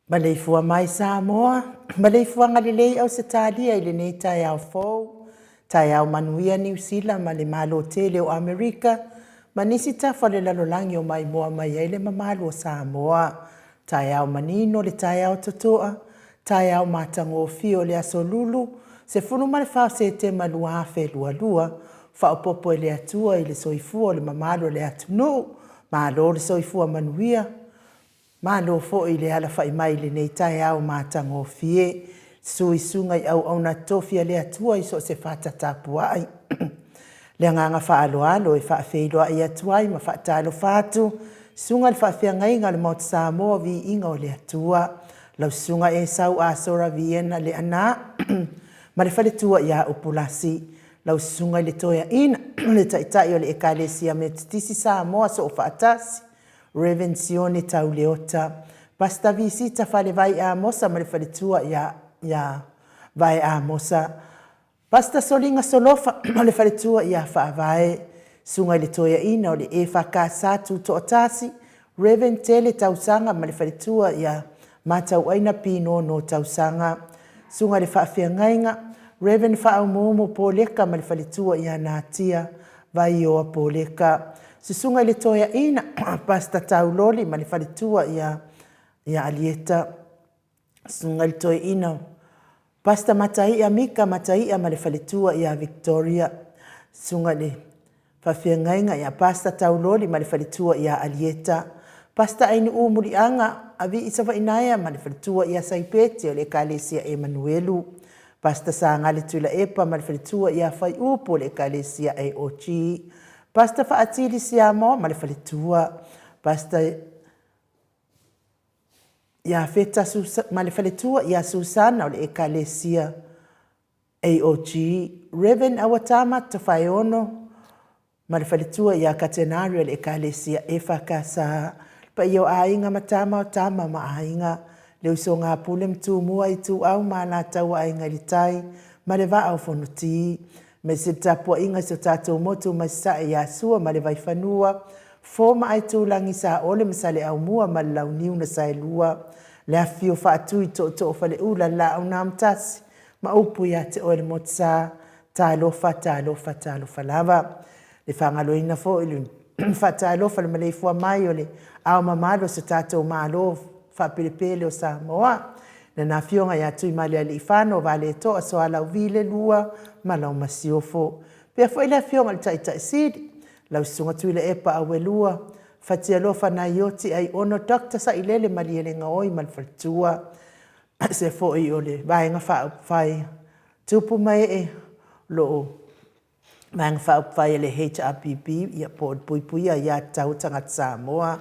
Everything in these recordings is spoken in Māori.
Maleifua mai Samoa, maleifua ngalilei au se talia ile nei tai au fou, tai au manuia New Zealand ma le malo tele o Amerika, ma nisi tafa le lalolangi o mai moa mai ele mamalo o Samoa, tai au manino le tai au totoa, tai au matango fio le asolulu, se funu male fao se te malua afe lua lua, fao popo ele atua ile soifua le mamalo le atunu, malo le soifua manuia, Malo fo ile ala fai mai le nei tai au matango fie, sui sungai au na tofia le atua iso se fata tapua ai. Le nganga fa alo alo e fa feiloa ai atuai ma fa talo fatu, sunga le fa fia ngai ngale maut Samoa vi inga o le atua, lau sunga e sau asora vi ena le ana, ma le fale tua ia upulasi, lau sunga le toia ina, le taitai o le ekalesia me titisi Samoa so o fa atasi, Revenzione tauleota. Basta visita fale vai a mosa ma le fale tua ia vai a mosa. Basta solinga solofa ma le fale tua ia fa vai. Sunga le toia ina o le e fa kasatu to otasi. Reventele tausanga ma le fale tua ia matau aina pino no tausanga. Sunga le fa afia ngainga. Reven fa au momo poleka ma le fale tua ia natia vai o poleka. Susunga le toia ina pasta tauloli ma le faletua ia alieta. Sunga le toia ina pasta matai mika matai ma le faletua ia Victoria. Sunga le fafiangainga ia pasta tauloli ma le faletua ia alieta. Pasta aini umuri anga avi isawa inaya ma le faletua ia Saipeti o le kalesia Emanuelu. Pasta sanga le tuila epa ma le faletua ia fai upo le kalesia Ochi. Pasta fa atili siamo ma le faletua. Pasta ia feta ma le faletua ia Susana o le ekalesia AOG. Reven awatama tafaiono ma le faletua ia Catenario o le ekalesia Efakasa. Pa io ainga matama o tama ma ainga. le uso ngā pule mtu mua i tu au ma la tau ai ngaritai ma le va au fonuti me se tapua inga so tatou motu ma sa e asua ma le vai fanua fo ma ai tu langi sa ole misale au mua ma lau niu na sa lua le afio fa atu i to fa le ula la au na mtasi ma upu ya te ole motsa ta lo fa lava le fangalo ina fo ilu fa ta lo fa le male fo mai ole au mamalo se tatou malo fa pelepele o Samoa na fionga ya tui mali ali fano vale to so ala vile lua malau masiofo pe foi la fionga le tai sid la sunga tui le epa awelua fatia lo fa na yoti ai ono doctor sa ilele mali ele ngoi mal fatua se foi ole vai nga fa fai tupu mai e lo mang fa fai le HRPP ya pod pui ya tau tanga Samoa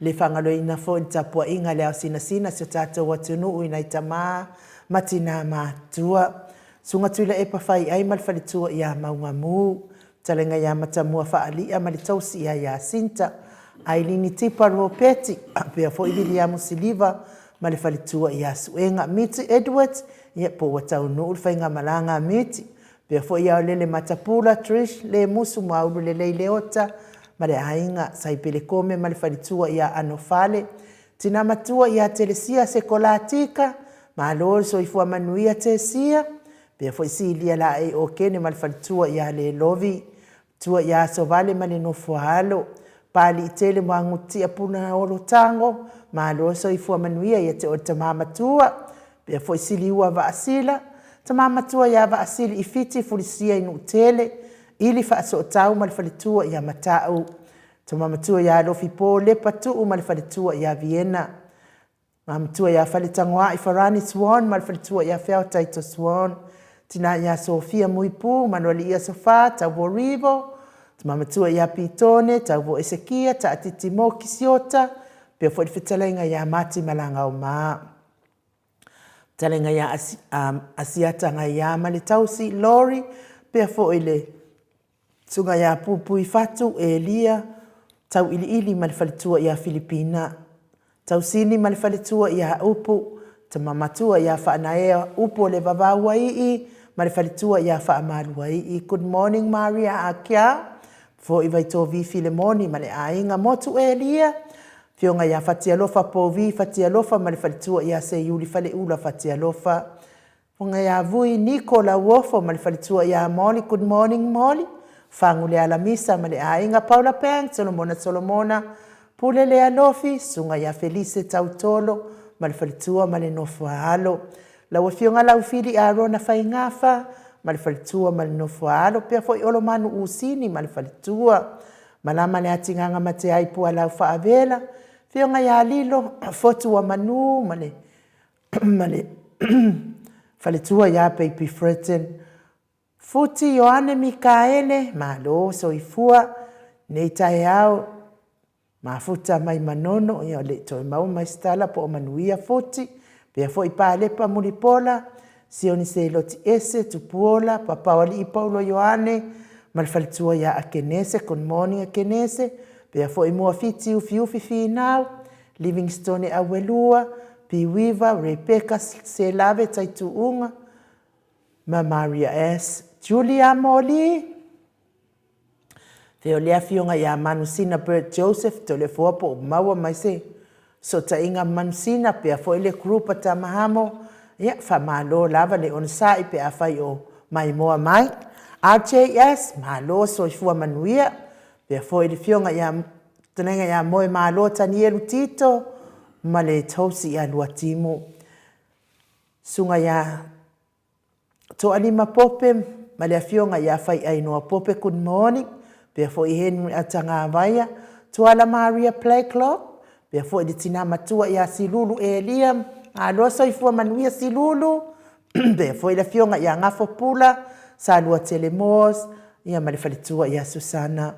le fangalo ina fo tapua inga le sina se tatou watunu ina itama matina matua sunga tuila e pa fai ai mal falitua ia maungamu talenga ia matamua faalia mal tausi ia sinta ai lini tipa ropeti pe fo ili ia musiliva mal falitua ia suenga miti Edwards ia po watau no fainga malanga miti pe fo ia lele matapula Trish le musu maulu le leota mare ainga sai pele kome male falitua ia anofale tina matua ia telesia sekolatika malo so ifua manuia tesia pe foi silia la e okene male falitua ia le lovi tua ia so vale male no foalo pali tele manguti apuna olo tango malo so ifua manuia ia te o tamama tua pe foi siliwa va asila tamama tua ia va asili ifiti fulisia inu tele ili fa so tau mal falitua ia matau tama tua ia lofi po le patu mal falitua ia Vienna mam tua ia falitangwa i farani swan mal falitua ia feo taito swan tina ia Sofia muipu manoli ia sofa ta borivo tama tua ia pitone ta vo esekia ta atitimo kisiota pe fo fitalenga ia mati malanga o ma talenga ia asiata nga ia malitausi lori pe fo ile sunga ya pupu fatu Elia tau ili malfalitua ya Filipina tau sini malfalitua ya upu tamamatua ya faanaea upu le babawai malfalitua ya faamaluai good morning Maria akia fo ivaito vi Filemoni male ainga motu Elia fionga ya fatia lofa povi fatia lofa malfalitua ya seyuli fale ula fatia lofa fonga ya vui Nicola Wofo malfalitua ya Molly good morning Molly fangule ala misa male ainga Paula Peng Solomona pule le alofi sunga ya Felice Tautolo malfalitua male nofu halo la wafionga la ufili arona faingafa malfalitua male nofu halo pia foi olomanu usini malfalitua malama le atinganga mate aipu ala ufa avela fionga ya lilo fotu wa manu male falitua ya Baby Fretten Futi Yohane Mikaele malo soifua neita yao mafuta mai manono ya le toi mau mai stala po manuia futi pe foi pale pa mulipola sioni se loti ese tupuola papa wali Paulo Yohane malfaltua ya akenese con morning akenese pe foi mo fiti ufi finau Livingstone awelua piwiva Rebecca se lave taituunga ma Maria S. Julia Molly. Theo lea fionga ya manusina Bert Joseph to le fuapo maua maise. So ta inga manusina pe a foi le grupa ta mahamo. Ya fa malo lava le onsai pe a fai o mai moa mai. RJS malo so ifua manuia. Pe a foi le fionga ya tenenga ya moe malo tanielu tito. Ma le tausi ya luatimu. Sunga ya to anima pope male afionga ya fai ai no pope good morning pe fo Henry atanga vaya to ala Maria play club pe fo ditina matua ya silulu Eliam alo so ifua manuia silulu pe fo ila fionga ya ngafo pula salua telemos ya male falitua ya Susana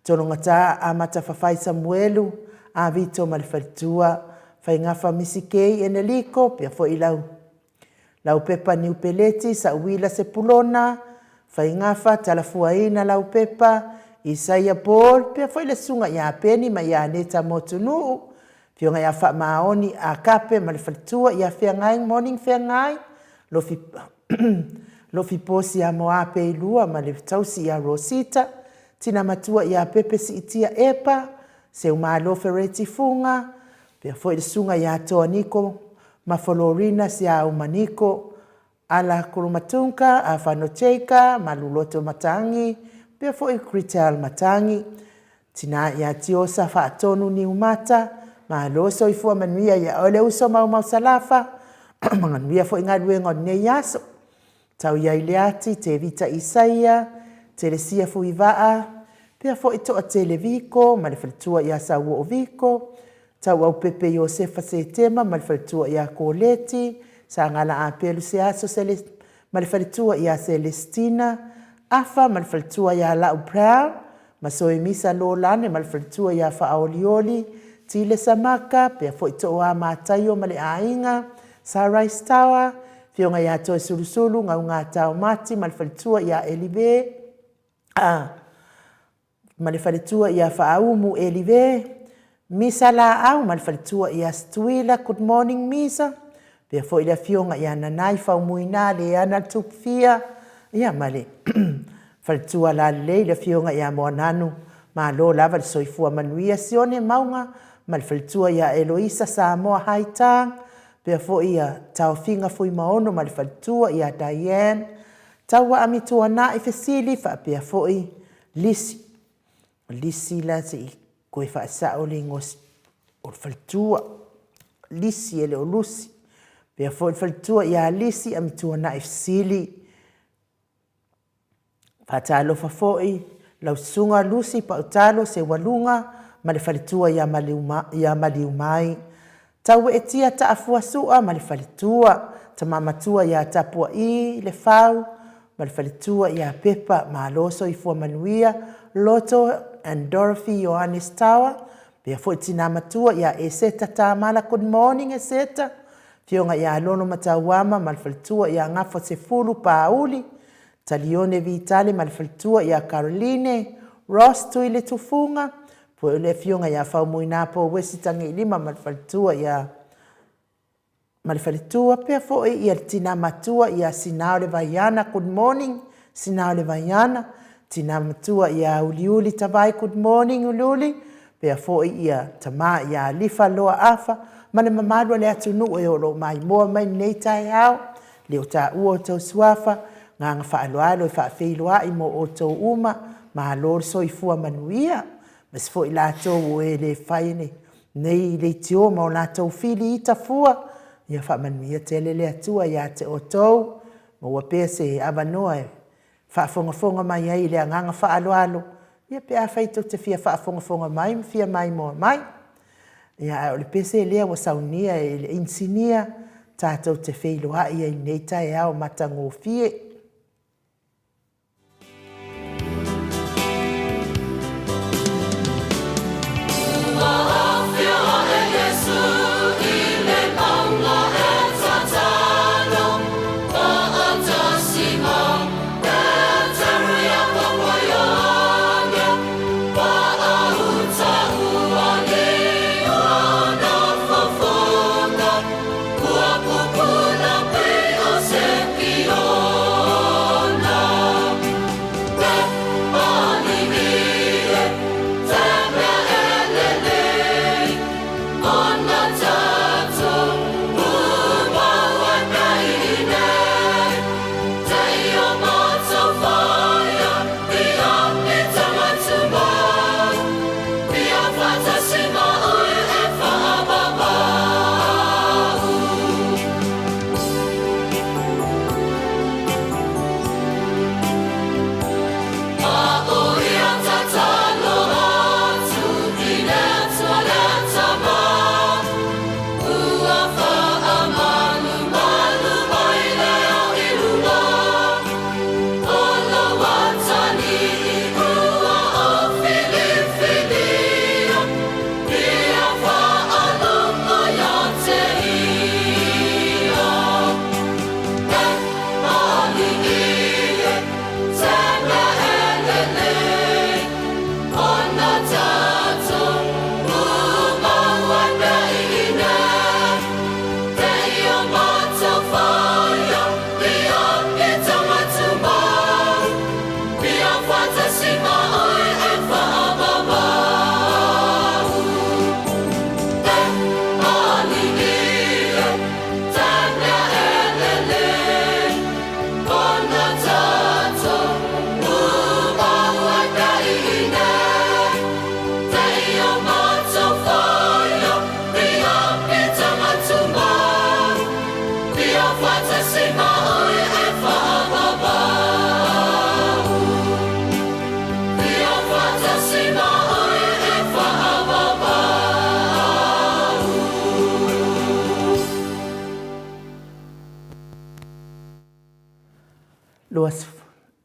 tolongata amata fafai Samuelu a Vito male falitua fai ngafa misikei eneliko pe fo ila lau pepa ni upeleti sa uila se pulona fai ngafa talafuaina lau pepa Isaia Paul pe foi le sunga ya peni ma ya neta motunu Fionga ia wha maoni a kape ma le whalitua ia whiangai, morning whiangai, lofi posi a moape i lua ma le tausi ia Rosita, tina matua ia pepe si itia epa, se umalo fereti funga, pia foi le sunga ia toa niko, ma Florina si a umaniko, ala kurumatunka, a whanoteika, ma luloto matangi, pia foi krital matangi, tina ia tiosa whaatonu ni umata, ma loso i fua manuia ia ole uso mau salafa, manuia foi ngaduengo ne yaso, tau ia ileati, te vita Isaia, te le sia fui vaa, pia foi toa televiko, ma le whalitua ia sa ua o viko, tau au pepe Iosefa se tema, ma le whalitua ia Koleti, sa ngala a pelu se aso, ma le whalitua ia Celestina, afa ma le whalitua ia Lau Proud, ma soe misa lo lane, ma le whalitua ia Whaolioli, tile samaka, pia foi toa mātaio ma le ainga, Sunrise Tower, fionga ia toe sulusulu, ngau ngā tau mati, ma le whalitua ia Elive, ma le whalitua ia Whaaumu Elive, Misa la au, ma le whalitua ia Stuila, good morning Misa, pia foi le fionga ia Nanai Whaumuina, le ana tukfia, ia ma le whalitua la le fionga ia Moananu, ma lo lava le soifua manuia sione maunga, ma le whalitua ia Eloisa Samoa Haitang, pia foi ia Taufinga fui maono, ma le whalitua ia Diane, taua amitua na i fesili, pia foi Lisi la se koe whaasa o le ngos o whalitua, Lisi ele o Lusi, pia foi whalitua ia Lisi amitua na i fesili, Whatalo whafoi, lau sunga Lusi pa utalo se walunga, ma le whalitua ia maliumai. Tau e tia ta afua sua, ma le whalitua, ta mamatua ia tapua i le whau, ma le whalitua ia pepa, ma loso i fua manuia, Loto and Dorothy Johannes Tower, pia foi tina matua ia Eseta Tamala, good morning Eseta, fionga ia lono matawama, ma le whalitua ia ngafo se fulu pauli, Talione Vitale ma le whalitua ia Caroline, Ross tui le tufunga, po le fionga ia whaumuina po wesitangi lima ma le whalitua ia ma le whalitua, pia foi ia tina matua ia Sinao le Vaiana, good morning, Sinao le Vaiana, tina matua ia Uliuli Tavai, good morning Uliuli, pia foi ia tama ia Lifa Loa Afa, ma le mamadua le atunu e olo mai moa mai nei tai hao, le o ta ua o tau suafa, nganga whaaloalo i whaafeiloa i mo o tau uma, ma lor so i fua manuia, mas foi la tau o e le whaine, nei le tio ma o la tau fili i ta fua, ia wha manuia tele le atua ia te o tau, ma ua pia se avanoa e, whaafonga mai ai le nganga whaaloalo, ia pia whaito te fia whaafonga mai, fia mai moa mai, ia o le pese lea wa saunia e le insinia, tātou te wheiloa ia i nei tai au matango fie,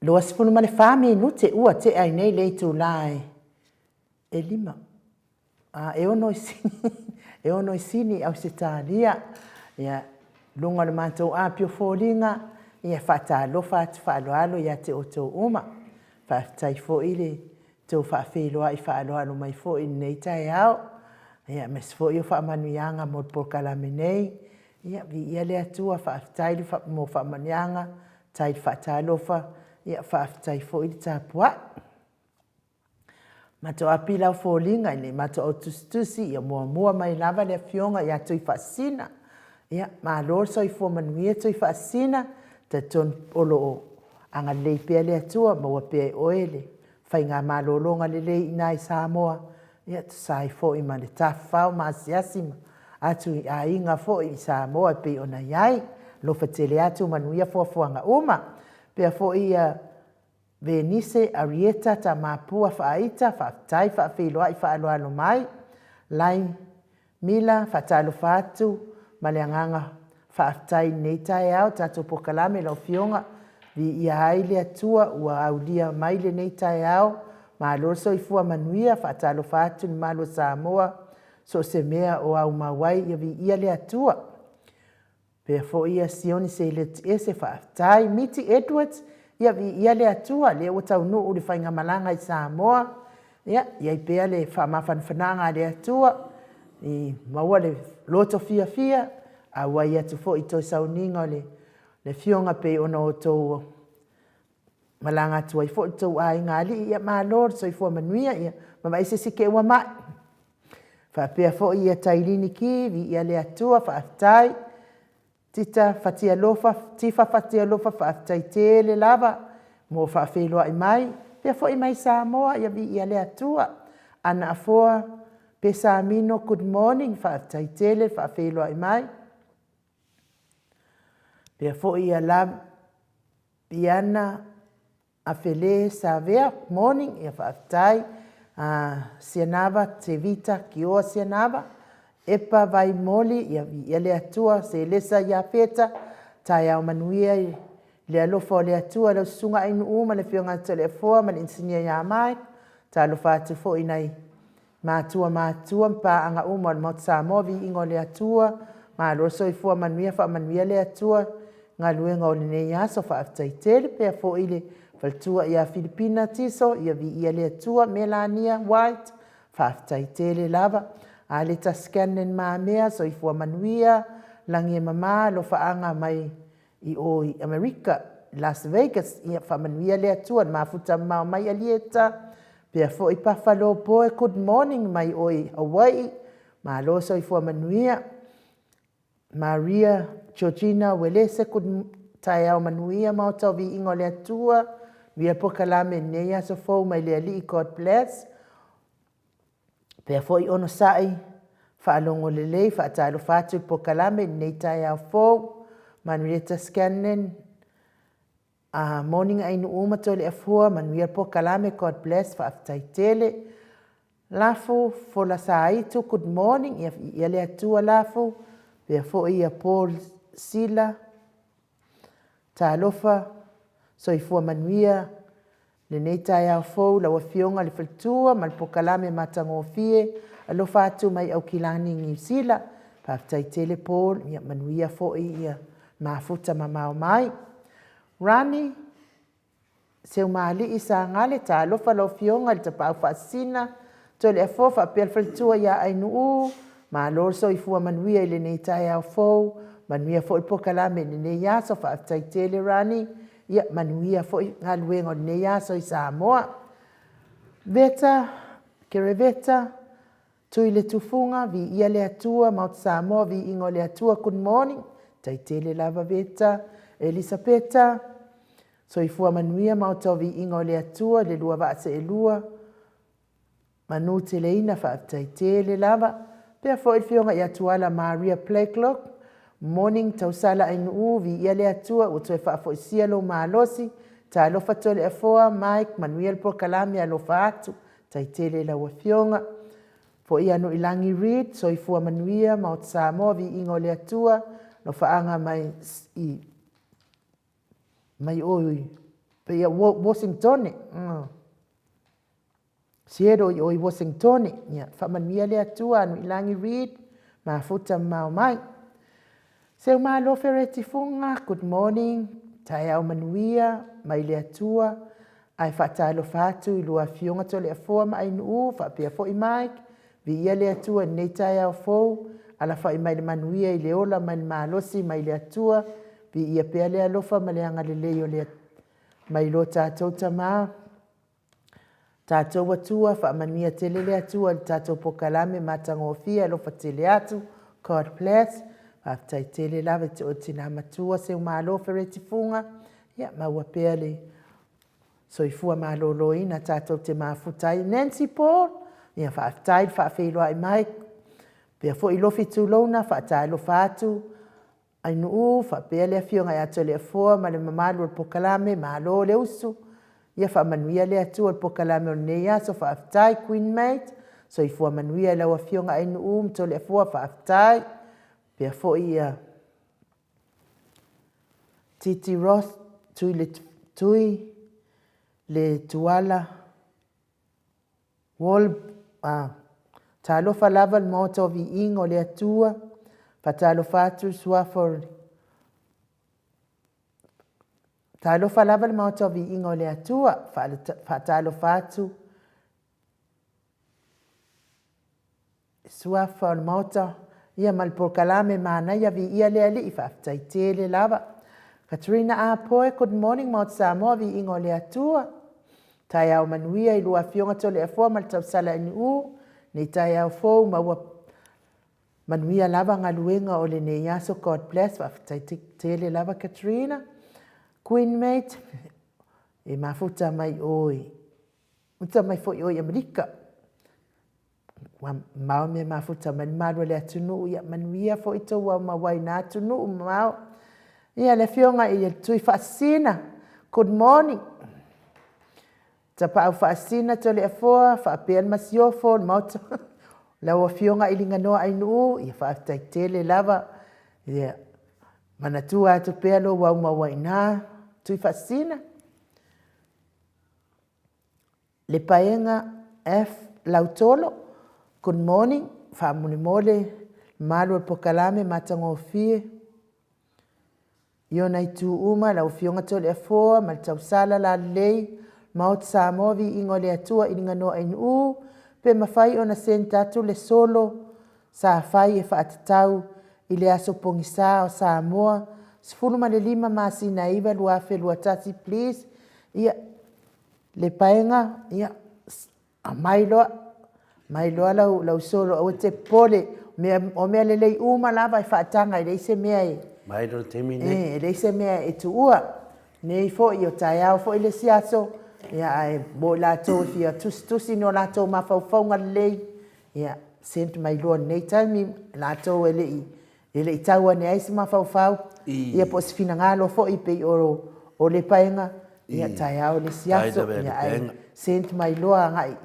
Luas funu male fami nu te ua te ai nei le tu lai e lima e ono sini au se talia ya lunga le matou a pio folinga ia fata lo fat alo ya te oto uma fa tai fo ile to fa felo ai fa alo mai fo in nei tai au ia mes fo io fa manuanga mo por kala menei ia vi ia le atua fa tai fa mo fa manuanga tai fa talo fa ia fa tai fo ile tapua mato apila folinga ni mato otustusi ia mua mai lava le fionga ia tui fasina ia ma lorso i fo manuia tui fasina te ton olo anga le pele atua mo pe oele fai nga malolonga le ina i Samoa ia tu sai fo i mane tafau ma siasima atu a inga fo i Samoa pe ona yai lo fatele atu manuia fo anga uma pe fo ia Venise Arieta ta mapua faaita fatai fa filoa fa alo mai lai mila fatalo fatu maleanganga fatai neita yao tatu pokalame lo fionga vi ia haile atua ua aulia maile neita yao ma loso ifua manuia fatalo fatu ni malo Samoa so se mea o au mawai ia vi ia le atua pe fo ia sioni se le ese fatai miti Edwards ia vi ia le atua le o tau no o le fainga malanga i Samoa ia i pea le whamawhanwhananga le atua i maua le loto fia a wai atu fo i toi sauninga le fionga pe ona o tau malanga atua i fo i tau a ingali ia maa lor so i fo manuia ia mama ise sike ua mai fa pea fo ia tailini ki vi ia le atua whaatai tifa fatia lofa faatai tele lava mo faafeloa i mai pe fo i mai Samoa ia vi ia le atua ana afoa pe Samino good morning faatai tele faafeloa i mai pe fo ia la piana afele savea morning ia faatai sianava te vita ki o sianava epa vai moli ia le atua se lesa ia feta tai au manuia le alofa o le atua le sunga inu uma le fionga tele foa ma le insinia ia mai ta alofa atu fo inai matua mpa anga uma le mot Samoa vi ingo le atua ma roso i foa manuia le atua nga luenga o le nei aso fa aftai tele pe fo ile faltua ia Filipina tiso ia vi ia le atua Melania White fa aftai tele lava a le taskanen mea so i fua manuia langi mama lo faanga mai i o i Amerika Las Vegas ia fa manuia le atua mafuta mai alieta pe fo i Buffalo boy good morning mai o i Hawaii ma lo so i fua manuia Maria Georgina Welese tai au manuia ma tau vi ingo le atua via pokalame neia so fo mai le ali God bless pe foi ono sai fa longo lele fa talo fatu pokalame nei tai au fo manueta scannen morning ai no uma tole afua manuia pokalame God bless fa tai tele lafu for la sai to good morning ia le atua lafu pe foi ia Paul Sila talofa so i fua manuia le nei tai au fo la wafionga le faltua mal pokalame matangofie alo fatu mai au kilani New Zealand pa tai telepol ia manuia fo ia mafuta mamao mai rani seu mali isa ngale talofa lo fionga le tapa fasina to le fofa pel faltua ia ainu ma lorso i fua manuia le nei tai au fo manuia fo pokalame le nei ya so fa tai tele rani ia manuia fo ngaluengo ne ya so i Samoa veta kereveta tui le tufunga vi ia le atua ma Samoa vi ingo le atua good morning tai tele lava veta Elisabeta so i fua manuia ma tau vi ingo le atua le lua va se lua manu teleina fa tai tele lava pe fo i fionga ia tuala Maria Playclock morning tausala ainuu vi ia le atua ua toe faafoʻisia lou malosi talofa tole afoa Mike manuia le prokalame alofa atu taitele lauafioga foʻi anu i lagi Reed soifua manuia ma o te Samoa viiga o le atua no faaga mai oi peia Washington siero i oi Washington ia faamanuia le atua anu i lagi Reed mafuta mamao mai seu malo feretifuga good morning taeao manuia mai le atua ae faatalofa atu i lua afioga toleafoa ma ainuu faapea foʻi Mike viia le atua i nei taeao fou ala faʻi mai le manuia i le ola mai le malosi mai le atua viia pea le alofa ma le agalelei o le mai lo tatou tamā tatou atua faamanuia tele le atua i le tatou pokalame matagofia alofa tele atu God bless faafetaitele lava te o tinā matua seu malo feretifuga ia maua pea le soifua malōlōina tatou te mafuta ai Nancy Paul ia faafetai faafeiloaʻi mai pea foʻi lofi tulauna faatalofa atu ainuu faapea le afioga iā toleafoa ma le mamalu o le pokalame malo le usu ia faamanuia le atua o le pokalame o lenei aso faafetai Queen Mate soifua manuia i lau afioga ainuu ma toleafoa faafetai pea foʻi ia Titi Ross tui le tuala wall talofa lava le maota o viiga o le atua faatalofa atu suafa talofa lava le maota o viiga o le atua faatalofa atu suafa o le maota ia ma le pokalame manaia viia le alii faafetaitele lava Katrina Apoe, good morning, Mount Samoa, viiga o le atua. Taeao manuia i lua afioga toleafoa ma le tausala iniu, nei taeao fou maua manuia lava galuega o lenei aso, God bless, faafetaitele lava Katrina. Queen Mate, e mafuta mai oi. Muta mai foʻi oi Amerika. Mao me mafuta mai malu le atunuu ia manuia foʻi tou au mauaina atunuu mao. Ia le fionga i tui faasina. Good morning. Tapa au faasina to le afoa, faapea le masiofo, le mauta. Laua fionga i linga noa ainuu, ia faafetaitele lava. Ia manatua atu pea lo wau mawaina, tui faasina. Le paenga F lautolo. Good morning. Faamuni mole, malu al pokalame matangofie. Iona i tu uma lau fionga tole afoa, ma le tausala la lei, Mount Samoa viiga o le atua i liganoa inuu, pe mawhai ona sentatu le solo, sa whai e whaatatau i le aso pongisa o Samoa, sifuru ma le 5 masina iwa luafe luatasi, please. Ia, le paenga, ia, mailoa lau solo, o te pole, o mea le lei uma lava i whaatanga i leise mea e, Mairo temine. leise mea e tuua. Nei fo i o taeao fo i le siaso. Ia ai mo lato fia tusi no lato mawhauwhaunga lei. Ia sent mai loa nei taimi lato ele i taua ne aisi mawhauwhau. Ia po sifina ngalo fo i pei o le paenga. Ia taeao le siaso. Ia ai sent mai loa ngai.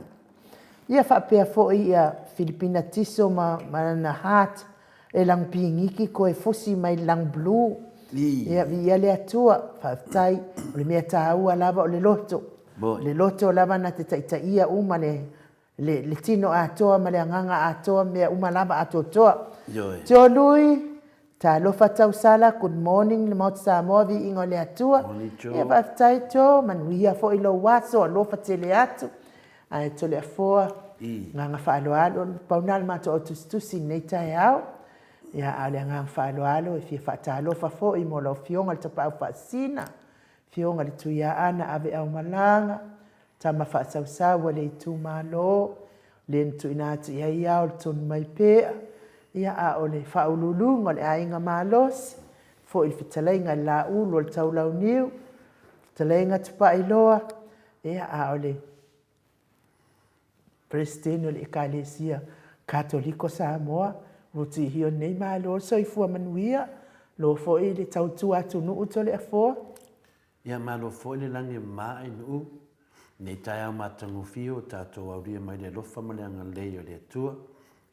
Ia whapea fo i a Filipina tiso ma na heart. E lang pingiki ko e fosi mai lang blue. Ia via le atua, whaftai, o le mea tāua lava o le loto. Le loto lava na te taitaia uma le tino atoa ma le anganga atoa mea uma lava atotoa. Tio lui, ta lofa tausala, good morning, le Mount Samoa viiga o le atua. Ia whaftai to, manuia fo ilo waso, lofa tele atu. Ai to le afoa, nganga whaaloalo, paunal mato o tustusi nei tae au. Ia ale ngang whaaloalo e fia whaatalofa fo i mo lau fionga le tapau whaasina. Fionga le tuia ana ave au malanga. Tama whaasausawa le tu malo. Le ntu inatu ia iau le tonu mai pea. Ia a o le whaululunga le ainga malos. Fo il fitalainga la ulu le taulau niu. Fitalainga tupa iloa. Ia a o le Presidente le Ekalesia Katoliko Samoa. Ruti hio nei malo soifua manuia lo fo'i le tautua atu nuu tole afoa. Ia malo fo'i le langi mai nuu. Nei tai au matangu fio tātou au ria mai le lofa ma le anga lei o le atua.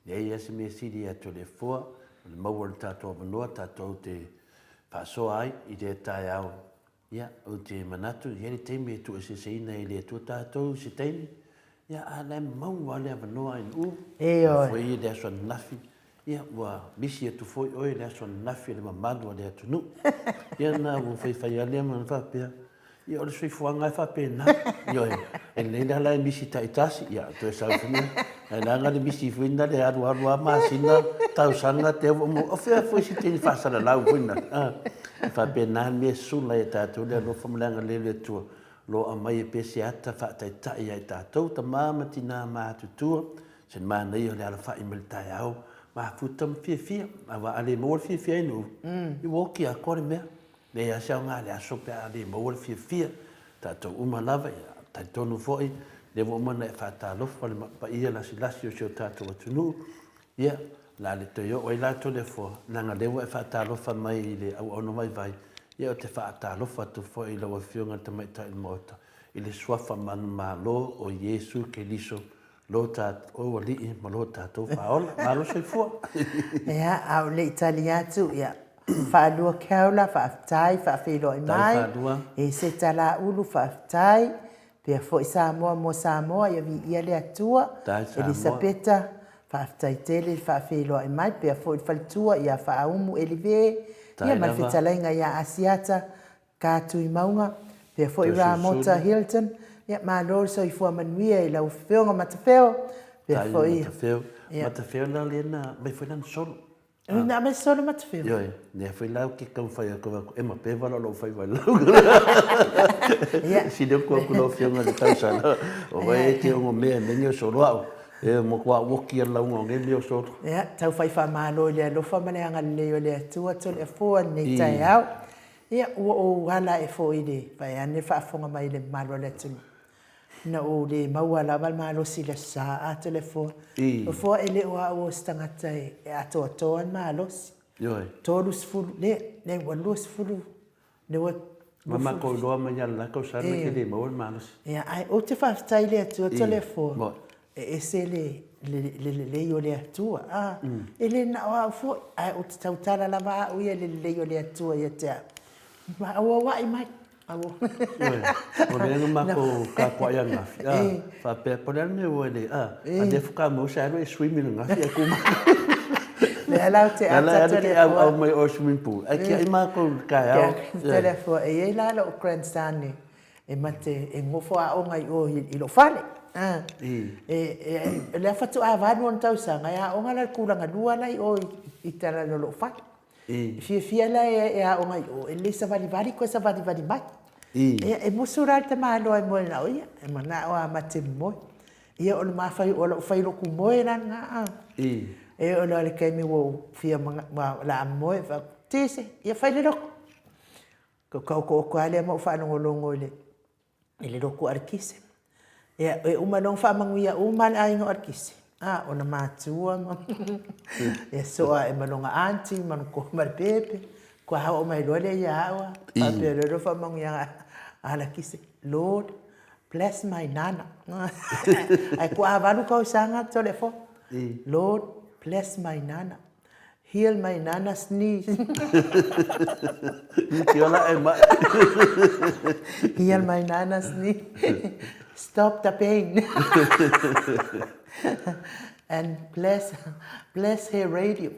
Nei esi me siri atu le foa. Le maua le tātou avanua tātou te whaasoa ai i le tai au. Ia o te manatu. Ia le teimi e tu e se seina i le atua tātou se teimi. Ia a le maua le avanua i nuu. E oi. Foi le aswa nafi. Ia ua misi atu foi oi le aswa nafi le mamadu le atu nuu. Ia na ua whai alea mana whapea. Ia ole sui fuanga e whapea na. Ia e leila la e misi taitasi. Ia tu e sau funia. E nanga le misi fuina le aru a masina. Tau sanga te mo. O whea foi si teni whasara lau fuina. Whapea na mea sula e tātou le alo whamulanga le tua. Lo a mai e pese ata whaataitai ai tātou. Ta māmati nā mātutua. Sen mānei o le ala whai mele tai au. Ma futam fia. Awa ale mōr fia inu. I woki a kore mea. Le a sao ngā le a sope a le mōr fia. Tātou umalawa ia. Tai tonu foi. Le wo umana e whaatalofa le mapa ia lasi o sio tātou atunu. Ia. La le toyo o i lato le fo. Nanga lewa e whaatalofa mai i le au ono mai vai. Ia o te whaatalofa tu foi i lawa fionga te maita il mota. I le swafa manu malo o Yesu ke liso. Lo tat o wali ma lo tatou faola malo se fo. Ia au le italiatu ia. Whaadua keula, whaaftai, whaafelo i mai. E se tala ulu whaaftai. Pea fo i Samoa mo Samoa ia vi ia le atua. Elisabeta whaaftai tele whaafelo i mai. Pea fo i whalitua ia whaaumu elive. Ia malwhetalainga ia Asiata. Kātu i maunga. Pea fo i Ramota Hilton. Ia mālori so i fua manuia i lau whionga matawheo. Pea fo i matawheo la lena mai fo ilan solo. Nā mai solo matawheo. Ioi, nea fo i lau ke kau whai ako e ma pevala lo whai wai lau. Si leo kua kulo whionga le tausana. O vai e te ongo mea mengi o solo au. E mo kua woki a launga o ngemi o solo. Ia, tau whai wha mālori le alofa mane anga leo le atua tole a fua nei tai au. Ia, ua o hala e fo i le. Vai ane whaafonga mai le malo le tunu. Na o le maua lava malo si le sa a telefon. O fo ele o o stangata e ato atoa malo si. Yoi. Tolu sfulu le walu sfulu. Le wa mama ko lo ma yalla ko sa me ke le mo malo si. Ya ai o te fa stai le ato telefon. E se le yo le ato a. Ele na o fo ai o te tautala lava o ye le yo le ato ye te. Ma o wa i mai. Awo. O le nga ko ka kwa ya nga. Fa pe po le me o le a de fuka mo sa ro swimming nga fi ku. Le ala te ata te au mai o swimming pool. Ai ki ma ko ka ya. Telefo e la lo grandstand e mate e ngofo a o ngai o i lo fale. Le fatu a va non tau sanga ya o ngala kulanga lua lai o i tala lo fale. Fia la e a o ngai o e le sa vali ko sa vali mai. E musura te malo e mo na o ia e mana o amate mo. Ia o ma fai o lo fai lo ku mo na nga. E o le kai mi wo fia ma la mo e fa tese ia fai le lo. Ko ale mo fa no longo le. Ele lo ku arkise. E uma non fa manguia uma ai ngo arkise. Ona matua ma. E so e malonga anti man ko mar pepe. Ko ha o mai lole ya wa. A pero ro fa manguia ala kise. Lord bless my nana. Ai ko avalu ko sanga telefon. Lord bless my nana. Heal my nana's knee. Heal my nana's knee. Stop the pain. And bless her radio.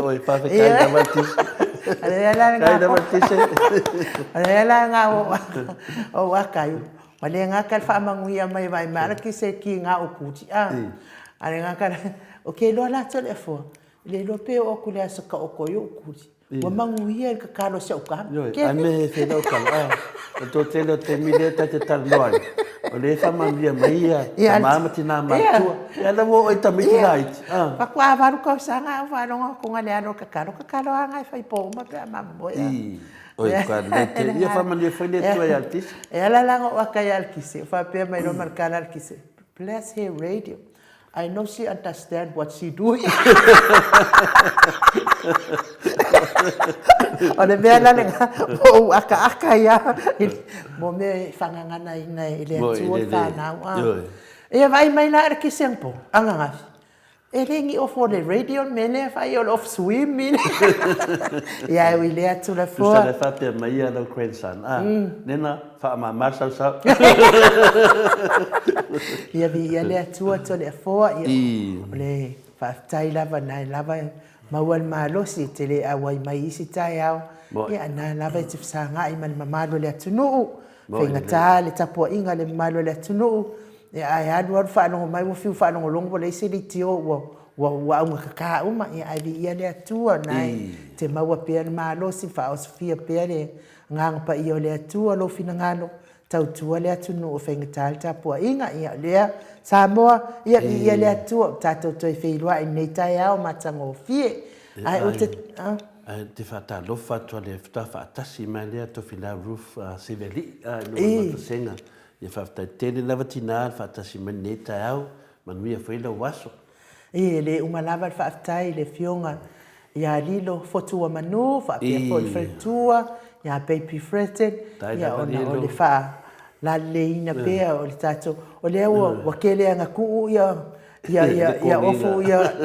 Oi, pa fe kai da matis. Kai da matis. Ala nga o wakai. Male nga kal fa manguia mai vai mara ki se ki nga o kuti. Ala nga kal okay lo la telefon. Le lo pe o kule sa ka o ko yo kuti. Wa manguia ka kalo sa o ka. Ai me fe do ka. To tele te mile ta te tal noi. O le fa manguia mai ia. Mama tina matua. Ya la wo ita mi right. Pa kwa varu ko sanga va no ko ngale ano ka kalo anga fa ipo ma pe mama mo ya. Oi ka le te ia fa manguia fa le to ya tis. Ela la ngo akaya kise fa pe mai no markana kise. Bless her radio. I know she understand what she doing. O le mea lale ngā o aka ia. Mo me whangangana i nei i le atua whanau. Ia vai mai la ar ki sempo, anga ngafi. E rengi off o le radio mene whai o off swim mene. Ia ui le atu la fua. Tusa le whapea mai a lau grandson. Nena, wha ma marsau sau. Ia vi ia le atua to le fua. Ia le whaftai lava nai lava maua le malosi te le awai mai isi tai au. Ia na lava i te whasanga i man mamalo le atunuu. Whaingata le tapua inga le mamalo le atunuu. Ia ai anu anu whanongo mai mo fiu whanongo longo le isi li tio wa unga kaka uma. Ia ai vi ia le atua nai. Te maua pia na malosi wha o Sofia pia le nganga pa ia le atua lo fina ngano. Tau tua le atunuu o whaingata le tapua inga. Ia lea Samoa ia ia le atua tatou toi wheilua i nei tai au matanga o fie. Ai o te... Te whata lofa tua le whita whaatasi mai lea to whina roof seveli. Nua matasenga. Ia whaftai tele lava tina whaatasi mai nei tai au. Manuia whaila waso. Le umalava le whaftai le fionga. Ia lilo fotua manu, whaapia fo i fretua. Ia baby fretten. Ia ona o le wha. La leina pea o le tatou. O le ua wakele anga kuu ia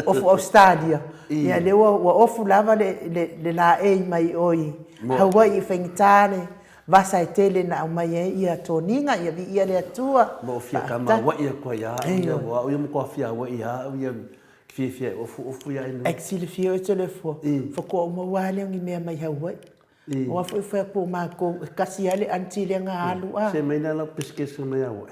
ofu Australia. Ia le ua ofu lava le la ei mai oi. Hawaii i whaingitane. Vasa e tele na au mai e ia toninga ia vi ia le atua. Mo fia kama wa ia ko ia. Ia wa ia mo ko fia wa ia. Ia fia ofu ia inu. Exile fia o te le fua. Foko o mawale ngi mea mai Hawaii. O foi po mako kasi ale antile nga alu a. Se mai na la pesquesa mai au.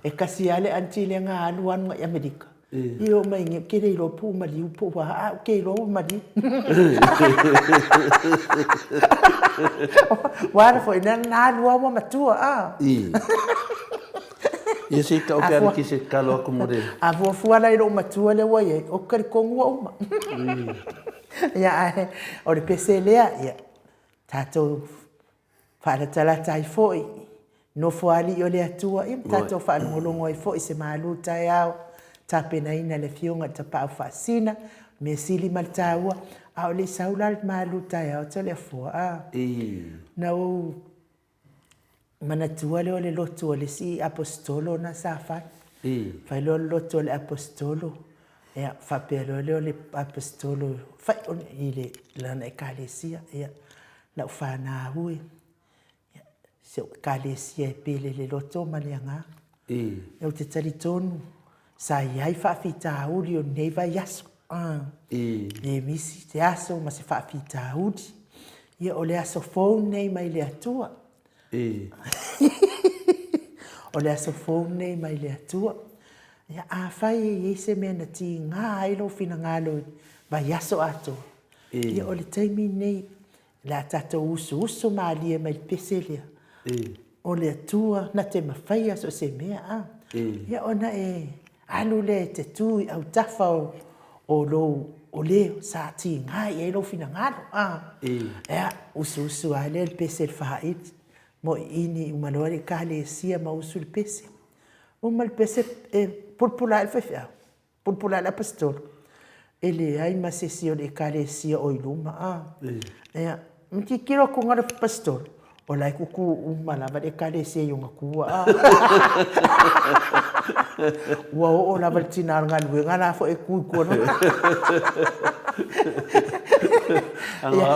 E kasi ale antile nga alu anu i Amerika. Io mai nge kere ro pu mali pu wa ke ro mali. Wara foi na alu wa matua a. Ia se ka o ke ki se kalo akomode. A vo fuala i ro matua le wa ye o kar kongu uma. Ia o le peselea ia. Tatou whaatala tai foi. No fuali o le atua. Im tatou whaanongolongo i foi se maalu tai au. Tapena ina le fionga ta pau whaasina. Me sili maltaua. Au le saula le maalu tai au ta le fua. Na o manatua le o le lotu o le si apostolo na safai. Fai lo lotu o le apostolo. Ea whapelo le o le apostolo. Fai on i le lana e kalesia. Ea. Na ufana hui. Se kalesia e pele le loto maleanga. E te tari tonu. Sa iai whaafita uri o neiva yaso. E misi te aso ma se whaafita uri. Ia o le aso phone nei mai le atua. O le aso phone nei mai le atua. Ia a whai e se mea na ti ngā ailo fina ngālo. Ba yaso ato. Ia o le taimi nei. La tatou usu maalia mai peselea. O le atua na te mawhaia so se mea. Ia ona e alu le te tui au tafa o lo o leo sa ti ngai e lo fina ngalo. Ia usu a le pesel whaait. Mo ini umanoare ka le sia ma usu le pesel. Uma le pesel pulpula el whewhia. Pulpula la pastor. Ele ai ma se si o le ka le sia o iluma. Ia mti kiro ko ngara pastor o lai kuku umala va de kale se yonga kuwa o la valtina ngal we ngana fo e ku ko no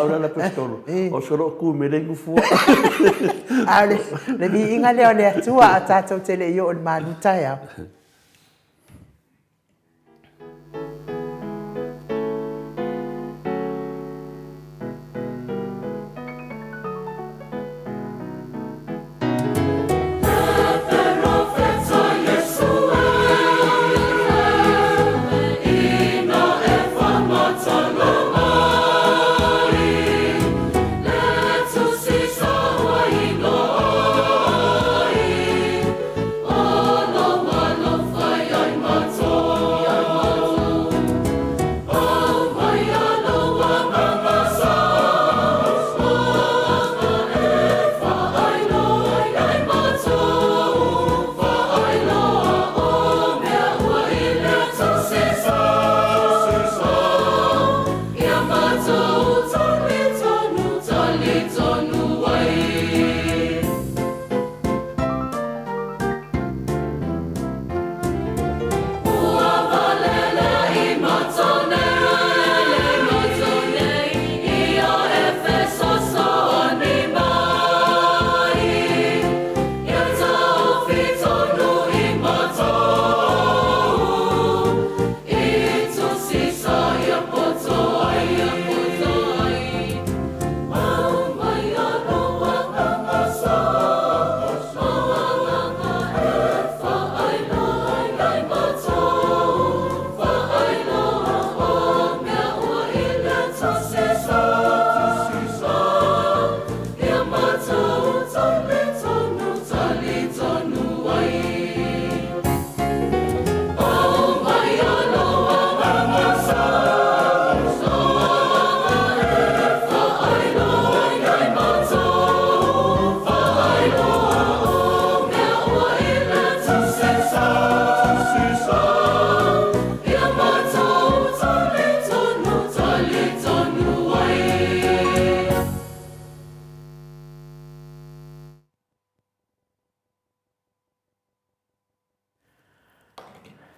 ora la pastor o soro ku merengu fu ale le bi ingale o le tua atato tele yo on maluta ya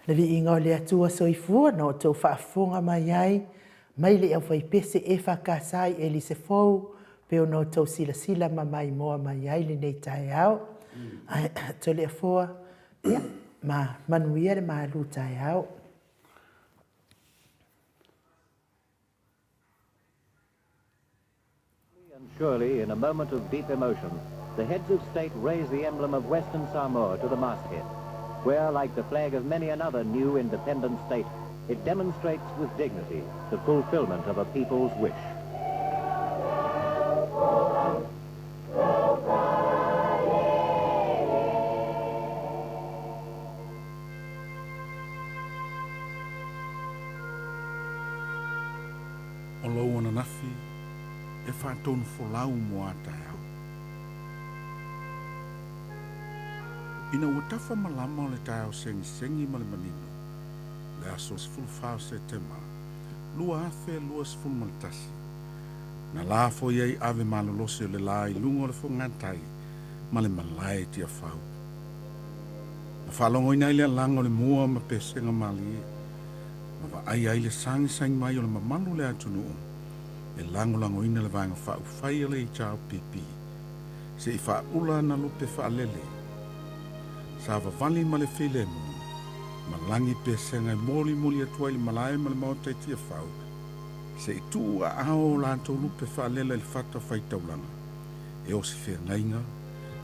Le vi inga o le atua soifua no tau whaafonga mai ai, mai le au whai pese e whakasai e li se fau, peo no tau sila sila ma mai moa mai ai le nei tae au. To le afoa, ma manuia le maalu tae au. And surely, in a moment of deep emotion, the heads of state raise the emblem of Western Samoa to the masthead, where, like the flag of many another new independent state, it demonstrates with dignity the fulfillment of a people's wish. O lau ana nafi, e whātonu wholau mo atai au. Ina ua tafa malama o le tai au sengi ma le manino. Le aso sifulu whao se te maa. Lua afe lua sifulu ma le tasi. Na la fo iei ave malolosi o le la i lunga o le whangatai ma le malai tia whau. Na whalongo ina ile langa o le mua ma pesenga mali e. Ma wa ai le sangi mai o le mamalu le atunu o. E lango ina le vanga whau whai le i chao pipi. Se i wha ula na lupe wha lele. Sa vali ma le while mu. Ma langi pesenga i moli atua i malai ma le maota i tia whau. Se i tu a ao la to lupe wha lele le whata whai taulanga. E o si whea ngainga.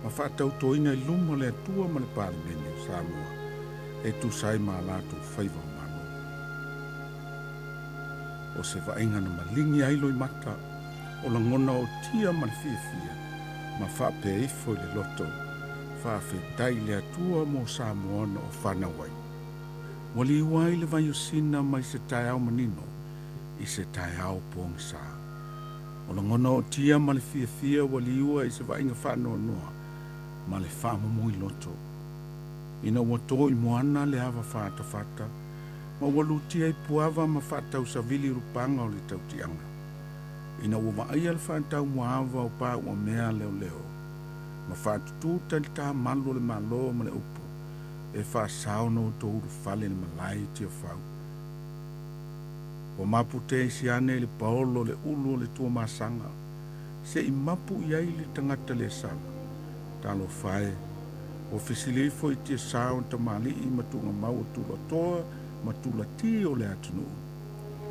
Ma wha tautoina i luma le atua ma le pāle mene o Samoa. E tu sai ma la to whaiva manu. O se vainga na malingi ailo i mata. O la ngona o tia ma le fia. Ma wha pe ifo le loto. Wha whetai le atua mo Samoa o whana wai. Wali wai le vai o sina mai se tai au manino. I se tai au pōng sā. O la ngona o tia ma le fia wali ua i se vainga whanoa noa. Ma le whamamui loto. Ina ua tō i moana le hawa whata. Ma walu tia i puava ma whatau sa vili rupanga o le tautianga. Ina ua vaai al whatau moava o pā ua mea leo. Ma whatutu tali tā malu le malo ma le upu. E whasao no tō uru whale le malai tia whau. O mapu te isi ane le paolo le ulu le tua masanga. Se i mapu iai le tangata le sanga. Talo whae. O fisilifo i tia sao ta mali i matunga mau tula toa ma tula ti o le atunu.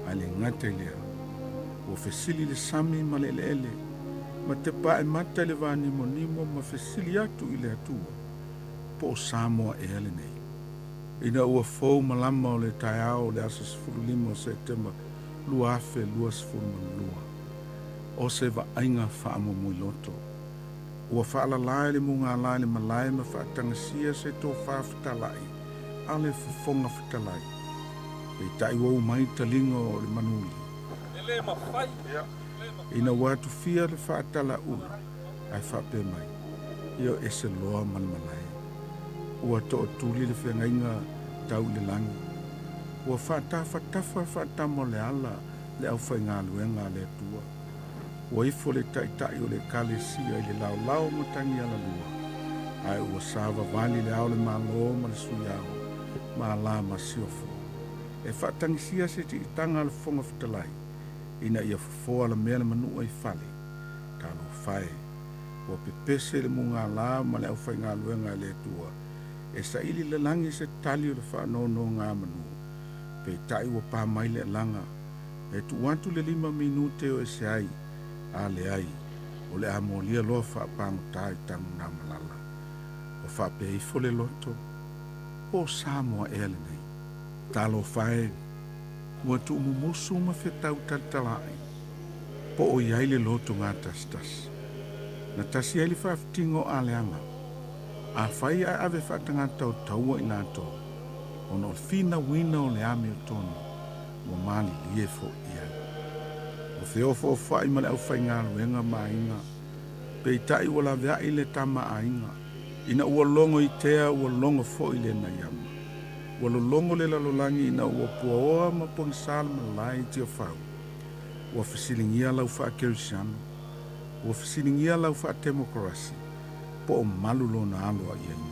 Ai le ngate lea. O fisili le sami ma le ele. Ma te pae mata le vani monimo ma fisili atu i le atua. Po Samoa e ale nei. Ina ua fau malama o le tai ao le asa 15 o September lua afe lua lua. O se va ainga whaamo mui loto. Ua whaala lai le munga lai le malai ma whaatangasia se tō whaafitalai. Ale fufonga fitalai. E tai wau mai talinga o le manuli. Ele ma fai. Ina watu fia le whaatala ula. Ai whape mai. Io ese loa malmalai. Ua toa tuli le whengainga tau le langi. Ua whaatafa whaatamo le ala le au whainga luenga le tua. Ua ifo le tai o le kale sia i le lau matangi ala lua. Ai ua sava vani le au le malo ma le suyao. Ma la ma siofo. E whaatangisia se ti itanga le fonga fitalai. Ina ia fofoa la mea le manua i fale. Talo whae. Ua pepese le munga la ma le au whainga luenga le tua. E sa ili le langi se tali o le whaanono ngā manu. Pe tai ua pā mai le langa. E tu wantu le 5 minute o e se ai. A le ai. O le amolia loa whaapango tai tangu nā malala. O whape ifo le loto. O Samoa e ale nei. Talo whae. Ua tu umumusu ma whetau taltalai. Po o iai le loto ngā tas. Na tasi ai le whaafitingo a le anga. A whai a ave whaatangata o taua i nātou. Ono o whina wina o le ame o tono. Ua mali liefo ia. O theofo o whai ma le au whai ngā luenga ma inga. Pei tai ua la vea i le tama a inga. Ina ua longo i tea ua longo fo i le na yama. Ua longo le lalolangi ina ua pua oa ma pongsala ma lai tio whau. Ua fisilingia lau wha kerisiano. Ua fisilingia lau wha demokrasi. Po o malulo na aloa i aina.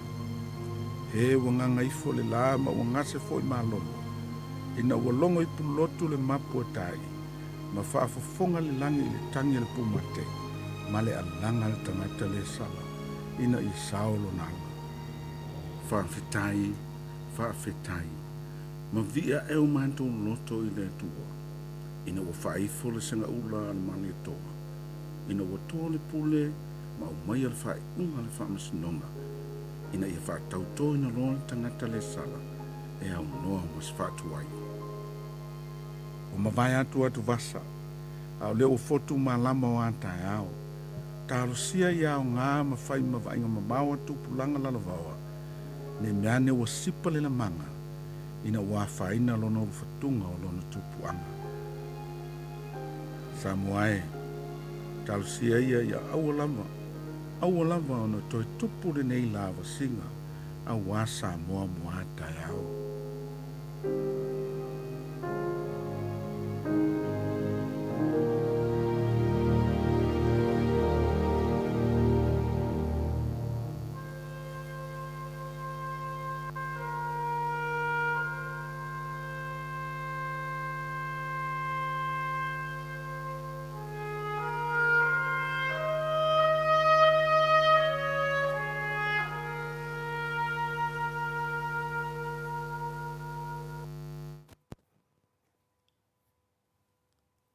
He wanganga ifo le la ma wangase fo I malono. Ina walongo I pulotu le mapu atai. Ma whaafafonga le langi le tangi le pumate. Ma le alanga le tangata le sala. Ina I saolo nanga. Whaafetai. Ma via eo manto loto I le tua. Ina wa whaifo le senga ula an mani toa. Ina wa toa le pule ma umai al whai unga le whaamasinonga. Ina ia whaatauto ina roa le tangata le sala. E au noa mas whaatuai. O mawai atu vasa. Au leo fotu malama o antai au. Talo sia iau ngā mawhai mawainga mamawa tupulanga lalawawa. Ne meane wa sipa le la manga. Ina wa whaina lona ufatunga o lona tupuanga. Samoae. Talo sia ia awalama. Awalama ono toi tupu le nei lava singa. Awa Samoa mua tai au.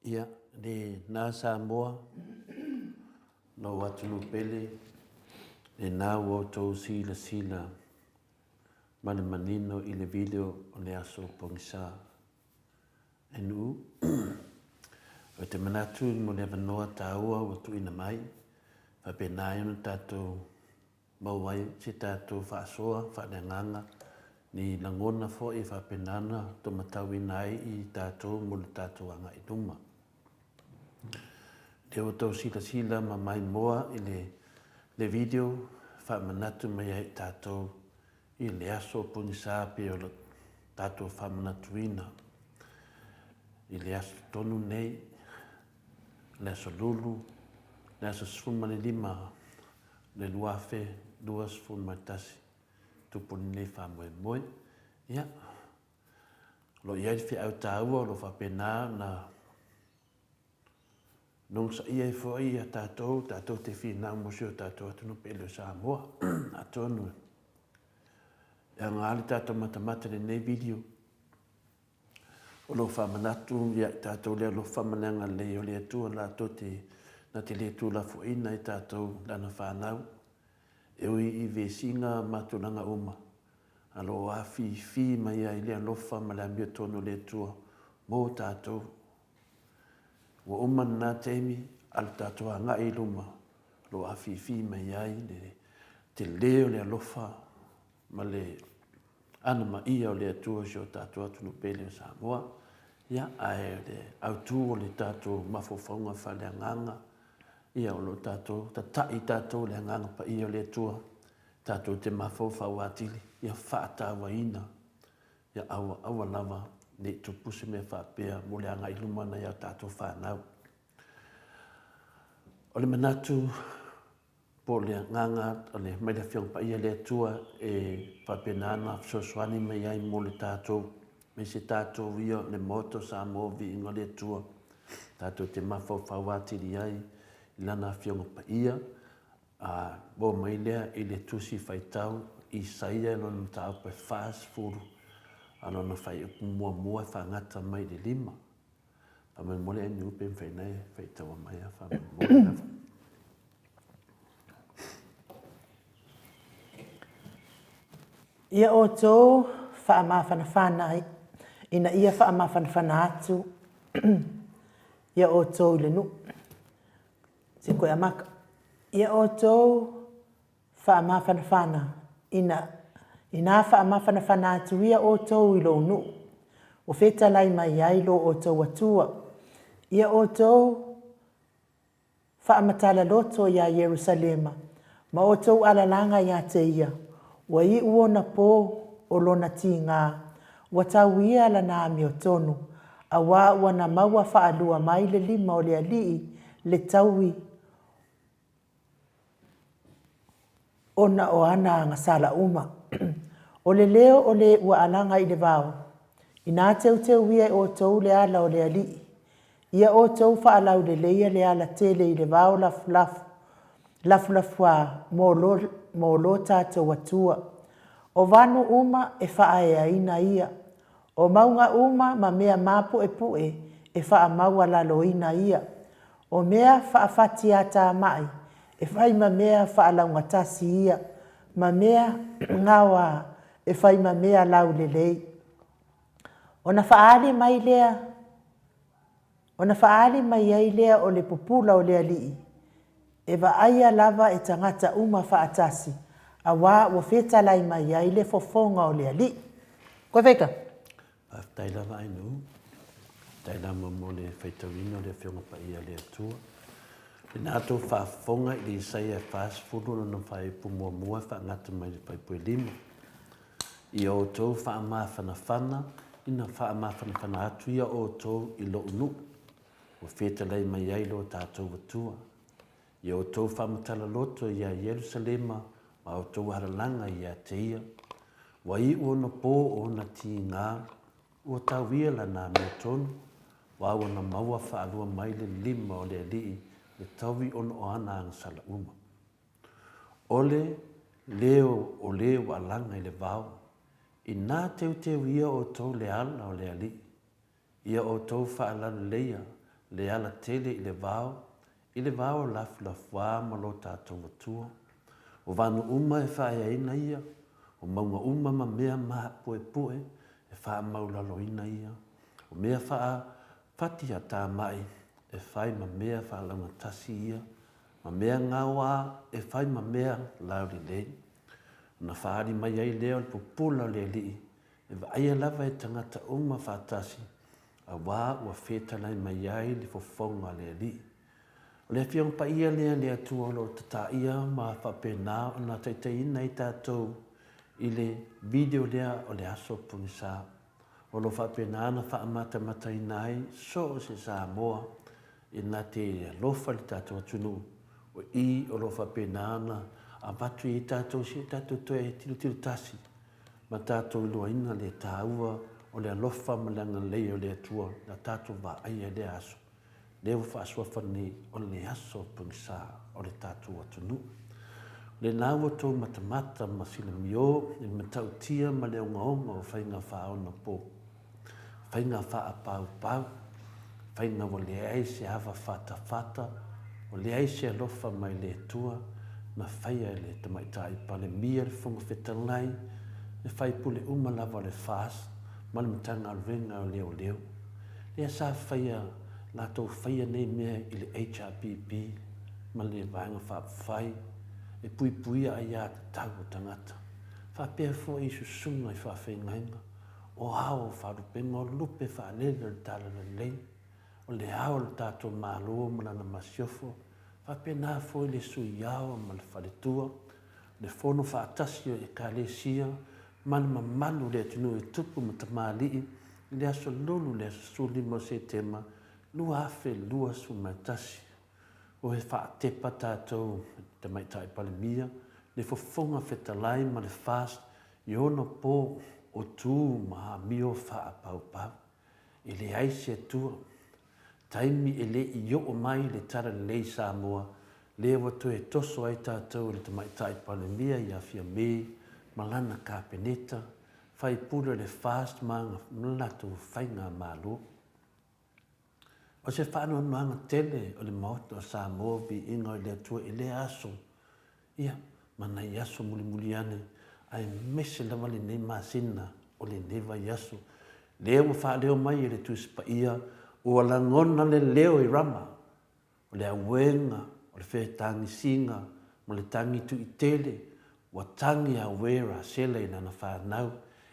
Ia, le nā Samoa, no watunu pele, le nā woto sila mana manino I le video o le aso pongisa. Enu, o te manatu mo le wanoa tāua watu ina mai, whapena ino tātou mauai, si tātou whaasoa, whaneanganga, ni langona fo I whapenana, to matawi nai I tātou mo le tātou anga I tuma. Te o tau sila ma mai moa I le video whamanatu mai ai tātou I le aso punisa pe o tātou whamanatu ina. I le aso tonu nei, le aso lulu, le aso sfumane lima, le luafe, duas fumatasi, tupuni nei whamoe moe. Ia, lo iai fi au tāua lo whapena na nong sa ia fo ia tātou te whina mosio tātou atunu pele o Samoa, atonu. Ia ngāli tātou matamata le nei video. O lo whamanatu, ia tātou lea lo whamananga le o lea tua la tote, na te lea tua la fuina I tātou lana whanau. E ui I vesinga matulanga uma. Alo a fi mai ai lea lofa ma lea mio tono lea tua, mō tātou. Wa uman nā teimi, al tātou a ngai luma, lo a fi mai ai, te leo lea lofa, ma le ana ma ia o lea tua si o tātou atunu pele o Samoa, ia ae le autu o le tātou mafofaunga whale anganga, ia o lo tātou, ta tai tātou le anganga pa ia o lea tua, tātou te mafofa watili, ia whaatawa ina, ia awa lava, ne tupuse me whapea mo le anga ilumana ia tātou whanau. O le manatu po le nganga o le mai le whiong pa ia le tua e whapenana sosoani mai ai mo le tātou. Me se tātou ia le moto Samoa vi ingo le tua. Tātou te mawhau whawatiri ai ilana whiong pa ia. Bo mai lea I le tusi whaitau I saia lona tāu pa fast food. Ano na fai mua whangata mai le lima. Pamai mole e niu pe mwhenei, fai tawa mai a whamai mole na. Ia o tō whaamawhanawhanai, ina ia whaamawhanawhana atu, ia o tō le nu. Se koe amaka. Ia o tō whaamawhanawhana, ina whaamawhanawhana atu ia o tō I lo nu. O wheta lai mai ai lo o tō atua. Ia o tō whaamatala loto ia Yerusalema, ma o tō alalanga ia te ia. Wa I uona po o lona ti ngā, wa tau ia la nā mi o tonu, a wā wana maua whaalua mai le lima o le alii le taui ona o ana ngā sala uma. O le leo o le ua alanga i le vao. I nā teu ia o tau le ala o le ali. Ia o tau wha alau le leia le ala tele i le vao lafulafua mō lo tātou atua. O vanu uma e wha ea ina ia. O maunga uma ma mea mapu e pue e wha maua lalo ina ia. O mea wha fati a tā mai e whai ma mea wha alaunga tasi ia. Ma mea ngawa e whai ma mea lau le lei. O na whaali mai lea. O na whaali mai ai lea o le pupula o le alii. E wa aia lava e tangata uma whaatasi. A wā ua whetalai mai ai le fofonga o le alii. Koe wheka? Tai lava ai nu. Tai lama mo le whaitawina le whionga pa ia le atua. Le nātou whaafonga i le isai e whaas furu na whai pumua mua whaangata mai le paipue lima. I o tau whaamaa whanawhana, ina whaamaa whanawhana atu ia o tau i lo unu. O whetalai mai ai lo tātou atua. I o tau whaamatala loto i a Yerusalema, ma o tau haralanga i a te ia. Wa i ona pō o na ti ngā, ua tau ia la nā mea tonu, wa ona maua whaalua mai le lima o le alii, le tawi ona o ana ang sala uma. Ole, leo o leo alanga i le vau, i nā teu ia o tau le ala o le alii, ia o tau whaalala leia, le ala tele i le vau lafua ma lo tātou atua, o vanu uma e whaia ina ia, o maunga uma ma mea maha pue, e wha maulalo ina ia. O mea wha whatia tā mai, e whai ma mea wha langa tasi ia. Ma mea ngawa, e whai ma mea lauri lei. Na whaari mai ai leo le pupula le li. E wa aia lava e tangata uma whaatasi. A wā ua whetalai mai ai le fofonga le li. O le whiong pa ia lea lea tuolo tata ia ma whapena o na taiteina i tātou. I le video lea o le aso pungisa. O lo whapena na whaamata matai nai, so se Samoa, i nā te lofa li tātou atunu. O i o lo whapena na a batu i tātou si tātou toe tilu tasi. Ma tātou lua ina le tāua o le alofa malanga lei o le atua, na tātou wa aia le aso. Leo whaasua whani o le aso pungisa o le tātou atunu. Le nāua tō matamata ma sila mio, e matau tia ma leo ngaonga o whainga whaona pō. Whainga wha pau, whainga o le ai se hawa whata, o le ai se alofa mai le tua, na whaia le tamaitai pa le mia le whunga whetalai, le whai pule lava le whaas, ma le matanga ringa o leo. Le asa whaia, la tō whaia nei mea i le HRPP, ma le vanga whai, e pui ai a tau tangata. Whapea fo i susunga i whawhengainga. O hao wharupenga o lupe whaalele le tala le lei. O le hao le tātou māloa mana na masiofo. Whapea nā fo i le sui iao ma le whaletua. Le whono whaatasio e ka le sia. Mana mamalu le atinu e tupu ma tamālii. Le aso lulu le aso suli mo se tema. Lua afe lua su mai tasi. O he whaatepa tātou te maitai palemia, le fofonga whetalai ma le fast, i ona pō o tū maha mio wha pau. I le aise atua, taimi e le i o mai le tara lei Samoa, le watu e toso ai tātou le te maitai palemia i a fia me, malana kāpeneta, whai pura le fast manga mlatu whainga mālo. O se whanau noanga tele o le maoto o Samoa vi inga o le atua i le aso. Ia, mana i aso muli ane, ai mese lava le nei masina o le newa i aso. Leo wha leo mai i le tuisipa ia, ua langona le leo i rama. O le awenga, o le whetangi singa, ma le tangi tu i tele, ua tangi a wera sele i nana whanau,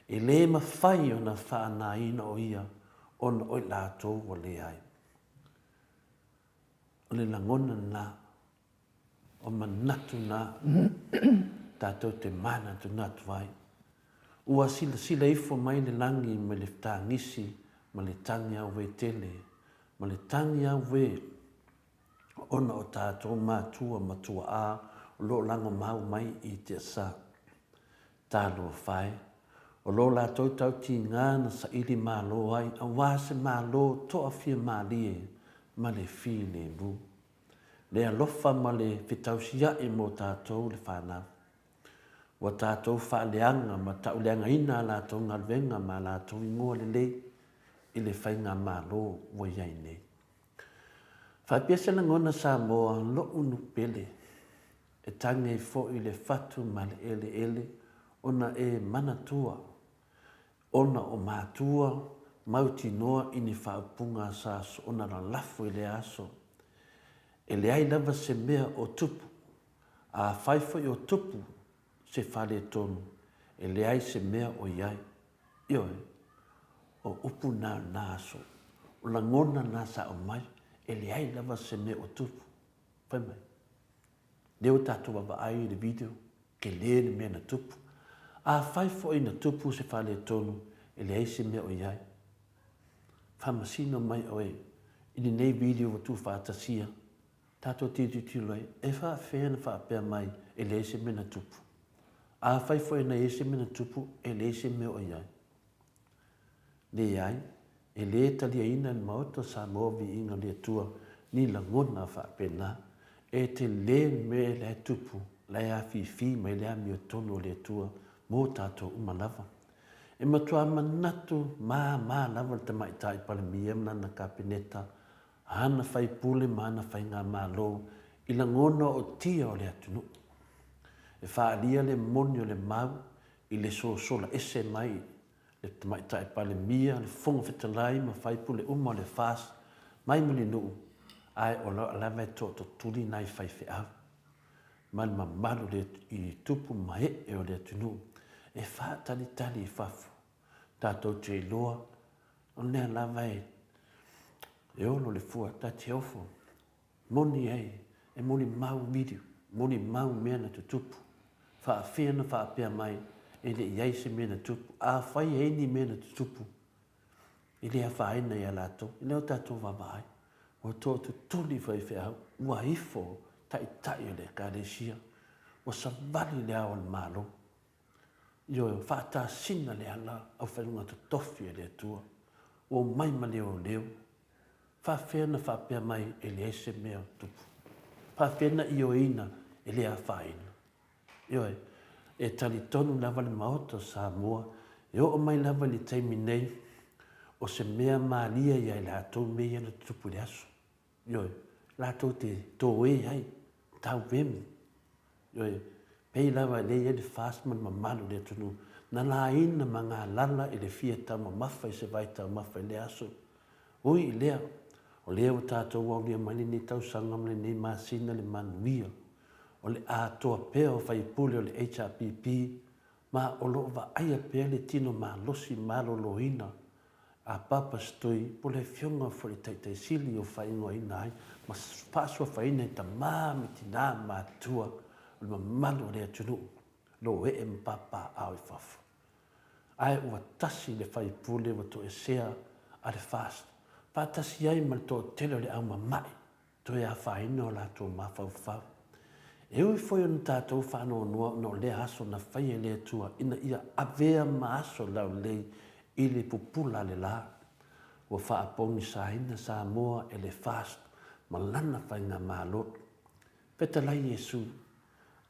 e le mawhai o na whanaina o ia, ona oi lātou o le ai. O le langona nā, o manatu nā, tātou te mana tu natu vai. Ua sila ifo mai le langi me le tāngisi, ma le tangi au we tele, ma le tangi au we, ona o tātou mātua matua a, o lo langa mau mai i te sa. Tālo whai, O lo lātou tau ti ngā na sa ili mālo ai, a wā se mālo toa fia mālie, ma le fi le mu. Le alofa ma le fitausia e mo tātou le whānau. Wa tātou whaaleanga ma tau leanga ina lātou ngalwenga ma lātou ingoa le i le whainga mālo wa iai nei. Whaipiasa na ngona sa moa lo unu pele, e tange fo i le fatu ma le ele, ona e manatua, ona o mātua, mauti noa i ni whaupunga sa so ona la lafu i le aso. E le ai lava se mea o tupu, a whaifo i o tupu se whale tonu, e le ai se mea o iai, ioe, o upu nā aso, o la ngona nā sa o mai, e le ai lava se mea o tupu, whai mai. Leo tātou wawa ai le video, ke le mea na tupu, a whaifo i na tupu se whale tonu, e le ai se mea o iai. Whamasino mai oe, i ni nei video wa tu whātasia, tātou tituloi, e wha whena wha pēr mai, e le ai se mea na tupu. A whaifo e na e se mea na tupu, e le ai se mea o iai. Le ai, e le talia ina ni maoto sa movi inga le tua, ni la ngona wha pēna, e te le me le tupu, le a fi mai le a mi o tono le tua, mō tātou umalava. E matua manatu mā lava te mai tai pale mia mana kapineta, hana whai pule mana whai ngā mālo, i la ngona o tia o le atunu. E whaalia le moni o le mau, i le sola ese mai, le te mai tai pale mia, le fonga whetalai, ma whai pule uma le fās, mai muli nuu, ai o lava e to tuli nai whai whiau. Mani ma malu le i tupu mahe e o le atunu, e wha tali i whafu. Tātou te loa, o nea lava e olo le fua, tā te ofo. Moni ei, e moni mau video, moni mau mea na tutupu. Wha whiana wha pia mai, e le iai se mea na tupu. A whai e ni mea na tutupu. I le a whaina i a lato, i leo tātou wawai. O tō tu tuli whai whiau, ua ifo, tai o le kāresia. O sa vali le awa le malo. Yo whaata sina le ala au whainunga tu tofi e le atua. O mai ma leo. Whawhena whapea mai e le ese mea tupu. Whawhena i o ina e le a whaina. Yo e tali tonu lava le maoto sa mua. E o mai lava li teimi nei. O se mea maalia ia i le atou mea na tupu le aso. Yo lato te tō e hai. Tau vemu. Yo pei lava le ia le fastman ma malu le tunu. Na la ina ma ngā lala i le fia tau ma mawha i se vai tau mawha i le aso. Ui i lea. O lea o tātou wau lia mani ni tau sangam le nei māsina le manuia. O le ātoa pēo whai pule o le HRPP. Ma o lo wa aia pēo le tino ma losi malo loina. A papa stoi po le fionga fo le taitai sili o whai ingoa ina ai. Ma pasua whai ina i ta māmi tina mātua. O le malu o le atunu. Lo e mpapa au i fafu. Ai ua tasi le whai pule wa to e sea a le fast. Pātasi ai ma tō tele le au mamai. To e a whaino la tō mawhau. E ui foi on tātou whāno noa no le aso na whai e le tua. Ina ia avea ma aso lau lei i le pupula le la. Ua whaapongi sa ina sa moa e le fast. Ma lana whai ngā mālot. Peta lai Jesu.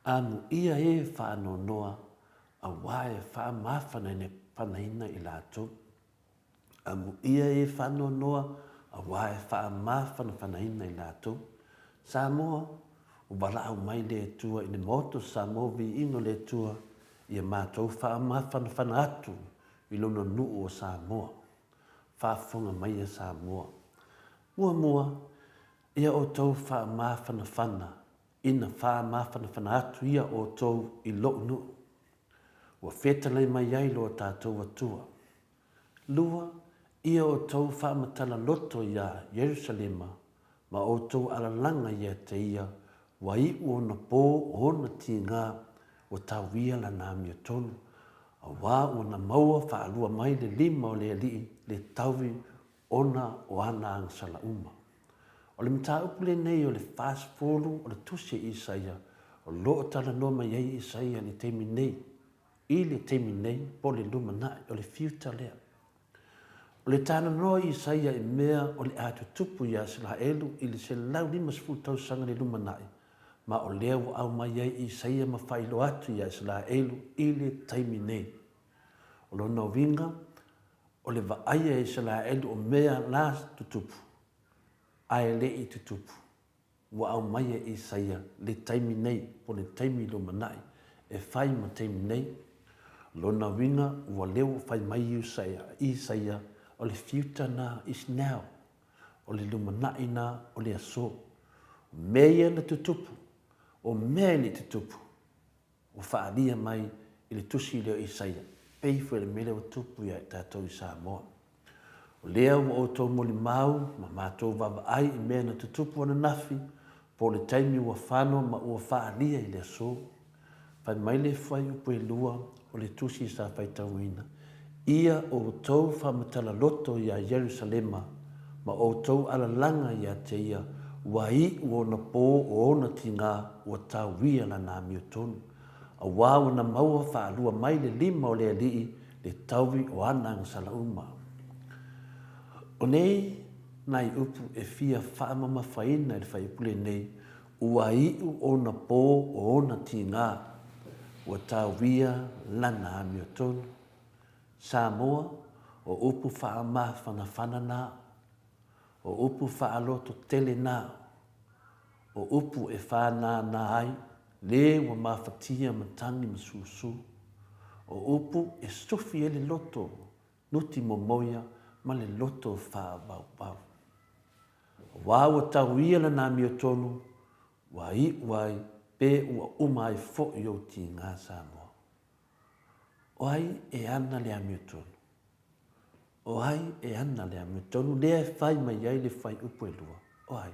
Amu ia e whāno noa. A wae wha mawhana ne panaina i lātou. Amu ia e whāno noa. A wae wha mawhana panaina i lātou. Sa moa. O wala au mai le tua. I ne moto sa moa vi ino le tua. Ia mātou wha mawhana whana atu. I lono nuu o sa moa. Wha whonga mai a sa moa. Mua. Ia o tau wha mawhana whana. Ina wha mawhana whana atu ia o tau i lo nuu. Ua whetalai mai ai lo tātou atua. Lua, ia o tau whamatala loto ia Jerusalema, ma o tau alalanga ia te ia, wa i o na pō o na tingā, o tau ia la nā mia tonu, a wā o na maua whaalua mai le lima o le alii, le tauvi ona o ana ang sala uma. O le mta upule nei o le fast forward o le tusi Isaia, o loo tala noma iei Isaia ni teimi nei, i le teimi nei po le lumanai o le fiuta lea. O le tāna noa i Isaia e mea o le atutupu ia Israelu i le se lau 50,000 le lumanai. Ma o lea wa au mai ai i Isaia ma whailo atu ia Israelu i le taimi nei. O lo no vinga o le vaaia e Israelu o mea la tutupu. Ai le i tutupu. Wa au mai ai i Isaia le taimi nei po le taimi lumanai e whai ma taimi nei. Lo na winga ua leo whai mai i Isaia o le fiuta na is now. O le lumanai na o le aso. O mea na tutupu. O mea ni tutupu. O whaalia mai i le tusi leo Isaia. Pei fwe le mele o tupu ia i tātou i Samoa. O lea ua o tō moli mau, ma mātou vava ai i mea na tutupu ana nafi, po le taimi ua whano ma ua whaalia i le aso. Whai mai le whai upo e lua o le tusi sa whai tauina. Ia o tau whamatala loto ia Jerusalema, ma o tau alalanga ia te ia, wa i o na pō o ona tinga ua tau wia la nā miotonu. A wāwa na maua whaalua mai le 5 o le alii le tauwi o anang salauma. O nei, nai upu e fia whaamama whaina le whaipule nei, ua i o na pō o ona tinga ua tau wia la nā miotonu. Samoa, o upu whaama whanawhana nā, o upu whaaloto tele nā, o upu e whanā nā ai, le ua mawhatia matangi masusu, o upu e stufi ele loto, nuti momoia, ma le loto whaabau. Wā ua tau ia la nā miotonu, wā i wai, pe ua umai fo i o ti ngā Samoa. O ai e ana le amiotonu. O ai e ana le amiotonu. Lea e whai mai ai le whai upo e lua. O ai.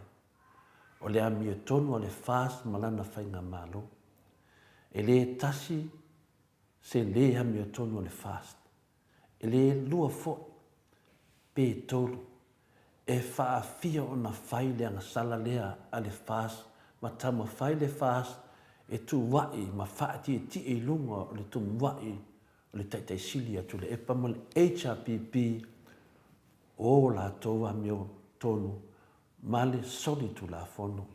O le amiotonu o le fast malana whai ngā malo. E le tasi se le amiotonu o le fast. E le lua fo pe tolu. E whaafia o na whai le angasala lea a le fast. Ma tama whai le fast e tu wai ma whaati e ti e lunga o le tu wai o le taitai sili atu le epa ma le HRPP o la toa mio tonu ma le soli tu la fono.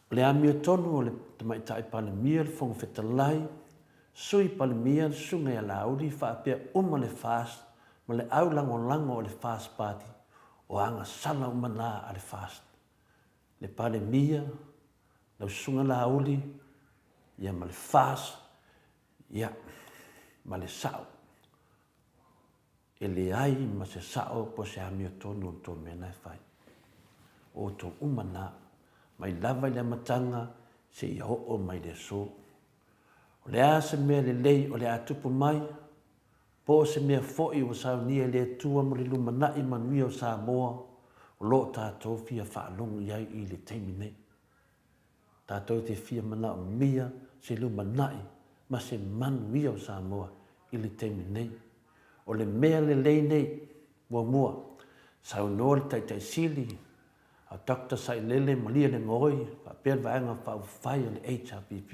O le amio tonu o le tamaitai pale mia le fongo fetalai sui pale mia sunga ya lauri whaapea le fast ma le au lango o le fast party o anga sala umana a le fast. Le pale mia lau sunga lauri ia ma le fast ia ma le sao. E le ai ma se sao po se amio tonu o tō mena e whai. O tō umana, mai lava i le matanga se i ho mai le so. O le a se mea le lei o le atupu mai, po se mea foi o sao nia le tua mo le lumana i manui o Samoa, o lo tātou fia whaalongu iai i le teimi nei. Tātou te fia mana o mia se lumanai, ma se manui o Samoa i le teimi nei. O le mea le lei nei, mua, sau noa le taitai sili, a Dr. Sailele malia le ngoi, a pēr vaenga whau whai o le HRPP,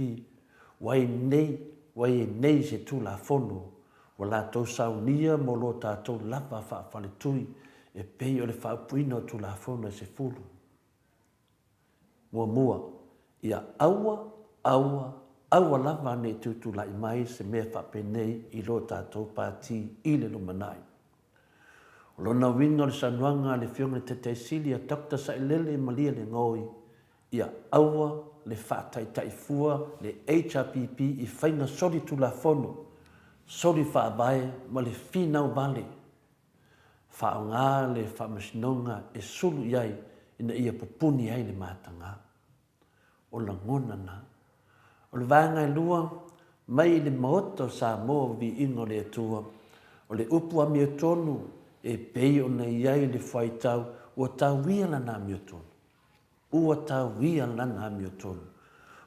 wai nei se tū la fono, wa la tau sau nia mo lo tātou lava whaafale tui, e pei o le whau puina o tū la fono e se fulu. Mua, ia aua lava ne tutu lai mai se mea whapenei i lo tātou pāti i le lumanai. O lona winga le sanuanga le fionga te te sili a Dr. Sailele malia le ngoi, ia aua le whaataitai fua le HRPP i whainga sori tu la fono, sori whaabae ma le whinau vale. Whaonga le whamasinonga e sulu iai ina ia pupuni ai le mātanga. O la ngona na. O le vanga e lua, mai le maoto Samoa vi ingo le atua. O le upu a miotonu e pei o na iai le whaitau ua tau wia lana miotonu. Ua tau wia lana miotonu.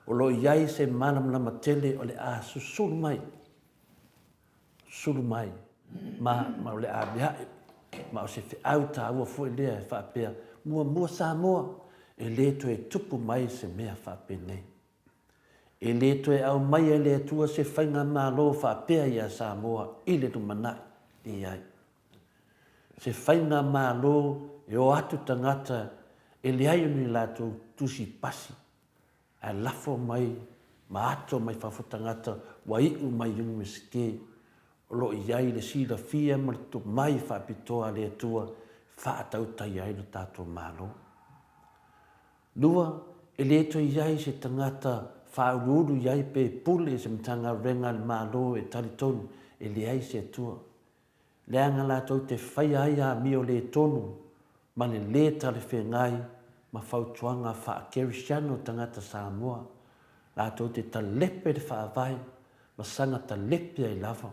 O lo iai se manamlama tele o le a susulu mai. Sulu mai. Ma o le a bihae. Ma o se fe au ta ua fo lea e whaapea. Mua Samoa e le to e tupu mai se mea whape nei. e le toe au mai e le atua se whainga mālo whaapea ia Samoa i le tumanai i ai. Se whainga mālo e o atu tangata e le ai uni lātou tusi pasi. A lafo mai, ma ato mai whawhutangata, wa iu mai yung miske, o lo iai le sira fia ma le tu mai whaapitoa le atua, whaatau tai ai no tātou mālo. Lua, e le to iai se tangata whaururu iai pe pule se mtanga renga le mālo e taritonu, e le ai se atua. Le anga lātou te whai ai a mio le tonu, ma le tale whengai, ma whautuanga wha kerisiano tangata Samoa, lātou te talepe le whaavai, ma sanga talepe ai lava.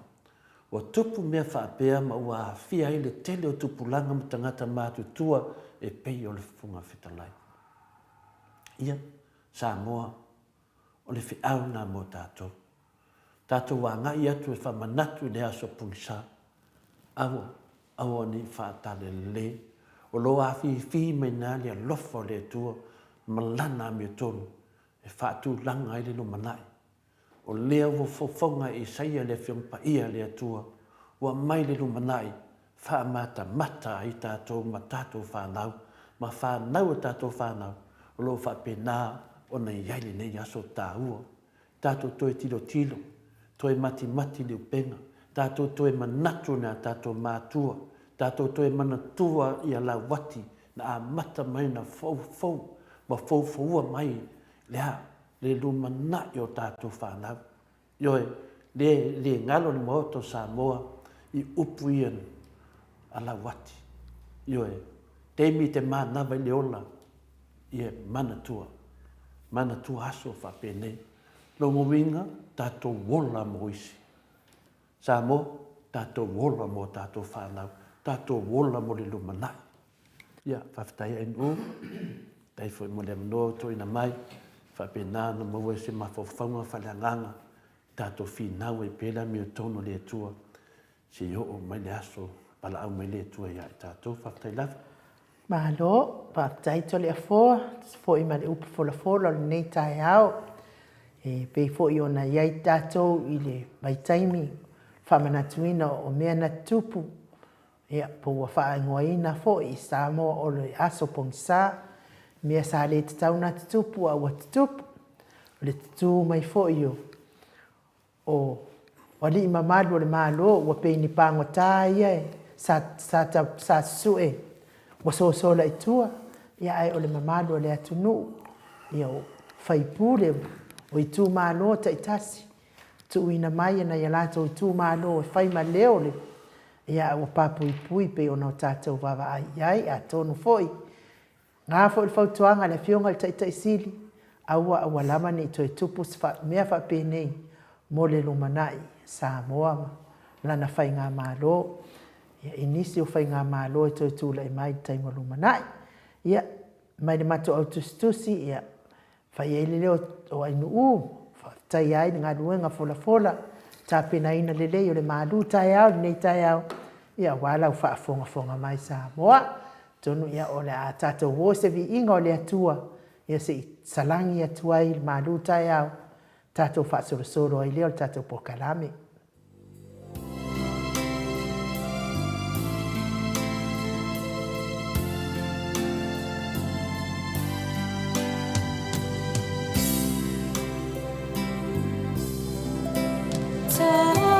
O tupu mea whaapea ma ua hawhia ai le tele o tupu langa ma tangata mātutua e pei o le funga whitalai. Ia, Samoa, o le whiau nā mō tātou. Tātou wā ngai atu e whamanatu le aso pungsa. Awa ni whaatale le. O lo a fi mai nā lea lofa le tua, malana me tonu, e whaatu langa ai le no manai. O lea wo fofonga i saia le whiongpa ia le tua, ua mai le no manai, wha mata i tātou ma tātou whanau, ma whanau a tātou whanau, o lo wha pena o nei yaile nei aso tā ua. Tātou toe tilo, toe mati le upenga, tātou toe manatu na tātou mātua, tātou toe manatua i a lawati na a mata mai na fau, ma fau mai le lumana i o tātou whanau. Ioe, le ngalo ni moto Samoa i upu ian a lawati. Ioe, teimi te manawa i le ola i e manatua aso whapene. Lo mwinga tātou wola mo isi. Samoa, tātou wola mo tātou whanau. Tātou wola mo le lumanai. Ia, whawhitai en u, tai fwoi mo le mno to ina mai, whapena na maua se mawhawhaunga whaleanganga, tātou whinau e pēla mi o tono le atua, se i o mai le aso, pala au mai le atua ia i tātou, whawhitai lawa. Mahalo, whawhitai to le afoa, fwoi ma le upu fola le nei tai au, e pei fwoi o na iai tātou i le maitaimi, whamanatuina o mea na tupu, ia po wa fa ngoina fo I Samoa o le aso pongsa mea sa le tauna tupu a wa tupu le tu mai fo io o wali mamadu le malo wa pe ni pango tai sa sue wa so la itua ia ai o le mamadu le atunu ia o fai pule o itu malo ta itasi tu ina mai na ia lato tu malo fai maleo le ia o papui pui pe ona tātou wawa ai a tonu foi. Ngā foi le fautuanga le fionga le taitai sili, aua lama ni toi tupu mea wha penei mo le lumanai Samoa lana whai ngā mālo. Ia inisi o whai ngā mālo e toi tūla I mai taimo lumanai. Ia mai le mato au tustusi ia whai eile leo o ainu tai ai ngā luenga fola. Ta pena ina lele o le malu tai au, nei tai au. Ia wala u whaafonga mai Samoa. Tonu ia o le a tātou wo se vi inga o le atua. Ia se salangi atua I le malu tai au. Tātou whaasorosoro ai leo tātou pokalame. Tala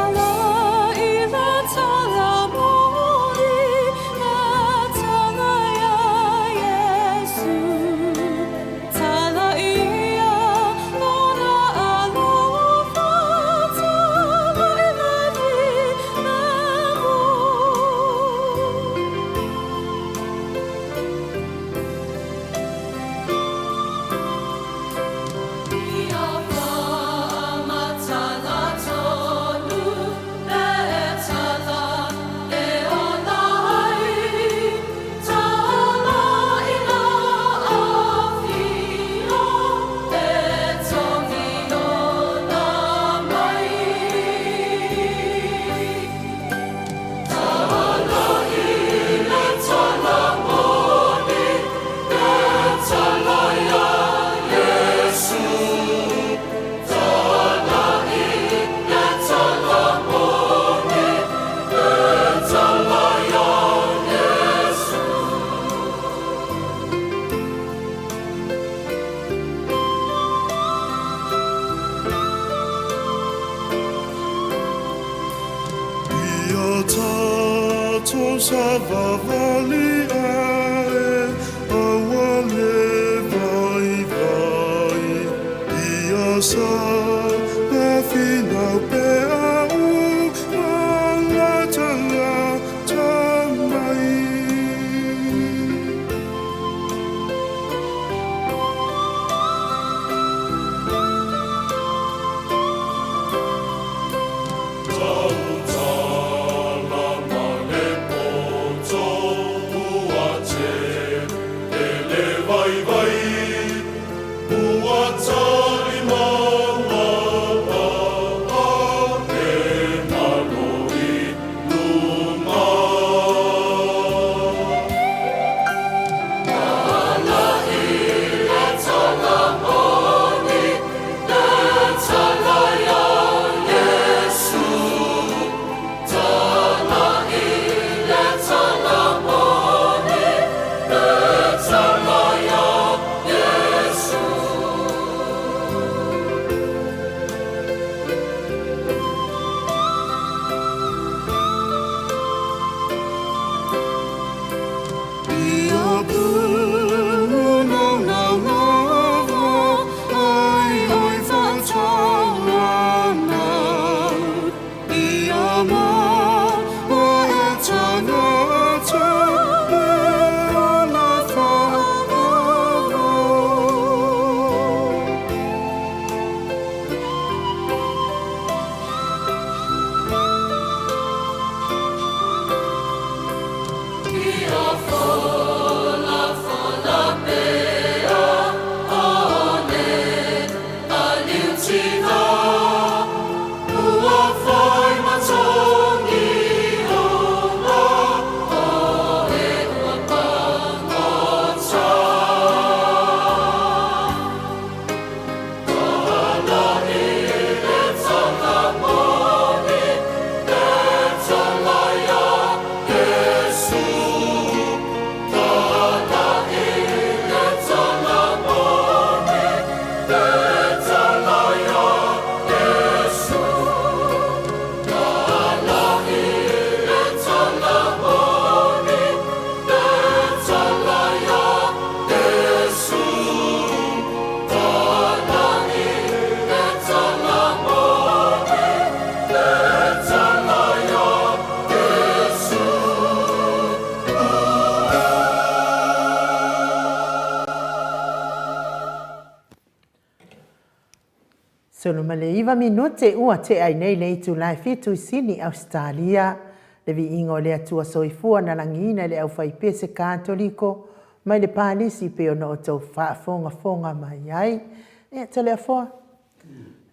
Sono ma le iwa minute ua te ai nei nei tu lai fitu sini Australia. Le vi ingo le atua soifua na langina le au fai pese katoliko. Mai le palisi pe ono o tau fonga mai ai. E te lea foa.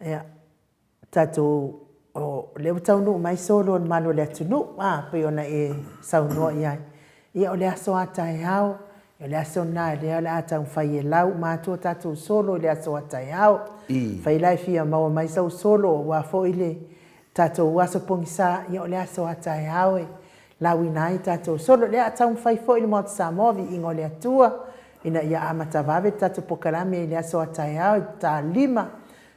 E tato o le utau nu mai solo on malo le atunu. Pe ona e saunoa iai. Ia o le aso atai hao. E le aso nā lea le atau fai e lau. Mātua tato solo le aso atai hao. Fai lai fia maua mai sau solo o wafo ile tato waso pongisa ia o le aso atai hao e lau inai tato solo le atau fai fo ili mauta Samoa ingo le atua ina ia amata vave tato pokalame le aso atai hao ta lima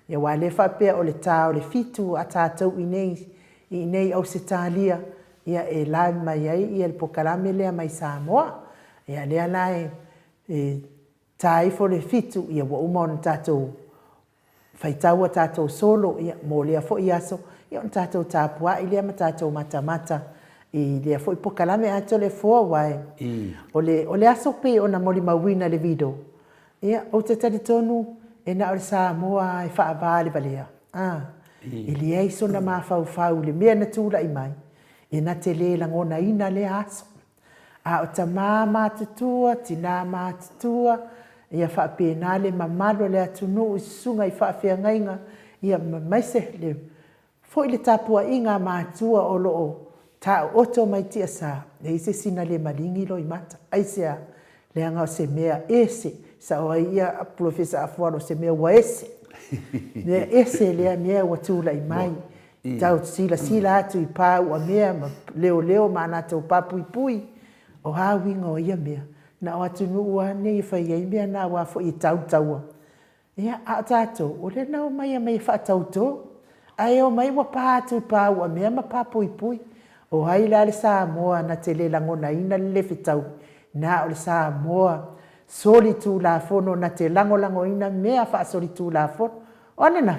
ia wale whapea o le tā o le fitu a tātou inei au se tālia ia e lai mai ai ia le pokalame lea mai Samoa ia lea lai taifo le fitu ia wa umon tatou fai taua tātou solo ia mo lea fo i aso ia on tātou tāpua i lea ma tātou mata i lea fo i pokalame ato le fua wae o le aso pe o na moli mawina le vido ia o te tari tonu e na o le Samoa e wha avale valea i lea iso na mawhau le mea na tūla i mai e na te le langona ina le aso a o ta mā tutua tina mā tutua ia whaapena le mamalo le atunu i sunga i whaafeangainga ia maise le fo i le tapua inga mātua o loo ta oto mai tia sa le ise sina le malingi lo i mata aisea le anga o se mea ese sa o ia profesa afuaro se mea wa ese mea ese lea mea watula i mai tau sila atu i pau a mea leo mana tau papui pui o hawinga o ia mea na o atunu ua ne i whai ei mea na wafo i tautaua. Ia a tātou, o le nao mai a mai wha tauto, ai o mai wa pātu i pāu a mea ma pāpui pui, o hai la le Samoa na te le langona ina le fitau na o le Samoa soli tu la fono na te lango ina mea fa soli tu la fono ona na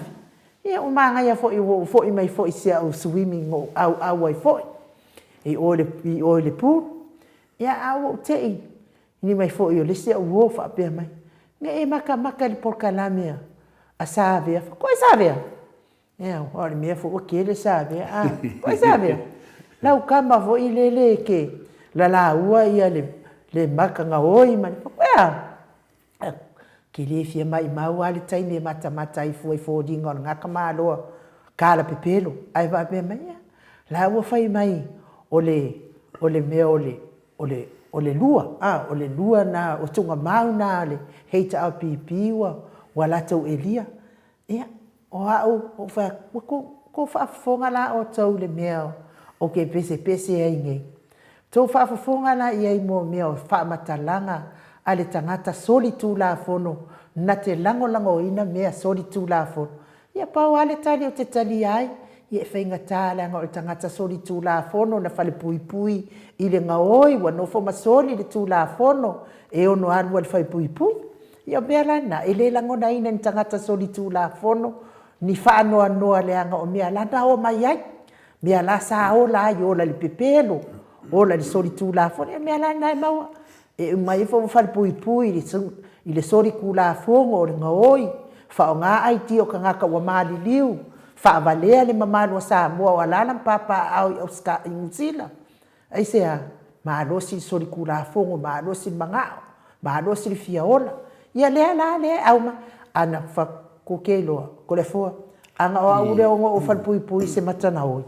ia o manga ia fo i mai fo i sia o swimming o au ai fo e o le pool ia au te i ni mai fo i o le sia o fa pe mai nge e maka le porkalame a savea ko savea ia o le mea fo o ke le savea ko savea lau kama fo i le ke la ua ia le maka nga oi man ko ki le fia mai mau ale taimi e mata i fo dinga nga kama lo kala pepelo ai va pe mai la ua fai mai o le mea o le lua na o tunga mau na le heita au pipi wa la tau elia ia o au fa ko fa fonga la o tau le mea o ke pese ai ngai tau fa fonga la ia i mo mea o fa matalanga ale tangata soli tu la fono na te lango ina mea soli tu la fono ia pau ale tali o te tali ai ia whainga tālanga o tangata soli tu la fono na fale pui i le ngaoi wa no fo masoli le tu la fono e ono alu al fai pui ia mea lana e le langona ina ni tangata soli tu la fono ni whaanoa noa leanga o mea lana o mai ai mea la sa ola ai ola li pepelo ola li soli tu la fono ia mea lana e maua e mai fo fale pui i le soli ku la fono o le ngaoi whaonga ai tio ka ngaka wa mali liu whaavalea le mamalu a Samoa o alala mpapa au i Auska i Nusila. Ai sea, maalosi li soli ku la fono, maalosi li mangao, maalosi li fiaola. Ia lea la lea au ma, ana whakokeloa, ko le fua. Anga o aure o ngo o falpui se matana oi.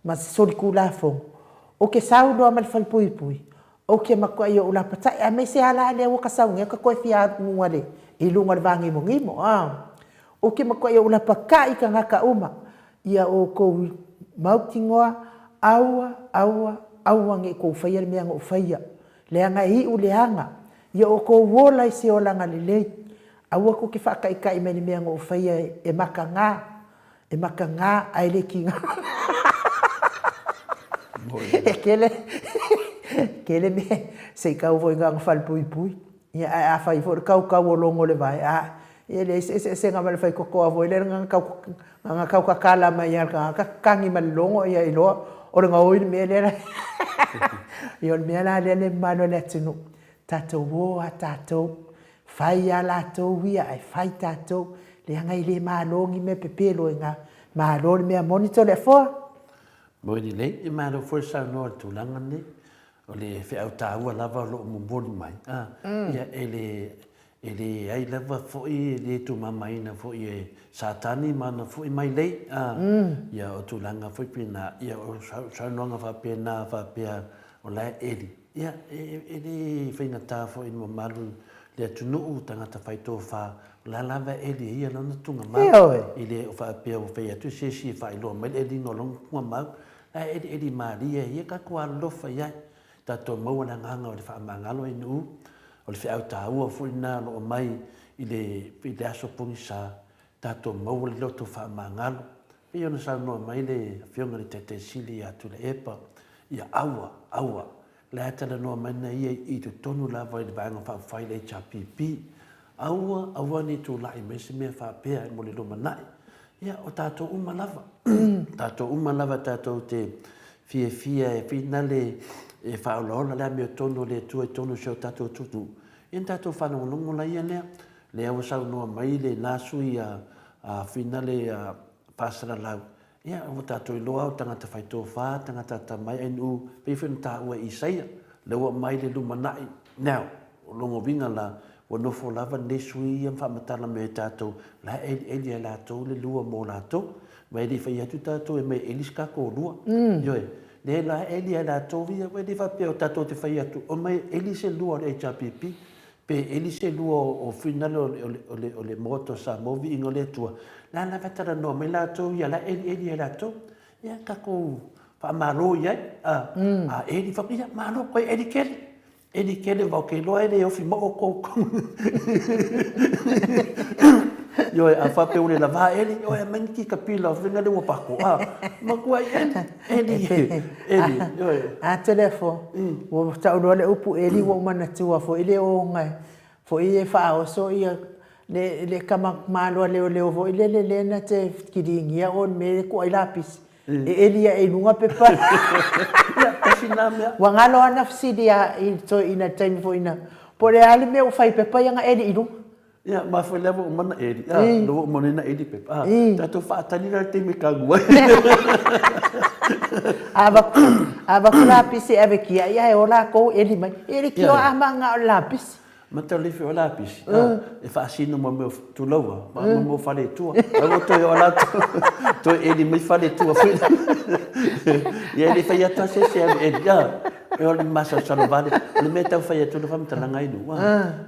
Ma soli ku la fono. O ke sau doa mal falpui. O ke makua i o ula patai, a me se ala lea waka saunga, ka koe fia ngunga le, i lunga le vangi ngimo. O ke makua i o ula pakai ka ngaka uma, ia o kou mautingoa, aua nge kou whaia le mea ngō whaia. Leanga i u leanga, ia o kou wola i se o langa le lei, aua ko ke whakaikai me le mea ngō whaia e maka ngā, ai le ki ngā. E kele me, sei kau voi ngā ngawhal pui. Ia a whai fo, kau o longo le vai, ia le se ngā male whai kokoa voi, le ngā kau kakala mai ia, ngā kangi male longo ia i loa, o ngā oi mea lera. Ia o mea la le mano le atinu, tātou o a tātou, whai a lātou ia, ai whai tātou, le angai le mālongi me pepelo e ngā mālongi mea monitor le fōa. Moini lei, e mālo fōi sau noa tūlanga ne, o le whi au tāua lava lo mumbori mai. Ia e le ai lava fōi le tu mamaina fōi e sātani mana fōi mai lei. Ia o tūlanga fōi pina, ia o sau noa whapena whapea o lai eri. Ia e le whainga tā fōi no malu le atunuu tangata whaito wha la lava eri ia lana tunga mau. I le o whapea o whai atu sesi whai loa mai eri no longa mau. Eri Maria ia ka kua lofa iai. Tato maua na nganga o le whaamangalo i nuu. O le whiau tāua fui nā lo o mai i le aso pungi sā. Tato maua le loto whaamangalo. Ia ona sau noa mai le whionga le tete sili atu le epa. Ia aua. Le atala noa mai na ia i tu tonu lava i le vanga whaamwhai le HRPP. Aua ni tu lai mesi mea whaapea i mo le loma nai. Ia o tātou uma lava. Tātou uma lava tātou te fia e whina le e whaolaola lea mea tono le tua e tono seo tātou tutu. Ia tātou whanongonongo la ia lea. Le awa sau noa mai le nāsui a whina le pāsara lau. Ia o tātou i loa o tangata whaito whā, tangata tamai ainu pewhinu tā ua i saia. Le ua mai le lumanai. Now, o longo vinga la wa nofo lava nesui ia whamatala me tātou. La eli a lātou le lua mō lātou. Mai li whai atu tātou e mai elis kako o lua. Ioi, le la eli a lātou via, wai li whapea o tātou te whai atu. O mai elis e lua o le HRPP. Pe elis e lua o whinale o le moto sa movi ingo le tua. La watara no, mai lātou ia la eli a lātou. Ia kako whamaro iai. Eli whapea, maro koe eli kele. Eli kele wau ke loa ele ofi mo o koukou. Yo a fa pe ule la va eli o e manki kapila venga de pako ma kwa eli yo a telefo wo ta o le upu eli wo mana tua fo ile o ngai fo ie fa o so ia le kama malo le vo ile le na te kiringia on me ko ai lapis eli e lunga pepa ya pasina me wa ngalo ana fsidia i to ina time fo ina por ali me o fai pepa nga eli ilu ya ma foi levo mana eli no monena eli pepa tato fa tani na te me kagua aba lapis e ave kia ia e ola ko eli mai eli ki o amanga lapis Mata le fi ola pisi. E fa sino mo me tu loa. Ma mo fa le tua. Ma to e ola to e me fa le tua. Ia le fa ia ta se e ya. E o le masa salovale. Le meta fa ia tu le fam talanga inu.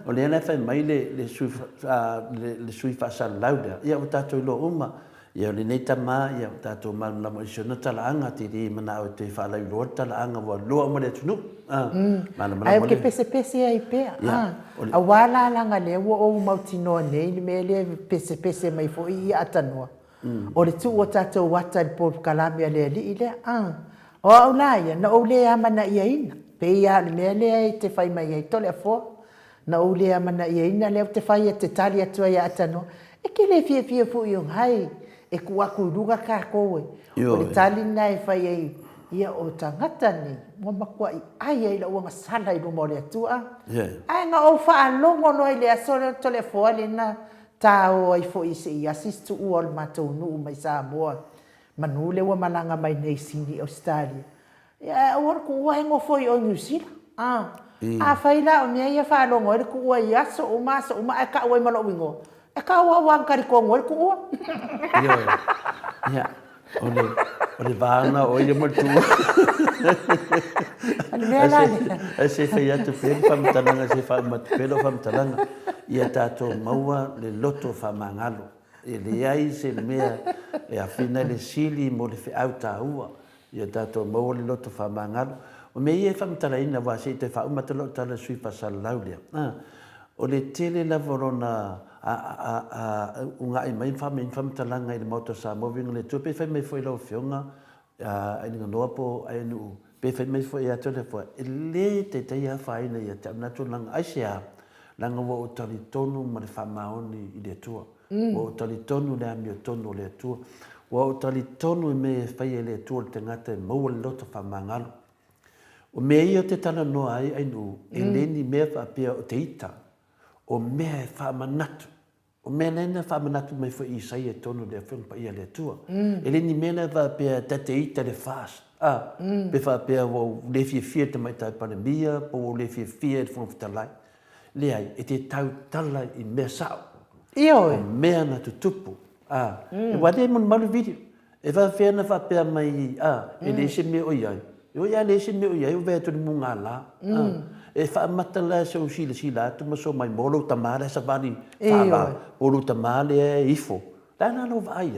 O le na fa mai le sui fa sal lauda. Ia o tato lo uma. Ia le neta ma ia o tato ma la mo sino talanga ti di mana o te fa la lo talanga wa lo mo le tunu. Ai ke pese ai pe a wala langa le o mautino nei me le pese mai fo i atanoa o le tu o tato wata le por kalamia le ile o aulaya na o le amana ia ina pe ia le me le te fai mai ai tole fo na o le amana ia ina le te fai te tali atu ia atanoa e ke le fie fo i hai e ku aku ruga ka koe o le tali nai fai ai ia o tangata ni mo makua ai ai la wanga sala i mo le tua ai nga o fa longo no ile asore telefone na tao ai fo isi i assist to all mato no mai sa mo manule wa malanga mai nei sini Australia ia o ku wa ngo fo o New Zealand a faila o ia fa longo le ku wa ia so o ma ka wa malo wingo e ka wa kari ko ngol ku wa ia Ole vana o ia matu. Se fa ia te pe fam talanga se fa mat pelo fam talanga. Ia tato maua le loto fa mangalo. E le ai se mea e a fina le sili mo le fe auta ua. Ia tato maua le loto fa mangalo. O me ia fam talaina wa se te fa umatalo tala sui pa salaulia. O le tele la vorona unga i mai fam talanga i le moto sa mo vinga le tupe fa me foi lo fionga ai nga no po ai nu pe fa me foi a tole fo le te ia fa ina ia ta na tu langa ai sia langa wo tali tonu ma le fa maoni i le tua wo tali tonu le mi tonu le tua wo tali tonu me fa ia le tua te ngata mo le loto fa mangalo o me ia te tana no ai nu e le ni me fa pe o te ita o me fa manatu o mena na fa manatu mai fo i sai e tonu de film pa ia le tua ele ni mena va pe tate ita de fast pe fa pe o le fie te mai tai pandemia po le fie fo fitalai le ai e te tau tala i me sao io me na tutupu e wa de mon malu video e va fe na fa pe mai e le se me o ia ia le se me o ia o ve to mo ngala e fa matala so sila tu mo so mai molo tamale sa bani fa molo tamale e ifo dana no vai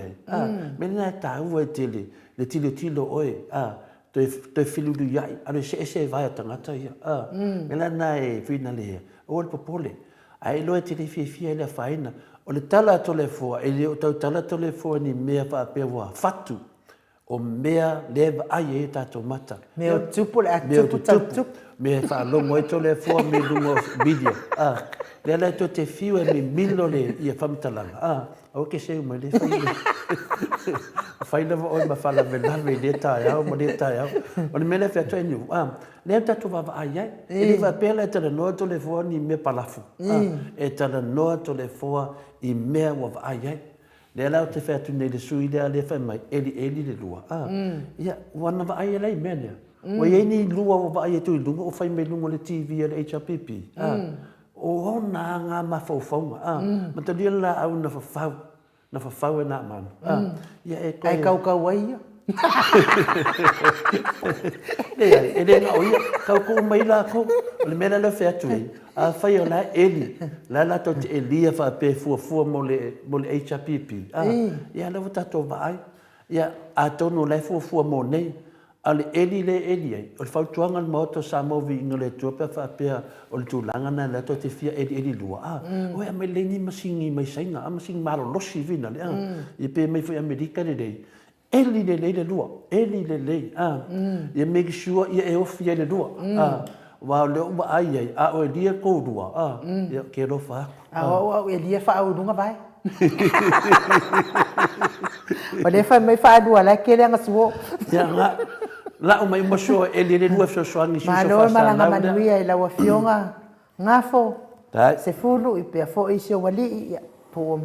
me na ta u tele le tilo oi te filu du yai ale se vai tangata ia me na e finale o el popole ai lo te fie le faina o le tala to le fo e le tala to le fo ni me fa pe wa fatu o mea leva ai e tato mata me o tupu le tupu me fa longo e tole fo me lungo video le la to te fiu e me milo le ia famtalanga o ke se mo le fai leva o ma fala vela me deta ya mo deta ya o me le fa to ni le tato va ai e va pela te no tole fo ni me palafu e tala no tole fo i me wa ai le la te fa tu ne le sui le fa mai eli le lua ia wana va ai le mena o ye ni lua o va ai tu lunga o fai me lunga le TV le HPP o na nga ma fo ma te dia la au na fa na man ia e ai kau wai e le o ia kau mai la ko le mena le fa tu a fai ona eli la to te elia fa pe fu mo le HPP ia le vota to vai ia a tonu le fu mo nei Ale le ai. O le fautuanga le maoto sa mo vi ngole tuape fa pia o le tulanga na le to te fia eli lua. O e me lengi masingi mai sainga, a masing malo losi vina le. I pe mai foi Amerika le dei. Eli le lua, eli le. Ia make sure ia e ofi le lua. Wa le o ai a o dia ko lua. Ia ke ro fa. O e lia fa au dunga vai. O le fa mai fa dua la ke le nga suo. Ia nga la o mai mo so eli le lua so angi so fa. Malo malanga manuia i la wa fionga ngafo. Se fulu i pe fo i se wali ia po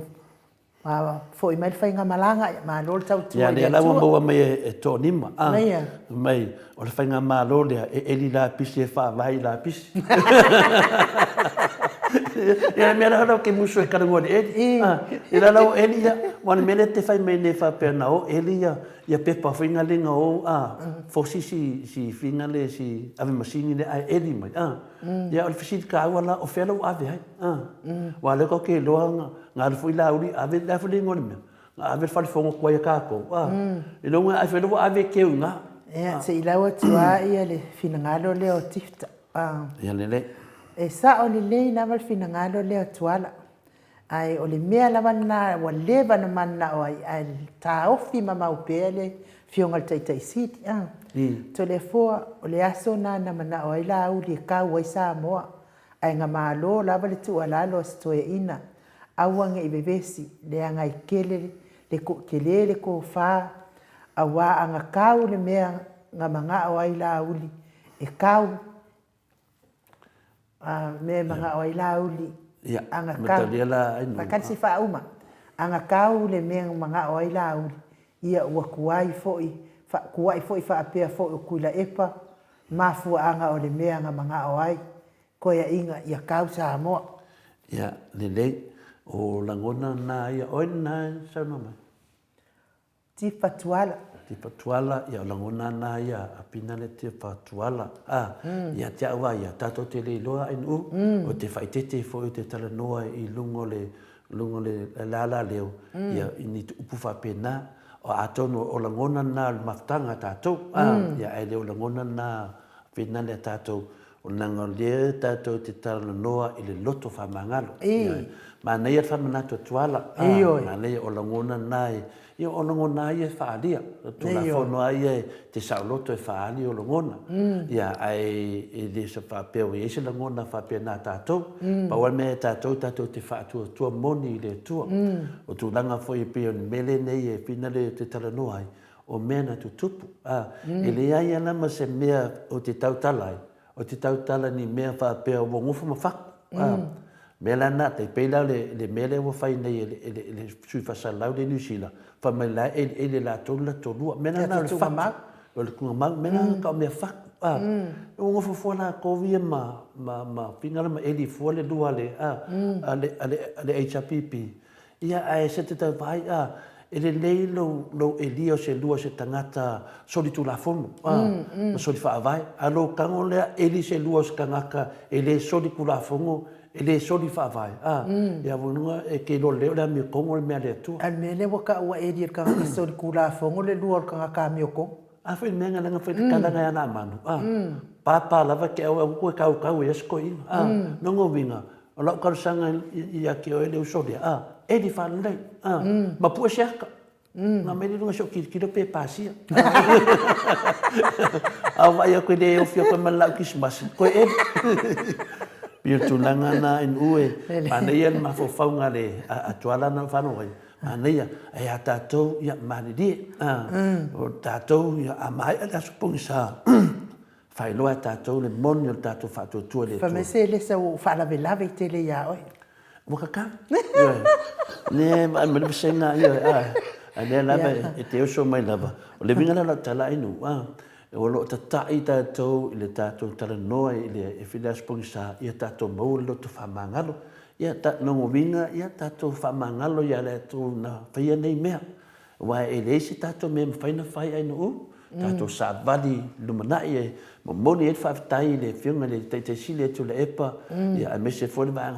fo i mai fainga malanga ma lo tau tu. Ya le la mo mai e to nima. Mai o le fainga malo le eli la pisi fa vai la pisi. Ya me era que muso e karango eli. Ila la eli ya wan mele te fai mai ne fa pe na o eli ya pe pa fainga le nga o fo si finga le si ave masini le ai eli mai. Ya o fisi ka wala o felo ave ai. Wa le ko ke lo nga foi la uri ave la foi ngol me. Ave fa fongo ko ya ka ko. E lo nga ave lo ave ke nga. Ya se ila wa tua ia le finangalo le o tifta. Ya le E sa o le lei na mal finangalo le o tuala. Ai o le mea lava na wa leva na mana o ai ta ofi ma mau pele fionga tai siti. To le foa o le aso na mana o ai la au le kau ai sa moa. Ai nga malo lava le tu ala lo sto e ina. Awange i bebesi le anga i kele le ko kele le ko fa awa anga kau le mea nga manga o ai la uli e kau me manga o ai la uli anga kau pakan si fa uma anga kau le mea manga o ai la uli ia ua kuai foi fa apea foi o kuila epa mafu anga o le mea nga manga o ai ko ia inga ia kau sa moa ia le o langona na ia o na sa no mai ti patuala ia langona na ia apina le te patuala ia te awa ia tato te le loa in o te faitete fo te tala noa i lungo le lala leo ia ni te upu fa pena o atono o langona na maftanga tato ia ai le o langona na pena le tato o nanga le tato te tala noa i le loto fa mangalo ma nei e whamana to tuala ma nei o langona nai ia o langona ai e whaalia tu la whono ai e te sauloto e whaali o langona ia ai e le sa whapeo i ese langona whapea nā tātou pa wal me tātou te whaatua tua moni i le tua o tu langa fo i peo ni mele nei e pina le te talanoa ai o mena tu tupu e le ai ana ma se mea o te tautalai o te tautala ni mea whapea o ngufu ma whaku mela na te peila le mele wo fai nei le sui fa lau de Nusila fa mai la ele la tola tolua mena na le fa o le kunga mang mena ka me fa o ngo fo la ko via ma pinga ma eli fo le lua le ale HPP ia ai se te vai ele lei lo elio se lua se tangata soli tu la fono soli fa vai alo kango le eli se lua se kangaka ele soli ku la fono ele soli fa vai ia vonua e ke lo le mi kongo le mele tu al mele wo ka wa e dir ka soli ku la fongo le luor ka mi ko a foi menga nga foi kanda nga na manu papa lava ke o ko ka e sko i no ngo vinga o lo ka sanga ia ke o ele o soli e di fa le ma pu cerca na me não achou que pe passia vai a cuidar eu fio com mal que mas ko e pio tulanga na in ue maneia ma fo faunga le a tuala na fa no maneia e a tato ia manidi o tato ia a mai a suponsa fai lo a tato le monio tato fatto tu le fa me se le sa fa la vela ve te le ya oi Wakaka? Ne, ma me senga ia ane lava e te oso mai lava. O le vinga la tala inu. O lo tatai tātou i le tātou tala noa i le e whina spongisa ia tātou mau lo tu whamangalo. Ia nongo vinga ia tātou whamangalo ia le tu na whaia nei mea. Wa e le isi tātou mea mwhaina whai ainu u. Tātou sa vali lumanai e moni e whaftai le whiunga le te sile tu le epa. Ia a mese fone vaanga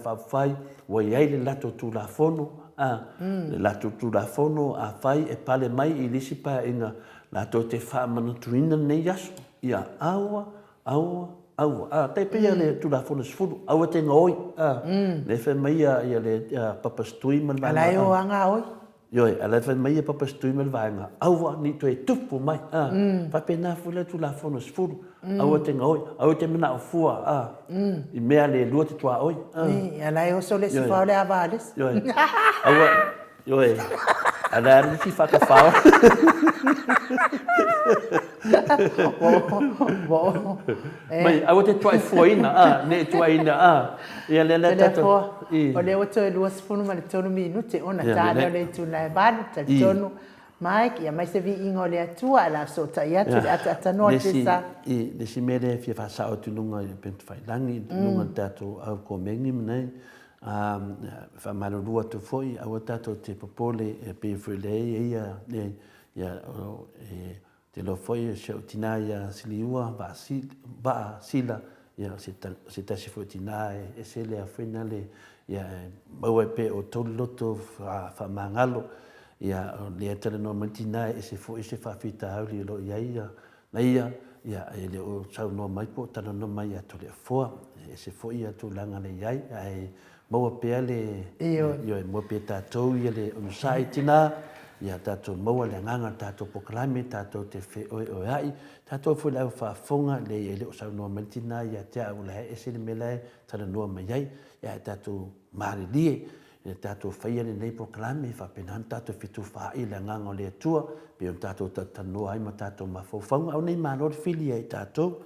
whawhai. Wa iai le lato tu la fono. Le lato tu la fono a whai e pale mai i lisi pa inga Nātou te whāmanatuina nei aso. Ia aua. Tai pia le tula fono sfulu. Aua te ngoi. Le whai mai ia le papastui man vanga. Alai o anga oi. Yoi, ala whai mai papastui man vanga. Aua ni tu e tupu mai. Whapena fule tula fono sfulu. Aua te ngoi. Aua te mana o fua. I mea le lua te tua oi. Alai o so le si whao le avales. Yoi. Aua. Yoi. Ala ari si whakawhao. Mai, awa te tuai fuaina, ne tuaina, ia le tato. O le oto e lua sifunu ma le tonu minute, ona tāne o le tuna e vanu, tali tonu, mai, ia mai se vi ingo le atua, ala so tai atu, le atanoa te sa. Le si mele fia whasao tu nunga i pentu whailangi, nunga tato au ko mengi mnei, whamarurua tu foi, awa tato te popole e pe fuilei, ia te lo foi se utina ia siliua ba sila ia se tasi foi utina e se le afina le ia mau pe o tolu loto fa mangalo ia le tele no mantina e se foi se fa fita au lo ia na ia le o sau no mai po tana no mai to le fo e se foi ia tu langa le ia ai mau pe le io mo pe tatou ia le on sai tina ia tatou maua le agaga tatou pokalame tatou te feoeoeaʻi tatou foi lau faafoga le ia le o saunoa mai le tinā ia te aʻu le haeese le melae talanua mai ai ia e tatou malilie ia tatou faia lenei pokalame faapena tatou fitufaai le agaga o le atua pe ona tatou tatanoa ai ma tatou mafaufauga aunei malo le fili ai tatou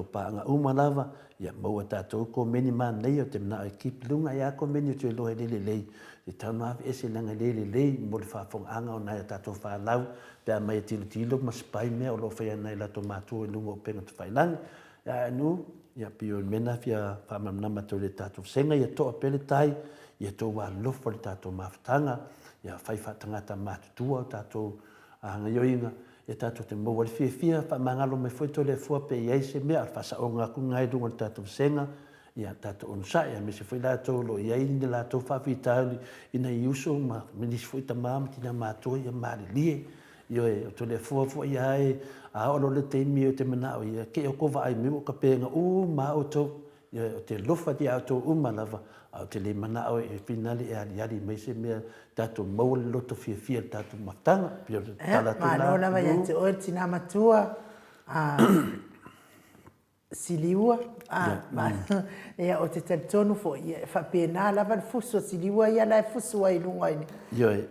paaga uma lava ia maua tatou komeni manai o te manaʻo e kipiluga ia komeni o te lohe lelelei te tauna ave ese langa lelelei mo le faafogaaga ona ia tatou falau pea mai e tilotilo ma sepai mea o loo fai ana i latou matua i luga o pega tafailangi ia anu ia pio mena fia faamamanama tau le tatou sega ia toʻa pele tai ia tou alofo le tatou mafutaga ia fai faatagata matutua o tatou agaioiga ia tatou te maua le fiafia faamagalo mai foi toe le fua pe iai se mea o le faasaʻoga akuga ai luga o le tatou sega ia tatou ona saʻi a me se foi latou lo iai ni latou faafitauli ina i uso ma nisi foi tamā ma tina matua ia malilie ioe o toe le fua foʻi ae aolo le taimi o te manaʻo ia ke o kova ai me o ka pega ma outou ia o te lofa ti outou uma lava au te le manaʻo e finali e aliali mai se mea tatou maua le loto fiafia le tatou mafutaga pio talatuna malo lava ia te oe tina matua siliua ia o te talitonu foʻi ia e faapena lava le fusu o siliua ia la e fusu ai luga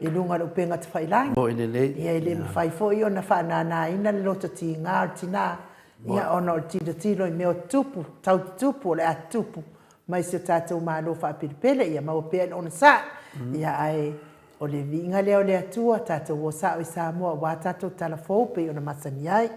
i luga le upega tafailagi mo i lelei ia i le mafai foʻi ona faanānaina le loto tigā o le tinā ia ona o le tilotilo i mea o tupu taututupu o le a tupu mai se o tatou malo faapelepele ia maua pea le ona saʻi ia ae o le viiga lea o le atua tatou ua saʻo i Samoa ua tatou talafou pei ona masani ai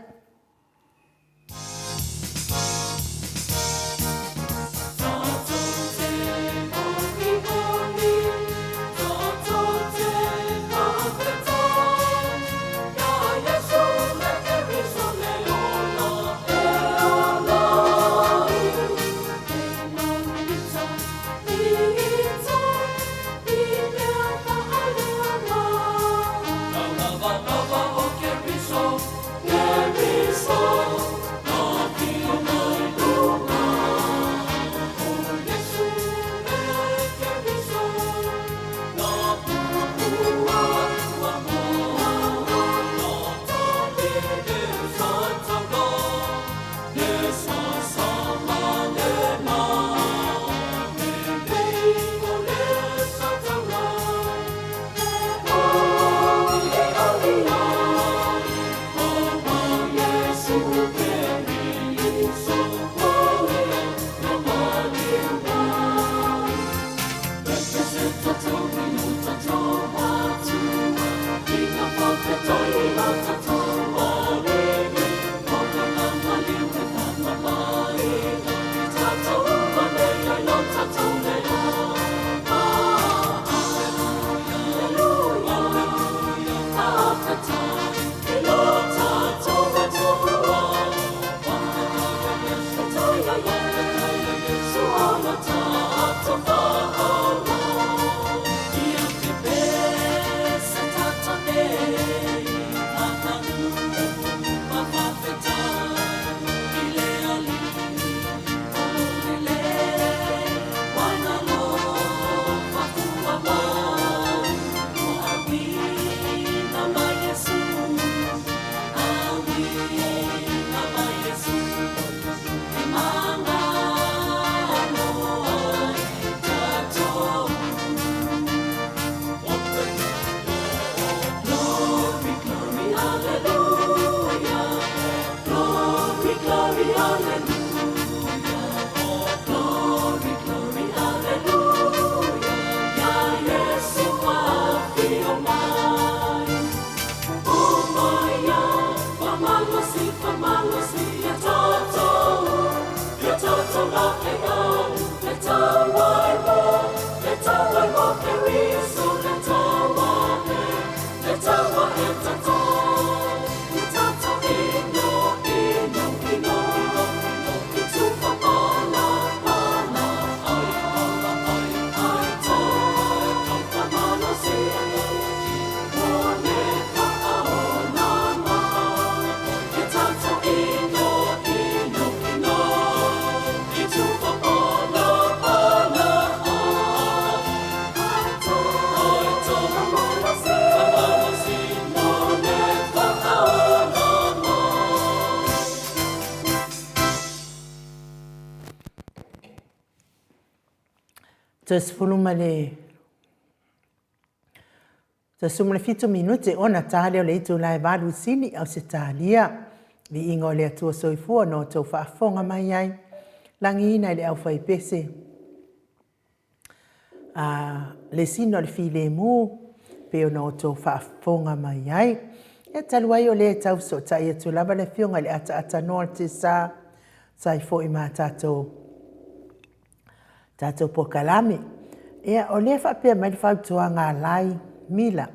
Every Tasumale fitu minute ona tale o le itu lai valu sini au se talia. Vi ingo le atua soifua no tau whaafonga mai ai. Langi ina le au whai pese. Le sino le file mu. Peo no tau whaafonga mai ai. E taluai o le tau so tai atu lava le fionga le ata noa te sa. Sai fo i maa tātou. Tātou po kalame. Ea o le whapea mai le whautua ngā lai. Mila,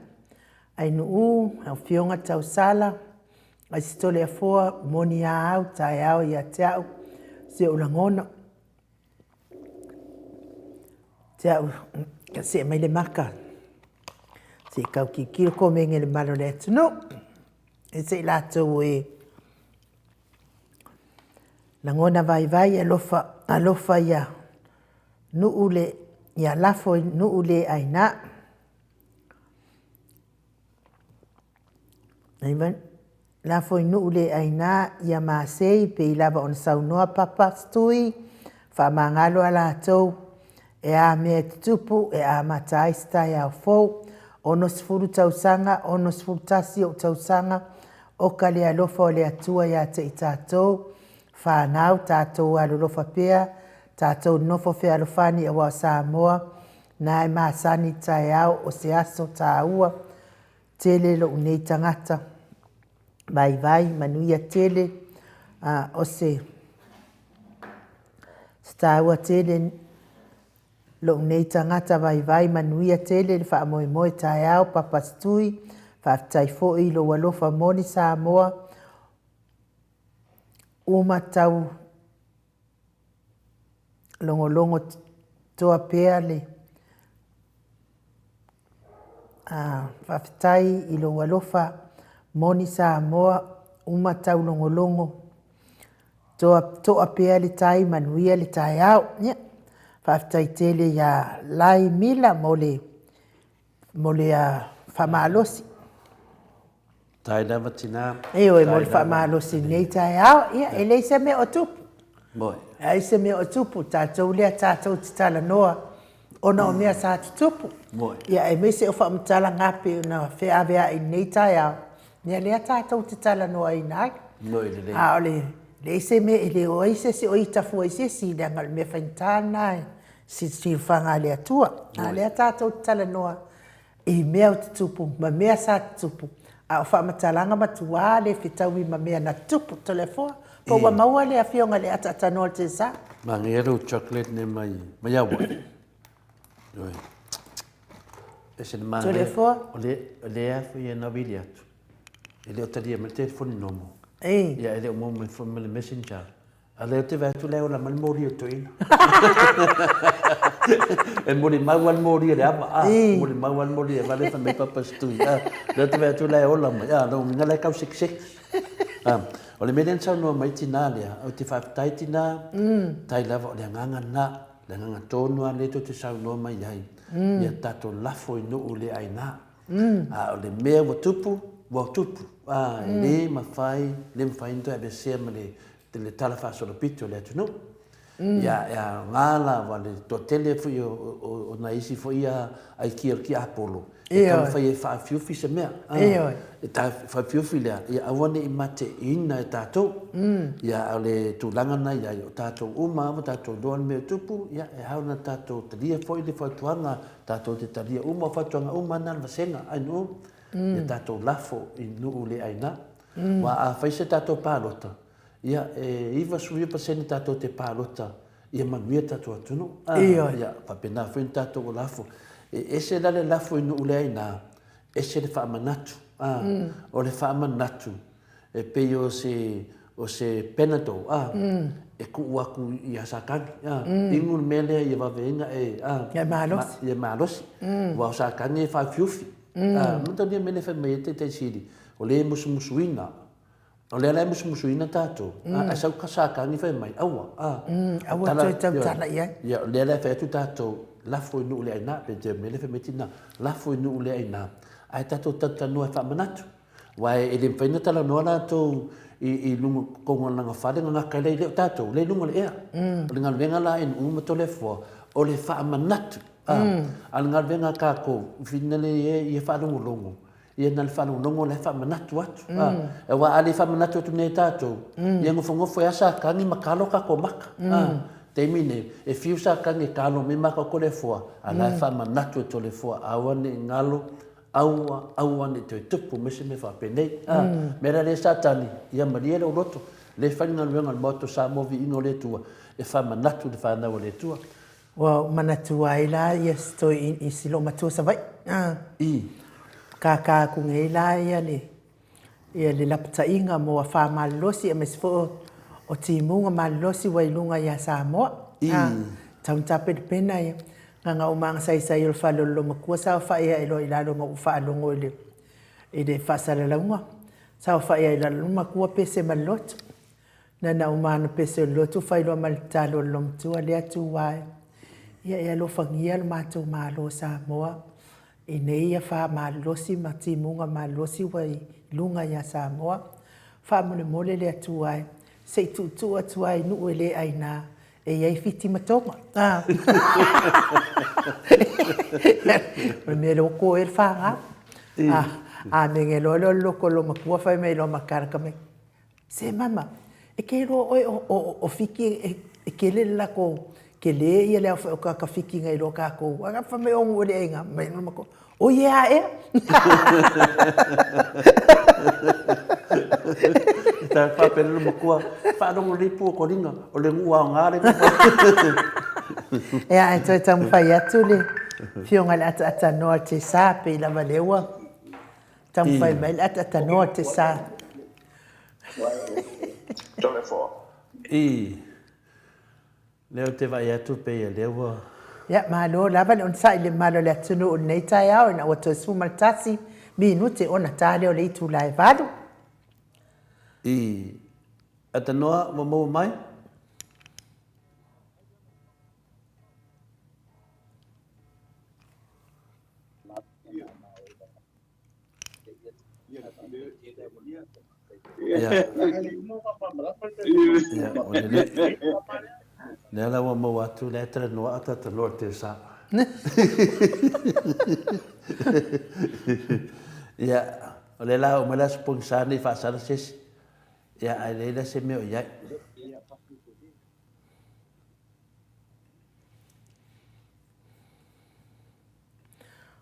ai nuu, au fionga tau sala, ai sitole a fua, moni a au, tai au, ia te au, se ulangona. Te au, ka se mai le maka. Se kau ki kilo ko menge le malo le atunu. E se lato e. Langona vai alofa ia, nuu le, ia lafo nuu le aina. Aivan, la foi no ule aina ia masei pe lava on saunoa papa stui fa mangalo ala tou e a me tupu e a matai sta ia fo ono sfuru tausanga ono sfuru tasi o tausanga o kale alofa le atua ia te itatou fa nau tatou alofa pea tatou nofo fe alofani e wa Samoa na e masani tai au o se aso taua tele lo unei tangata vai manuia tele o se staua tele lo unei tangata vai manuia tele le wha moe tai au papastui wha tai foi lo walofa moni Samoa uma tau longo toa pea le whaftai i lo walofa moni Samoa uma tau longo toa pea le tai manuia le tai au whaftai tele ia lai mila mo le whamalosi. Tai lava tina. Eo mo le whamalosi nei tai au ia e le se me o tupu. Moi. E se me o tupu tātou lea tātou titala noa ona o mea sa tupu. Moi. Ia e me se o whamtala ngape na whea i nei tai au. Nia lea tātou titala noa i nai. Moi le le. A ole le se me ele o ise se o itafu ise si le ngal me whaintana si whanga lea tua. A lea tātou titala noa i mea o tupu, ma mea sa tupu. A o whamatalanga matua le whitaui ma mea na tupu telefoa. Po wa maua le a fionga le ata noa te sa. Mangero chocolate ne mai awa. Oi. Ese ma. Telefoa. Ole a foi na bilia. Ele o talia me telefone nomo. Ei. Ia ele o mo me from le messenger. Ale te vai tu leo la mal mori to in. E mori mawan mori le apa. Mori mawan mori e vale fa me papa stu. Le te vai tu leo la ma. Ya no ngala ka 66. O le menen sa no mai tina lea. O te fa tai tina. Tai lava o le nganga na. Le nganga tonu ale to te sa no mai ai. Ia tato lafo i no le aina. O le mea wa tupu. Le mawhai ndo e besea ma le talafa solo pito le atu no. Ia ngala wale to tele fu o na isi fu ia ai ki Apollo. E ka whai e whaafiufi se mea. E ta whaafiufi lea. Ia awane i mate ina e tātou. Ia le tūlanga na ia o tātou uma, o tātou doan mea tupu. Ia e hauna tātou talia fo i le whatuanga. Tātou te talia uma o whatuanga uma na wasenga. Ai no. Ia tātou lafo i nuu le aina. Wa a whaise tātou pālota. Ia iwa suia pasene tātou te pālota. Ia manuia tātou atunu. Ia papena whain tātou o lafo. Ese lale lafo i nuu le aina. Ese le whaamanatu. o le whaamanatu, e pei o se Panadol, e ku aku I asakangi, ingu mele I waweinga ia malosi, wa o sakangi e whaifiufi, muta nia mele whai mai te siri, o le musumusuina, o le alai musumusuina tātou, a sau ka sakangi whai mai, aua, aua tau tala ia. Ia, le alai whai atu tātou, lafo inu ule aina, pe te mele whai metina, lafo inu ule aina, ai tātou tatanua e whaamanatu, wai e le whaina tala noa tātou, I lunga kongo nanga whare ngaka lei leo tātou, lei lunga le ea. O le ngā venga la en uma to le fua, o le whaamanatu. Al ngā venga kako, whina le e whaarungu longo. Ia nā le whaarungu longo le whaamanatu atu. E wa ale whaamanatu atu nei tātou. Ia ngofongofo e asa kangi makalo kako maka. Te mine, e fiu sa kangi kalo me maka ko le fua, ala e whaamanatu e to le fua, awane ngalo, aua ni te tupu mese me whapenei. Mera le satani, ia maria le uroto, le whainga luenga moto sa movi ino le tua, e whamanatu le whanau le tua. Wa manatua I la, ia sto I silo matua sa vai. Ka kunga I la, ia le lapta inga mo a wha malosi, a mesfo o timunga malosi wailunga ia Samoa. Tauntape de pena ia. Nga umanga sai o whalolo makua sa whaia ilo I lalo ngā whaalongo I le whaasaralaunga. Sa whaia I lalo makua pese maloto. Nana umana pese loto whailo malitalo lomtua le atu wai. Ia lo whangia lo mātou mālo Samoa. I nei ia wha mālosi matimunga mālosi wai lunga ia Samoa. Wha mole le atu wai. Sei tu atu wai nu ele aina. E iai fiti matonga. Me loko e whanga. Me nge loko lo makua whai me lo makaraka me. Se mama, e ke ro oi o fiki e ke le lako ke le ia le o ka fiki ngai lo ka ko. Aga wha me ongu le inga. Me no mako. O ia e. Ta whapere makua, whaadongo ripu o koringa, o le ngua o ngāre. Ea, e toi tamu whai atu le, whionga le ata noa te sā pe I lava lewa. Tamu whai mai le ata noa te sā. Tole fo. Leo te vai atu pe ia lewa. Ia, malo, lava le on sa I le malo le atunu o nei tai au, ina o toi sumaltasi, minute o na tā leo le itu lai valu. Ata noa mo mai? Nea la wa mo atu le atra noa ata noa te sa. Ia, o le la o mala sponsani fa sa sesi. Ia, ai leila se meo iai.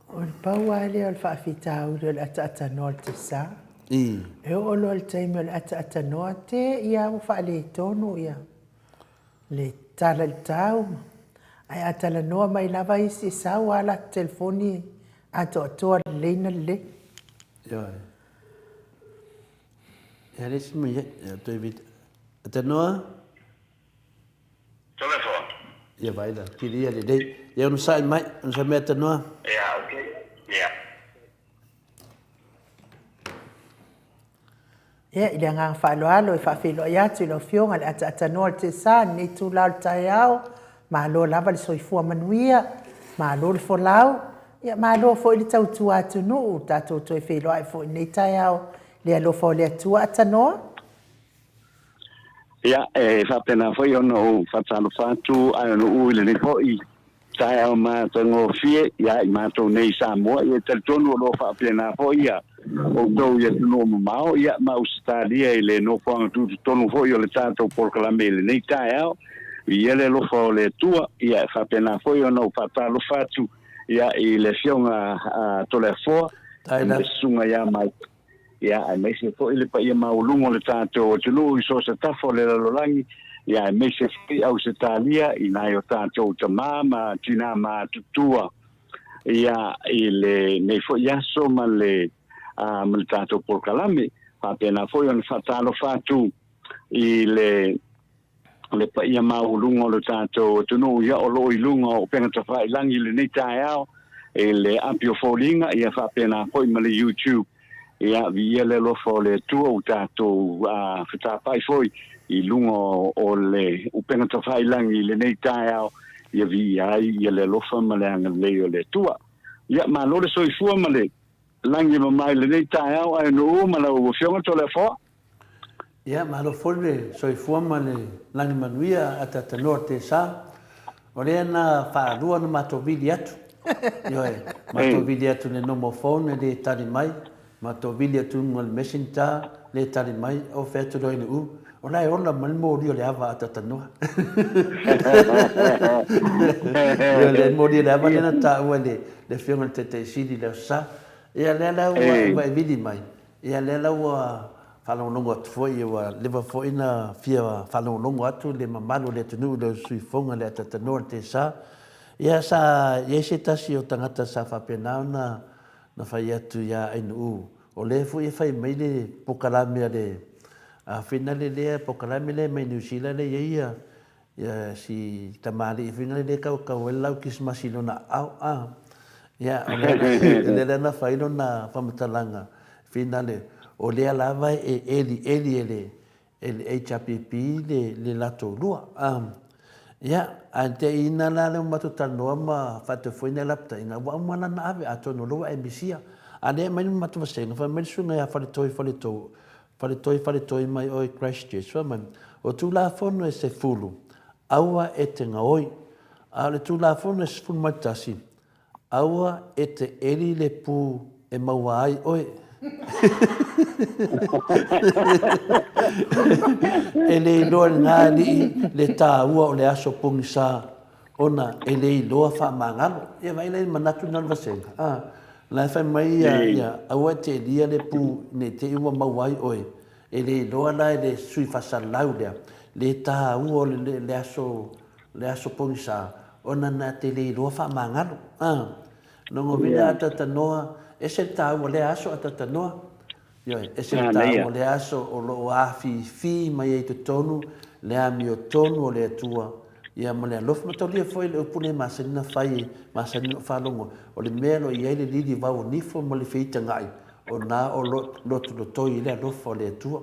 O le pau ale o le whaafitau le ata noa te sa. E o lo le taimi o le ata noa te ia o whaale tonu ia. Le tala le tau. Ai atala noa mai lava isi sa wala telefoni ato atoa leina le. Ioi. Ia le simu ia, toi vita. Ata noa? Tole fo. Ia vai la, kiri ia le dei. Ia unu sai mai, unu sai mea ata noa. Ia, okay. Ia. Ia, I le ngang whaaloalo I whaafilo I atu I lo fionga le ata noa te sa ni tu lau tai au. Malo lava le soifua manuia, malo le folau. Ia, malo fo I le tautua atu nuu, tatou toi whilo ai fo I nei tai au. Le alofa o le atua ata noa? Ia, whapena foi ono whatalo whatu, ai ono uile ne foi. Tai au mātango fie, ia I mātou nei Samoa, ia taritonu o lo whapena foi ia. O tau ia tuno mamao, ia ma Australia I le no whanga tutu tonu foi o le tātou porkalame le nei tai au. Ia le lofa o le tua, ia whapena foi ono whatalo whatu, ia I le fionga tole foa, Taina. sunga ia mai. Ia, ai mai se foi le pa ia maulungo le tātou o tunu I so se tafo le lalolangi, ia ai mai se foi au se talia, I nai o tātou ta mama, tina ma tutua, ia I le nei foi aso ma le ma le tātou Polokalame whapena foi ona whatalo whātu i le pa ia maulunga o le tātou tunu ia o lo i lunga o penga tawhai langi le nei tae ao e le apio fōlinga ia whapena foi ma le YouTube ia via le lofo le tua o tātou whatapai foi i lunga o le upenga tawhai langi le nei tae ao ia via ia le lofa ma le anga leo le tua ia ma lo le soifua ma le langi ma mai le nei tae au ai no ma la o fionga to le fo ia ma lo fole soifua ma le langi manuia ata tanoa te sa o le na whaarua na matovili atu ioe matovili atu le nomofone le tari mai matovili atu ma le messenger le tari mai o fetu roi ni u o lai ona ma le mori o le ava ata tanoa le mori le ava lena ta ua le fionga te siri le sa ia le la ua vili mai ia le la ua whalongongo atu foi ua lewa foi na fia whalongongo atu le mamalo le tunu le suifonga le ata tanoa te sa ia sa ia se tasi o tangata sa whapenao na whai atu ia ainu u o le fu ia whai mai le pokalame le whina le lea pokalame le mai New Zealand le ia si tamari i whina le kau e lau kismasi lona au ia o le lana whaino na whamatalanga whina le o lea lava e eli HRPP le lato lua ia ante ina la le matutanoa ma whatufuina lapta ina wa umana na ave atono loa e misia ane mai matu vasenga fa mai sunga ya faletoi mai oi Christchurch fa man o tu la fono e se fulu aua e te ngaoi a le tu la fono e se fulu matasi aua e te eli le pu e mawai oi ele loa ngani le tā ua o le aso pungi sa ona ele loa wha mangalo ia vai le manatu nan vasenga la fa mai ia aua te lia le pu ne te ua mawai oi ele loa la le sui fasalau le tā ua o le aso pungi sa ona na te le loa wha mangalo nongo vina atatanoa e se tā ua le aso atatanoa e se tā o le aso o lo fi mai e te tonu le ami o tonu o le atua ia ma le alofa matolia foi le upune masanina fai masanina whalongo o le mea lo i eile lidi vau nifo ma le feita ngai o nā o lotu lo toi i le alofa o le atua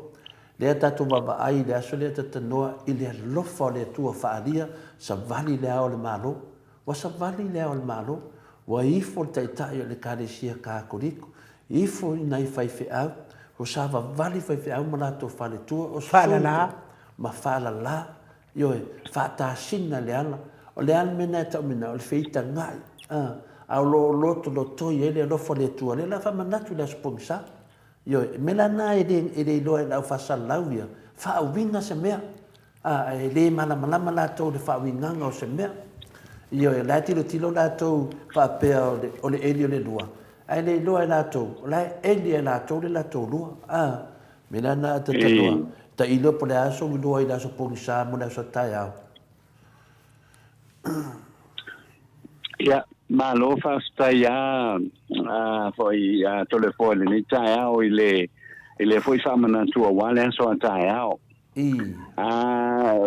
le tatu baba ai le aso le tatanoa i le alofa o le atua whaalia sa vali le ao le malo wa sa vali le ao le malo wa ifo le taitai o le karesia kākoriko ifo i nai whaife au o sa vali whaife au ma lato whale tua o whalala ma whalala ioe whātāsina le ala o le ala mena e tau mena o le whita ngai au lo loto lo toi ele alofa le tua le la whamanatu le asupongisa ioe mela nā e le loa e lau whasalau ia whaawinga se mea e le malamalama lato le whaawinganga o se mea ioe la tilo lato whaapea o le eli o le lua ai le loa e lato la eli e lato le lato lua mela nā tatanoa ta ilo po le aso mi lua i laso pongisa mo le aso tai au ia malo fastai foi tole foi ni tai au ile foi famana tua wale so tai au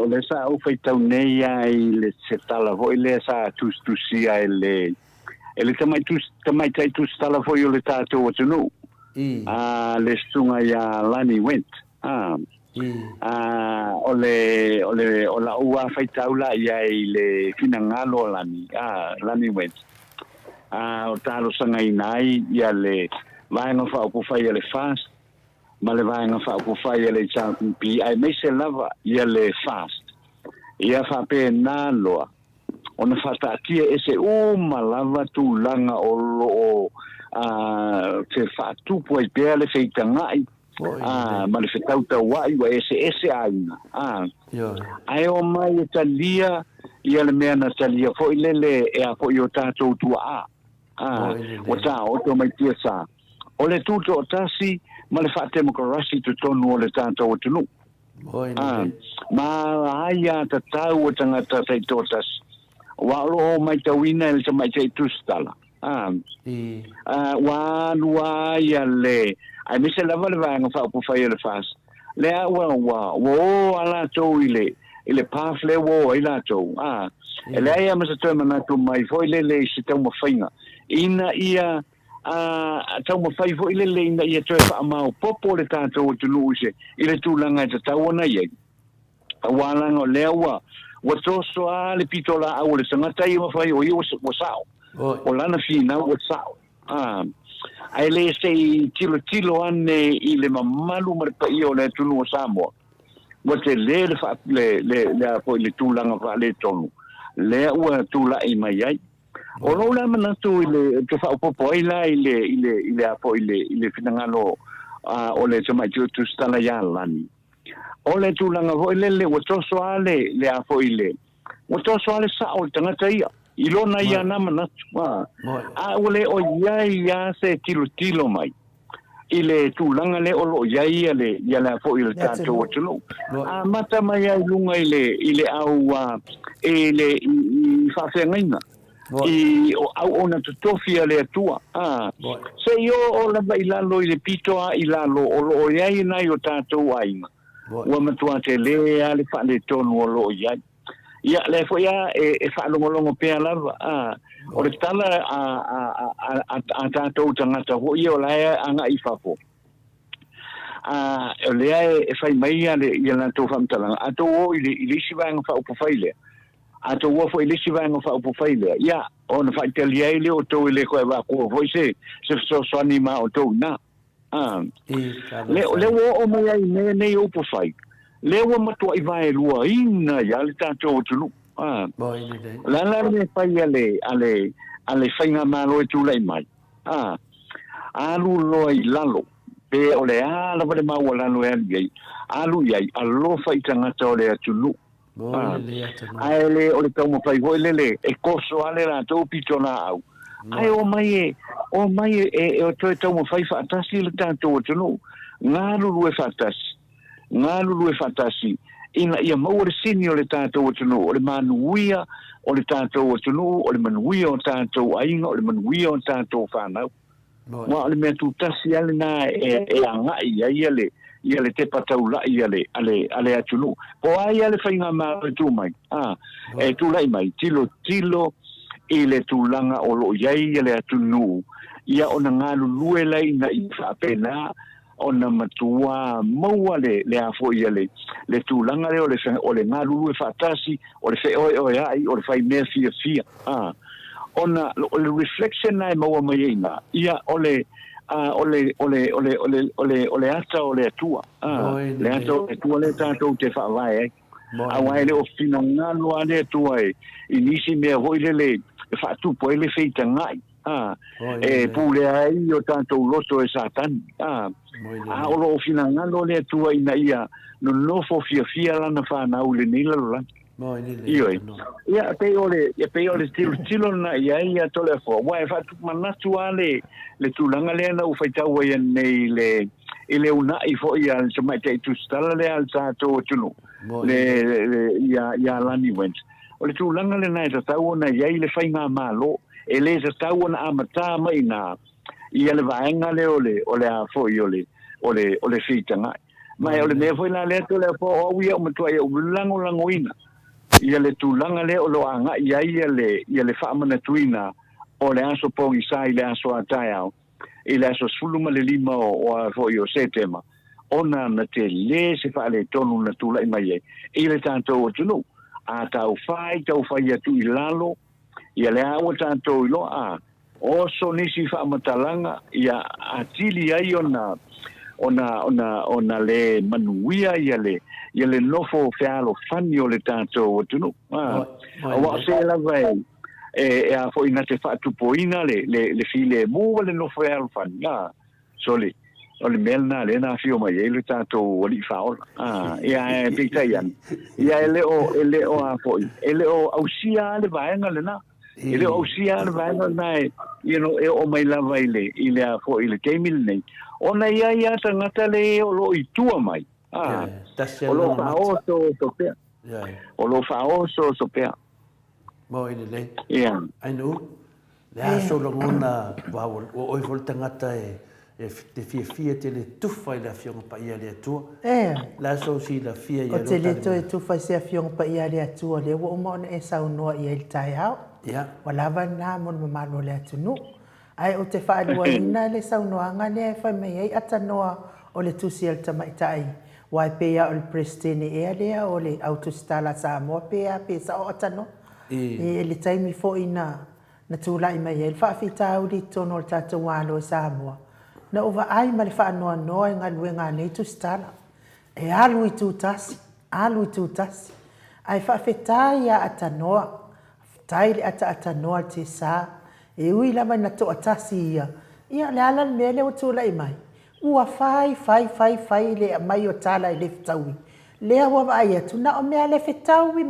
o le sa o foi tau nei ai le setala voi le sa tusia ele tamai tai tu stala foi o le tato o tunu le stunga ya lani went o la ua fai taula ia i le finangalo lani went o talo sanga inai ia le vaenga fa o fai le fast ma le vaenga fa o fai le champi ai me se lava ia le fast ia fa pe na loa ona fata kia ese lava tu langa o lo te fa tu poi pe le feita ngai ma le fetauta wai wa ese aina ai o mai talia ia le mea na talia fo ilele e a fo i o tātou tua o tā o to mai tia sa o le tuto o tasi ma le whatemokarasi tu tonu o le tātou o tunu ma aia tatau o tangata tai tōtas wa lo mai tawina le tamai tai tustala I wa lua ia le ai me se lava le vanga fa po fai le fas le wa wo ala to ile pafle wo ila to ele ia me se to mana to mai foi le se tau mo fainga ina ia tau mo fai foi le ina ia to fa ma popo le tato o tulu se ile tu langa te tau na ia wa langa le wa to so ale pitola au le sanga tai mo fai o yo mo sao o lana fina o sao ai le sei tilo ane i le mamalu mar pa io le tunu o Samoa mo te le fa le po le tulanga fa le tonu le ua tula i mai ai o lo la mana tu ile te fa popo ila ile apo ile finangalo o le tama tu stala ya lani o le tulanga vo le o to so ale le apo ile o to so ale sa o tanga ia ilona ia na mana ole o ia se tilo mai ile tulanga le o ia le ia la fo ile tato o tulu mata mai ai lunga ile au ile fa fengaina i au ona tofia le tua se yo o la bailalo ile pitoa ilalo o ia nai o tato ai wa matua te le ale fa le tonu o lo ia ia le fo ia e fa longo pe lava o le tala a tatou tangata ho ia o la anga i fapo o le e fai mai ia na to fam tala a to o ile si vanga fa o faile a to o fo ile si vanga fa o faile ia o na fa tali ile o to ile ko va ko foi se so anima o to na le o mo ia ne o po fai le o matua i vai lua ina ya le tatou tulu la me fai ale fainga malo e tula i mai alu loi lalo pe ole la vale ma wala no e alu ia allo fai tangata ole tulu ale ole tau mo fai voi le e koso ale la to pitona au ai o mai e o tau mo fai fa tasi le tatou tulu ngalu e fatasi ina ia mau le sini o le tātou o tunu o le manuia o le tātou o tunu o le manuia o tātou ainga o le manuia o tātou whanau ma o le mea tūtasi ale nā e angai ia le te patau lai ale atunu po ai ale whainga maa e tū mai e tū lai mai tilo i le tūlanga o lo iai ale atunu ia o na ngālu lue lai na i whapena ona matua maua le afo ia le tulanga le o le ngalu e fatasi o le fe o ai o le fai me fia ona o le reflection nai maua mai ina ia o le ata o le atua le ata o le tua le tatou te fa vai a wai le o fina ngalu ale tua inisi me hoi le fa tu po le feita ngai e pule ai o tatou loto e satan o lo fina ngalo le tua ina ia no fo fia lana fa na ule ni la ia pe ole tilo na ia tole fo wa fa tu manatu ale le tulanga le na u faita wa nei le una i fo ia so mai te tu stala le al tato tunu le ia lani went o le tulanga le na ta ona ia le fainga malo ele se tau na amata mai na ia le vaenga le ole a fo ole fitanga mai ole me foi la le to le fo o ia o matua ia lango ina ia le tulanga le o lo anga ia le fa mana tuina o le aso po i sai le aso ataya ile aso suluma le lima o fo io setema ona na te le se fa le tonu na tula i mai ile tanto o tunu a tau fai tu ilalo ia le awa tātou ilo o so nisi whamatalanga ia atili ai ona le manuia ia le nofo whialo whani o le tātou o tunu wa se la vai e a fo ina te whaatupoina le file mua le nofo whialo whani so o le melna le na fio mai le tātou o li whaola ia e peitaian ia ele o a fo ele o ausia le vaenga le na ele o sia vai nai e o mai lava ile a fo ile temil nei ona ia tangata le o lo itua mai o lo faoso sopea o lo faoso sopea mo ile le ia ai no Le aso longona wa o oi vol tangata te fia te le tufa i le afionga pa ia le atua. La so si la fia ia o te le to e tufa se afionga pa ia le atua le wo mo e sa no ia il tai au. Ia. Wala va na mo mamalo le atunu. Ai o te whaelua ina le sa no anga le fa me ai atanoa o le tusi al tamaitai. Wai pea o le prestene e lea o le autostala sa mo pea pe sa o atano. E le taimi fo ina na tūlai mai e le whaafita au li tono o tātou wālo e Samoa. Na uwa ai ma le whaanoa noa e ngā luenga nei tu stala. E alu i tūtasi, alu i tūtasi. Ai whaafita ia atanoa, tai le atanoa te sā. E ui lama na to atasi ia. Ia le alan mea le o tūlai mai. Ua fai le mai o tala i le fitaui. Lea wa ai atu na o mea le fitaui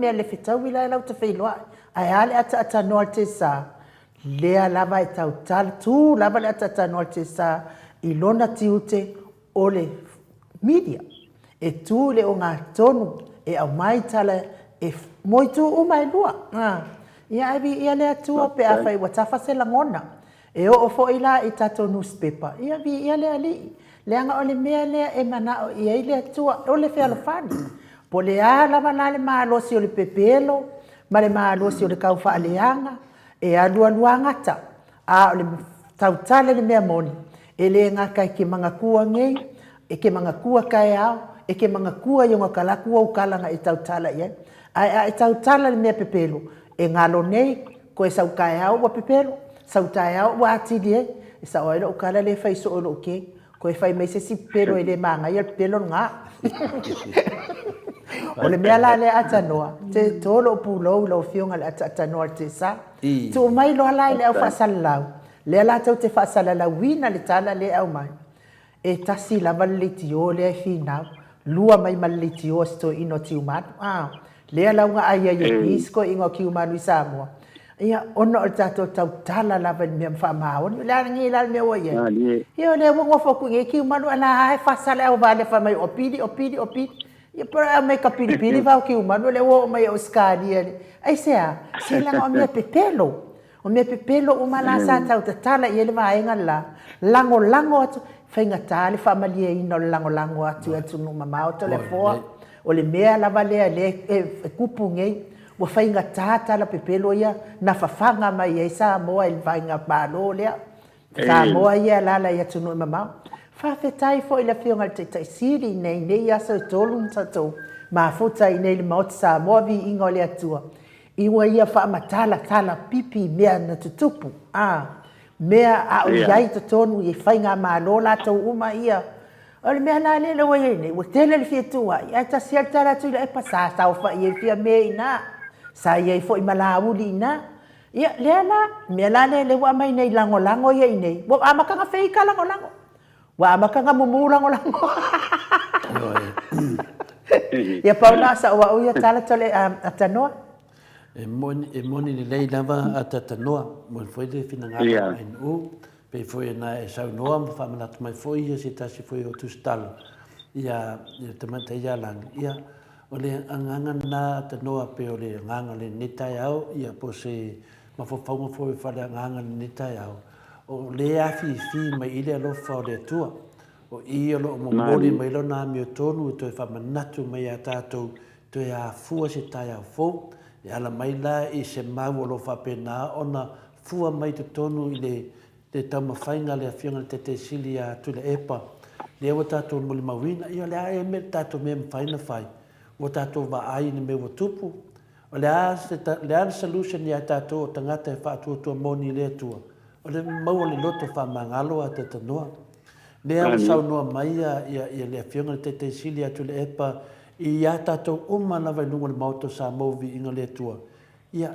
la lau te whailoa. Ai ale atanoa te sā. Lea lava e tau tala tū, lava le atanoa te sā. I lona tiute o le media. E tū le o ngā tonu e au mai tala e moitu umai lua. Ia ebi ia le atua pe a whai watafa se langona. E o fo ila i tato newspaper. Ia bi ia le ali. Leanga o le mea lea e mana o ia i le atua o le whealofani. Po le a lava la le maalosi o le pepelo, ma le maalosi o le kauwha aleanga, e alua luangata. A o le tautale le mea moni. E le ngaka e ke mga kua ngei, e ke mga kua kai au, e ke mga kua i unga kalakua ukalanga e tautala ia. A e tautala le mea pepelo. E ngalo nei, ko e sau kai au wa pepelo, sau tai au wa atili e, e sa oilo ukala le faiso o lo ke, ko e fai mai se si pelo e le manga ia pelo ngā. O le mea la le atanoa, te tolo pulou lo fionga le atanoa te sa, tu mai lo alai le au whasalalau, le ala tau te whasalalau wina le tala le au mai. E tasi la maliti o le finau, lua mai maliti o sto ino ti umanu. Le ala unga aia ye pisko ingo ki umanu i Samoa. Ia ono o tato tau tala lava ni mea whamaoni, le ala ngi la mea o ia. Ia le wongo foku nge ki umanu ala hae whasale au vale whamai opidi. Ia para me ka pili vau ki umanu le wo mai o skadi ele. Ai sea langa o mea pepelo. O mea pepelo umala sa tau tala ia le vaenga la. Lango atu whainga tale whamalia ino lango atu no mamao to le foa. O le mea lava lea le e kupu ngei. Wa whainga tala pepelo ia na whawhanga mai e Samoa il vaenga palo lea. Samoa ia lala ia tunu mamao. Whawhetai fo i la whionga te taisiri nei asa i tolu tatou. Ma futa i nei le maoti Samoa vi ingo le atua. Iwa ia whaamatala pipi mea na tutupu. Mea a o iai to tonu i whainga malo la tau uma ia. O le mea la lele wa iene, wa tele le fia tua. Ia ta siar tala tu la e pasa sa o wha i e fia mea ina. Sa iai fo i malauli ina. Ia lea la, mea la lele wa mai nei lango ia inei. Wa amakanga feika lango. Wa makanga mumulang lang. Ya pauna sa wa uya tala tole atanoa. E moni ni lei lava atanoa, mo foi de finanga en u, pe foi na e sa noa mo fa mana mai foi se tasi foi o tustalo. Ia tamata ia lang. Ia ole anganga na atanoa pe ole nganga le nitai au, ia po se ma fo foi fa nganga nitai au. O le afi mai ile lo fa de tua o i lo mo moli mai lo na mi tonu to fa manatu mai atato to ya fu se ta ya fo ya la mai la i se mau lo fa pena ona fu mai to tonu ile te tama fainga le afianga te silia to le epa le o tato mo le mawina ia le ai me tato me faina fai o tato va ai ni me o tupu o le a solution ya tato tangata fa to moni le tua o le mau le loto fa mangalo a te tanoa. Lea o sau noa mai ia le awhionga te sili atu le epa i a tātou uma na vai nunga le mauto sa mauvi inga le tua. Ia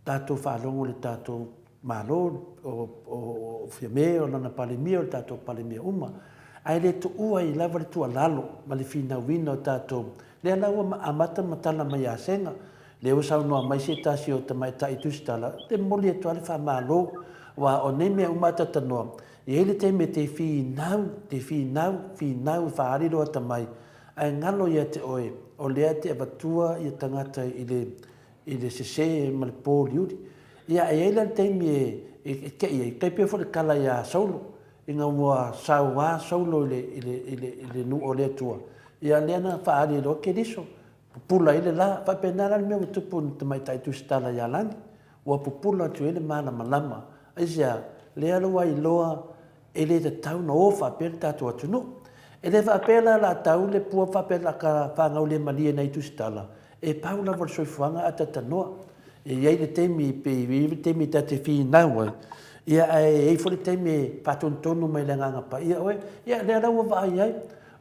tātou whaalongo le tātou malo o whiame o nana palemia o le tātou palemia uma. Ai le tu ua i lava le tua lalo ma le whina wina o tātou. Lea laua amata matala mai a senga. Lea o sau noa mai se tasi o tamai tai tusitala. Te moli e toa le wha malo wa o ne mea umata tanoa. I ele te me te whinau whaariro ata mai. Ai ngalo ia te oe, o lea te abatua i tangata i le sese ma le pōliuri. Ia e ele te me kai pe fo kala ya saulo inga mua saua saulo ile nu ole tua ia lena fa ali lo ke diso pula ile la fa penala me tupu mai tai tu stala ya lani wa pupula tu ile mana malama asia le alo wai loa ele te tau no fa per tatu atu no ele fa pela la tau le pu fa pela ka fa ngaule mali nei tu stala e paula vol so fanga atata no e ia le temi pe vi temi tate fi na wa ia e fo le temi patun tonu mai le nganga pa ia we ia le alo va ia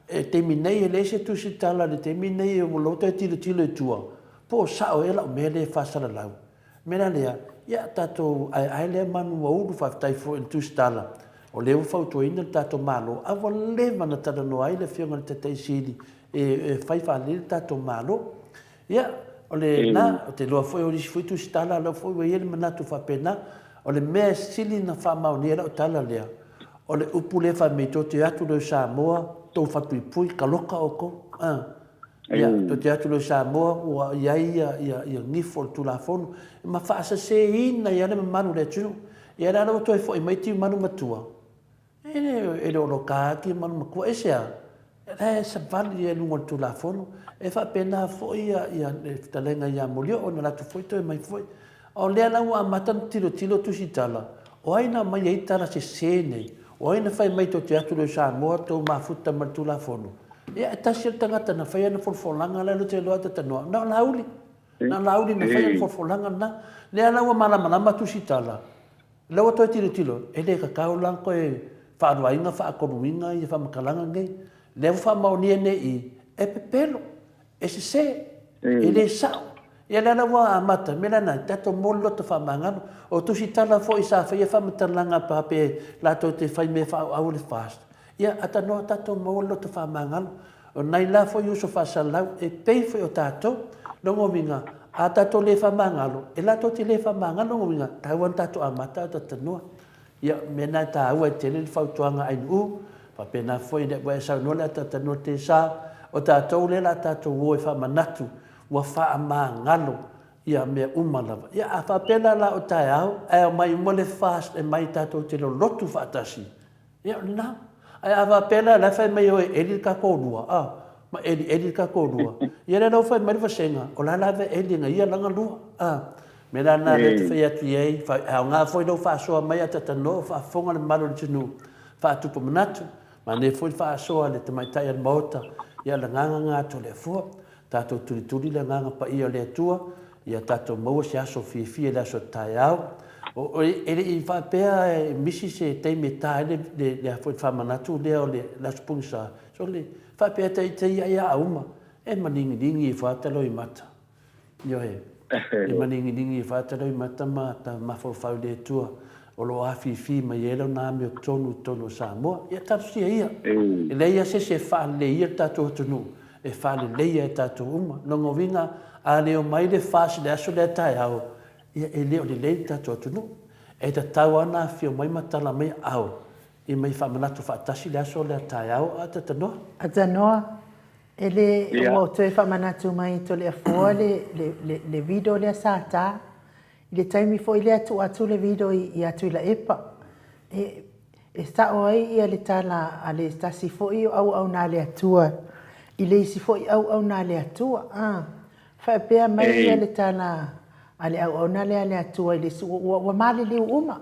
e temi nei le se tu stala le temi nei o lo te tilo tua po sa o ela me le fa sala lau mena lea ia tato ai le manu o fa tai fo tu stala o le fa to ina tato malo a vo le mana tata no ai le fionga te te sili e fai fa le tato malo ia o le na te lo foi o li foi tu stala lo foi o ele mana tu fa pena o le me sili na fa ma ni o tala lea o le upu le fa me to te atu le Samoa to fa pui kaloka o ko ia to te atu le Samoa o ia ni for tu la fon ma fa se ina ia le manu le tu ia la no to foi mai ti manu matua ele o loka ki manu makua ese e sa vali e lungo tu la fono e fa pena foi ia talenga ia molio o na tu foi to mai foi o le la wa matan tilo tu sitala o aina mai e tala se nei o aina fai mai to te atu le Samoa to mafuta ma tu la fono ia ta sir tangata na fai na folanga la te lo ata no na lauli na fai folanga na le la wa mala tu sitala lo to tilo e le ka kaulang ko e fa ruinga fa konuinga i fa makalanga ngai le fa mauni nei e pepelo e se ele sa ia la wa amata melana tato mollo to fa mangano o tu sitala fo isa fa ia fa matalanga pa pe la to te fai me fa au le fast ia ata no tato mollo to fa mangano o nai la fo yuso fa salau e pe fo o tato longo minga a tato le fa mangalo e la to te le fa mangalo longo minga taiwan tato amata tato no ia mena ta ua te le fautuanga ai u pa pena foi de wa sa no la tato no te sa o tato le la tato wo fa manatu wa fa mangalo ia me umalava ia a fa pena la o tai au e mai mole fast e mai tato te lo lotu fa tasi ia na ai va pena la fa mai o eli ka konua ma eli ka konua ia le no fa mai fa senga o la ve eli nga ia langa lua me la na le te fa ti fa nga foi no fa so mai ata no fa fonga le malo le tunu fa tu po manatu ma ne foi fa so le te mai tai al mota ia la nga to le fo tato tuli le nga pa ia le tua ia tato mo se aso fi la so tai au o ele i fa pe misi se te meta le foi fa manatu le la sponsa so le fa pe te ia uma e maningi fa te lo i mata yo e maningi fa te lo i mata ma fa le tua o lo afi mai ele na me tonu Samoa ia tato sia ia le ia se fa le ia tato tonu e fa le ia tato uma no vinga a le o mai le fas le aso le tai au ia e le tato tonu e ta tawana fio mai matala mai au i mai fa manatu fa tasi le aso le tai au ata no ele o te fa manatu mai to le afo le video le sata le taimi fo ile atu le video i atu la epa e sta oi ia le tala ale stasi fo i au na le atua ile si fo au na le atua fa pe mai ia le tala ale au na le atua ile wa mali le uma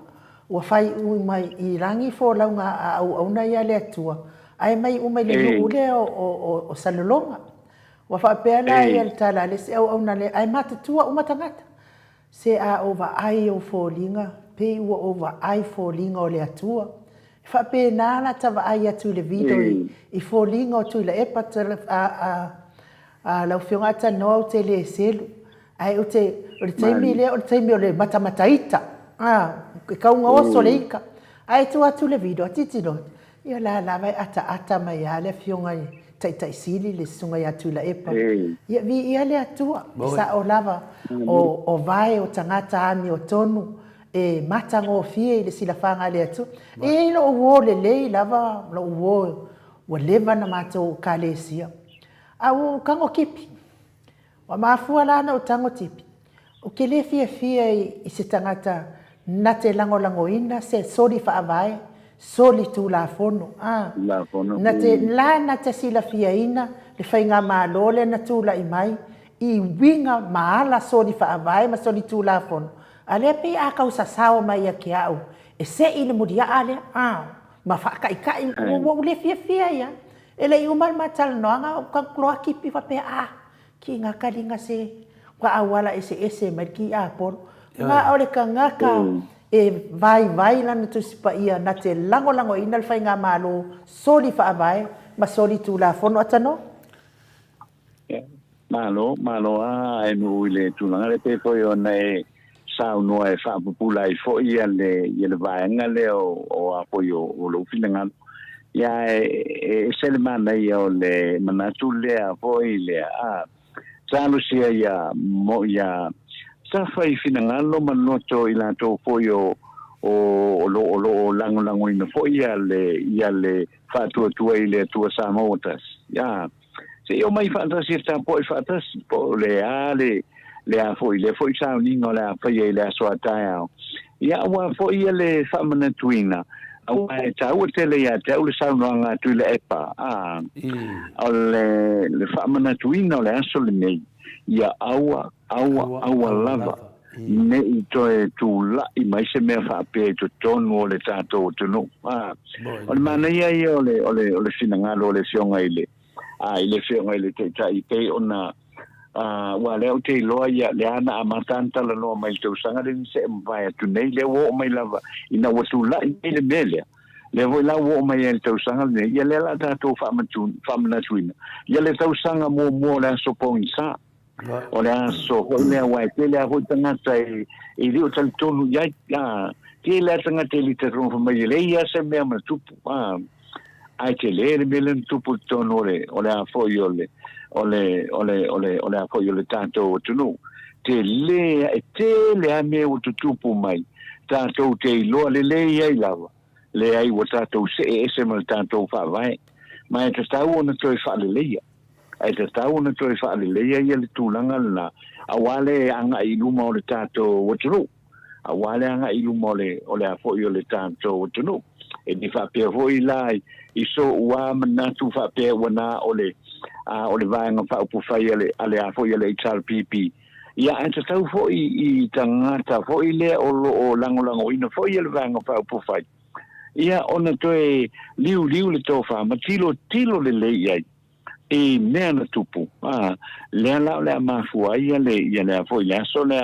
wa fai mai i rangi fo launga au na ia le atua ai mai uma le ule o salolonga wa fa pe na ia le tala le se au na le ai mata tua uma tangata se a over ai o folinga pe ua over ai folinga o le atua fa pe nana tava ai atu le video i folinga o tu le epa a la fionga ta no te le selu ai o te taimi le matamataita ke kaunga oso le ika ai tu atu le video titi no ia la vai ata mai ale fionga tai sili le sunga ya tu la epa ia vi ia le atua sa o lava o vai o tangata ami o tonu e matango fie le sila fanga le atu e no wo le lava lo wo leva na mato kalesia au kango kipi wa mafua la na o tango tipi o kele fie i se tangata na te langolangoina se soli faavae soli tulafono La fono. na te la na te silafiaina le faiga malo le na tulaʻi mai i winga maala soli faavae ma soli tulafono a lea pei a kausasao mai ia ke a'u e seʻi le mulia'a lea ma faakaʻikaʻi ua le fiafia ia e leʻi uma le matalanoaga o kakuloa kipi faapea ki ga kaliga se ua auala ese mai le kiʻapolo ga o le kagaka e vai lana tusipaia na te langolangoina le faiga malo soli faavae ma soli tulafono atano Malo e nui le tulaga le pe foi ona e saunoa e whaapupula i fo ia le vaenga le o apoi o lo finanga ia e sele mana ia o le manatu lea fo i le talo sia ia mo ia sa fai finanga lo manoto i la to fo o lo lango ina fo ia le fatu tua i le tua samotas ia se io mai fantasi sta poi fantasi po le a foi sa ni no la foi le so ataia ia wa foi le famana tuina wa ta o tele ia te o sa no nga tu le epa o le famana tuina le aso le nei ia aua lava ne i to e tu la i mai se me fa pe to tonu le tato to no o le mana ia o le sinanga le sionga ile ile fionga ile te tai pe ona wa leo te loa ia le ana amatanta la no mai tau sanga le se vai tu nei le wo mai lava ina watu la ile mele le wo la wo mai el tau sanga le ia le la tato fa na tuina ia le tau sanga mo la so ponsa o le so o le wa te le ho tanga tai i rio tal tonu ia ke le tanga te li te ron fa mai le ia se me ma tu ai te le melen tu tonu o le a foi o le apoio le tanto tunu te le a me o tupu mai tanto te lo le ai lava le ai o tanto se mal tanto fa vai ma te sta una toi fa le ia ai te sta una toi fa le ia le tulanga na awale anga i luma o le tanto o tunu awale anga i luma o le apoio le tanto o tunu e ni fa pe voi lai i so ua manatu fa pe wana o le vaenga fa upu fai ale a foi ale HRPP ia anta tau foi i tangata foi le o lango ina foi le vaenga fa upu fai ia ona toe liu le tofa ma tilo le ai e mena tupu le la mafua ia le foi le so le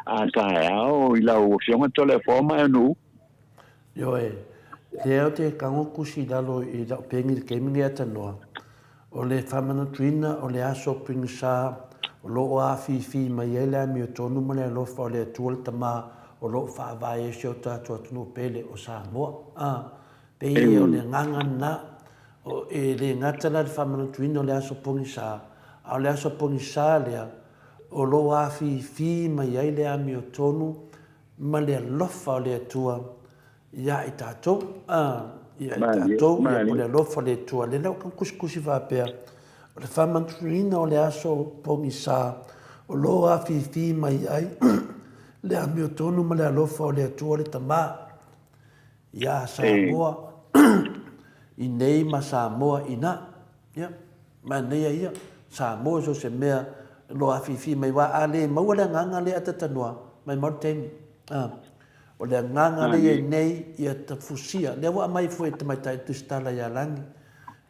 a tae i la o fionga tole forma no yo leo te kango kusi dalo i da pengi ke mingi atanoa o le famana tuina o le aso pingsa o lo o afi mai ele mi o tonu mane lo fa le tuol tama o lo fa vai e ta to tunu pele o sa mo pe o le nganga na o e le ngata la famana tuina o le aso pingsa o le aso pingsa le o lo afi mai ele mi o tonu mane lo fa le tua ia i tātou, ia le lofa le tua, le lau kan kusikusi whapea. O le whamanturina o le aso pongi sā, o lo a fi mai ai, le a mio tonu ma le alofa o le tua le tamā. Ia Samoa, i nei ma Samoa ina, ia, ma nei ia, Samoa so se mea lo a fi mai wa a le maua le nganga le atatanua, mai mortemi, o le nganga le nei ia ta fusia le wa mai foi te mai tai tu stala ya langi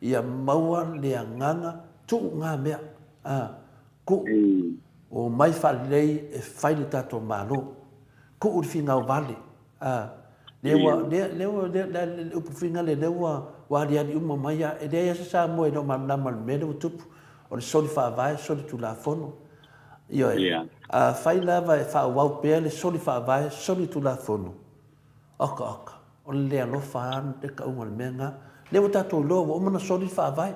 ia maua le nganga tu nga mea ku o mai fa lei e fai le tato malo ku u finga vale le upu finga le wa dia di uma mai e de ya sa mo e no ma me le tupu o le soli fa vai soli tu la fono io fai lava e fa wau pe le soli fa vai soli tu la fono aka o le alofa de ka unga menga le wata to lo o mana soli fa vai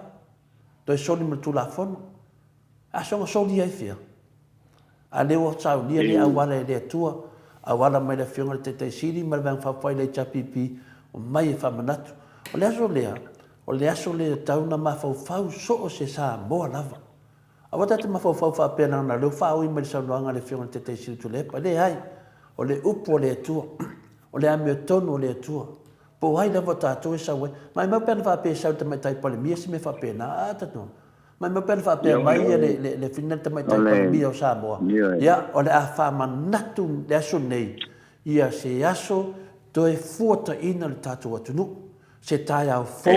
to soli ma tu la fono a so soli ai fia a le o tsau ni le awala le tua awala mai le fionga te siri ma van fa fai le chapipi o mai fa manatu o le aso le tau na ma fa so o se sa mo lava awata te mafau fa pena na le fa o mai sa luanga le fiona te siri tu le pa le ai o le upu o le atua, o le ame o tonu o le atua. Po wai lewa tātou e sawe, mai mau pēna whapea sau te mai tai pale mia si me whapea nā ātatu. Mai mau pēna whapea mai le whina te mai tai pale mia o Samoa. Ia, o le a whamanatu le aso nei, ia se aso toe fuata ina le tātou atunu. Se tai au fō,